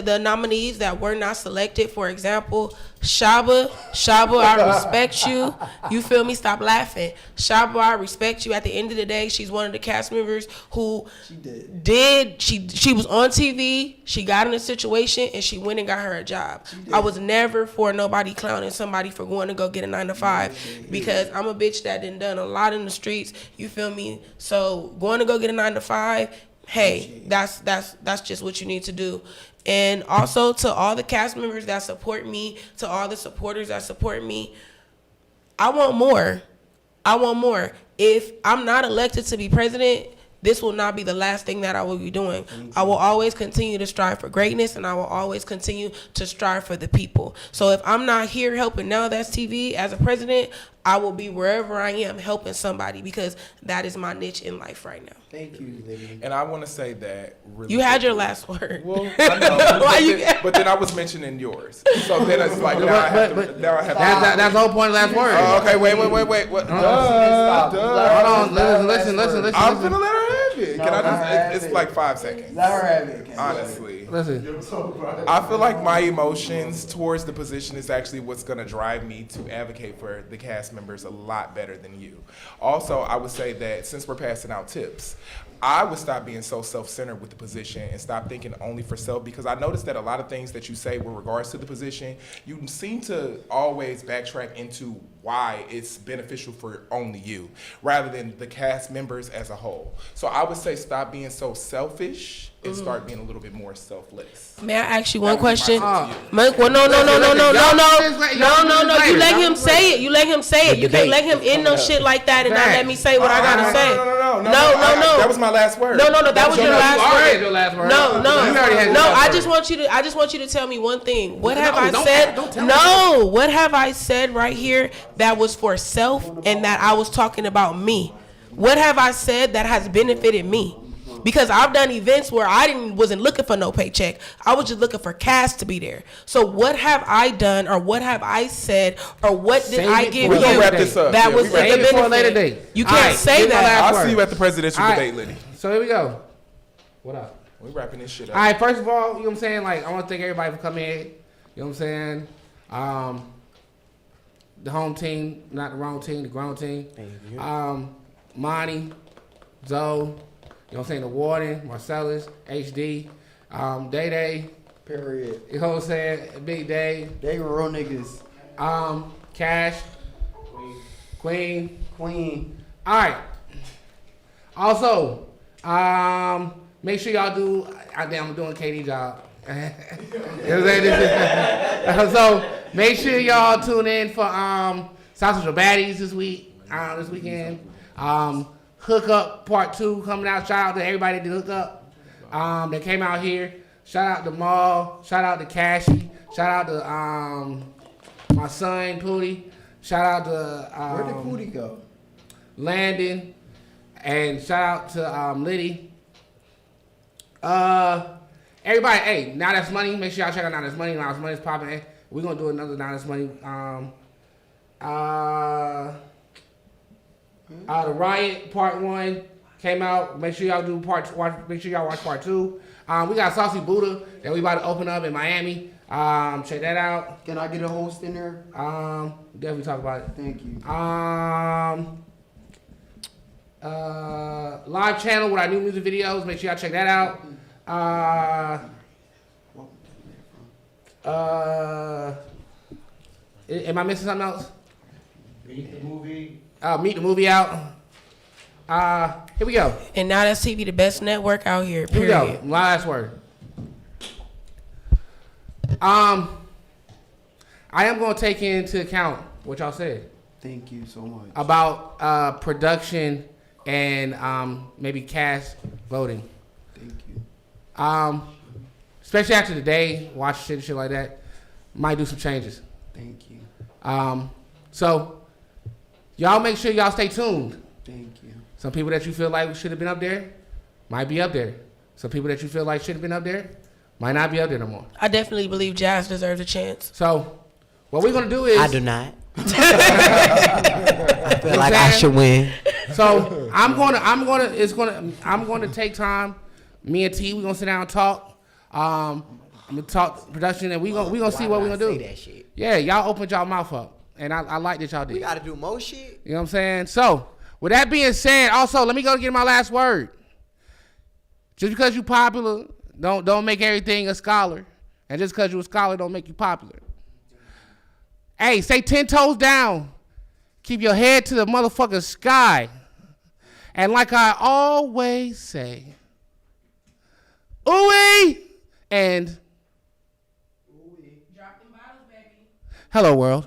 the nominees that were not selected, for example, Shaba, I respect you. You feel me? Stop laughing. Shaba, I respect you. At the end of the day, she's one of the cast members who she was on TV, she got in a situation, and she went and got her a job. I was never for nobody clowning somebody for going to go get a 9-to-5 because I'm a bitch that done a lot in the streets. You feel me? So going to go get a 9-to-5, hey, that's just what you need to do. And also to all the cast members that support me, to all the supporters that support me, I want more. If I'm not elected to be president, this will not be the last thing that I will be doing. I will always continue to strive for greatness, and I will always continue to strive for the people. So if I'm not here helping Nowthatstv as a president, I will be wherever I am helping somebody, because that is my niche in life right now. Thank you, Libby. And I want to say that really you had your last word. Well, I know, but then I was mentioning yours. So then it's like now I have to. That's the whole point of the last word. Oh, okay, wait. What? Hold on, listen. I'm gonna let her have it. Can I just? It's like 5 seconds. Let her have it. Honestly, listen. I feel like my emotions towards the position is actually what's gonna drive me to advocate for the cast members a lot better than you. Also, I would say that since we're passing out tips, I would stop being so self-centered with the position and stop thinking only for self, because I noticed that a lot of things that you say with regards to the position, you seem to always backtrack into why it's beneficial for only you rather than the cast members as a whole. So I would say stop being so selfish and start being a little bit more selfless. May I ask you one question? No. No. You let him say it. You can't let him in no shit like that and not let me say what I gotta say. No. That was my last word. No. That was your last word. Your last word. No. I just want you to tell me one thing. What have I said? No. What have I said right here that was for self and that I was talking about me? What have I said that has benefited me? Because I've done events where I wasn't looking for no paycheck. I was just looking for cast to be there. So what have I done, or what have I said, or what did I give you wrap this up. that was Save it for a later date? You can't say that. I'll see you at the presidential debate, Liddy. So here we go. What up? We're wrapping this shit up. All right, first of all, you know what I'm saying? Like, I want to thank everybody for coming in. You know what I'm saying? The home team, not the wrong team, the grown team. Monty, Zoe, you know what I'm saying? The Warden, Marcellus, HD, Day. Period. You know what I'm saying? Big Day. They were real niggas. Cash. Queen. All right. Also, make sure y'all do. I'm doing KD job. So make sure y'all tune in for Sausage or Baddies this weekend. Hook Up Part 2 coming out. Shout out to everybody that Hook Up that came out here. Shout out to Maul. Shout out to Cashy. Shout out to my son Pootie. Shout out to where did Pootie go? Landon. And shout out to Liddy. Everybody, hey, Now That's Money. Make sure y'all check out Now That's Money. Now That's Money's popping. We're gonna do another Now That's Money. The Riot Part 1 came out. Make sure y'all make sure y'all watch Part 2. We got Saucy Buddha that we about to open up in Miami. Check that out. Can I get a host in there? Definitely talk about it. Thank you. Live channel with our new music videos. Make sure y'all check that out. Am I missing something else? Meet the movie. Meet the movie out. Here we go. And now that's TV, the best network out here. Here we Period. go. Last word. I am going to take into account what y'all said Thank you so much. about production and maybe cast voting. Thank you. Especially after the day, watch shit like that, might do some changes. Thank you. So y'all make sure y'all stay tuned. Thank you. Some people that you feel like should have been up there might be up there. Some people that you feel like should have been up there might not be up there no more. I definitely believe Jazz deserves a chance. So what we're gonna do is I do not. I feel like I should win. So I'm gonna take time. Me and T, we're gonna sit down and talk. I'm gonna talk production, and we gonna see what we're gonna do. That shit? Yeah, y'all opened y'all mouth up, and I like that y'all did. We gotta do more shit. You know what I'm saying? So with that being said, also let me go get my last word. Just because you popular, don't make everything a scholar, and just because you a scholar don't make you popular. Hey, stay 10 toes down. Keep your head to the motherfucking sky. And like I always say, ooey and Drop them bottles, baby. hello world.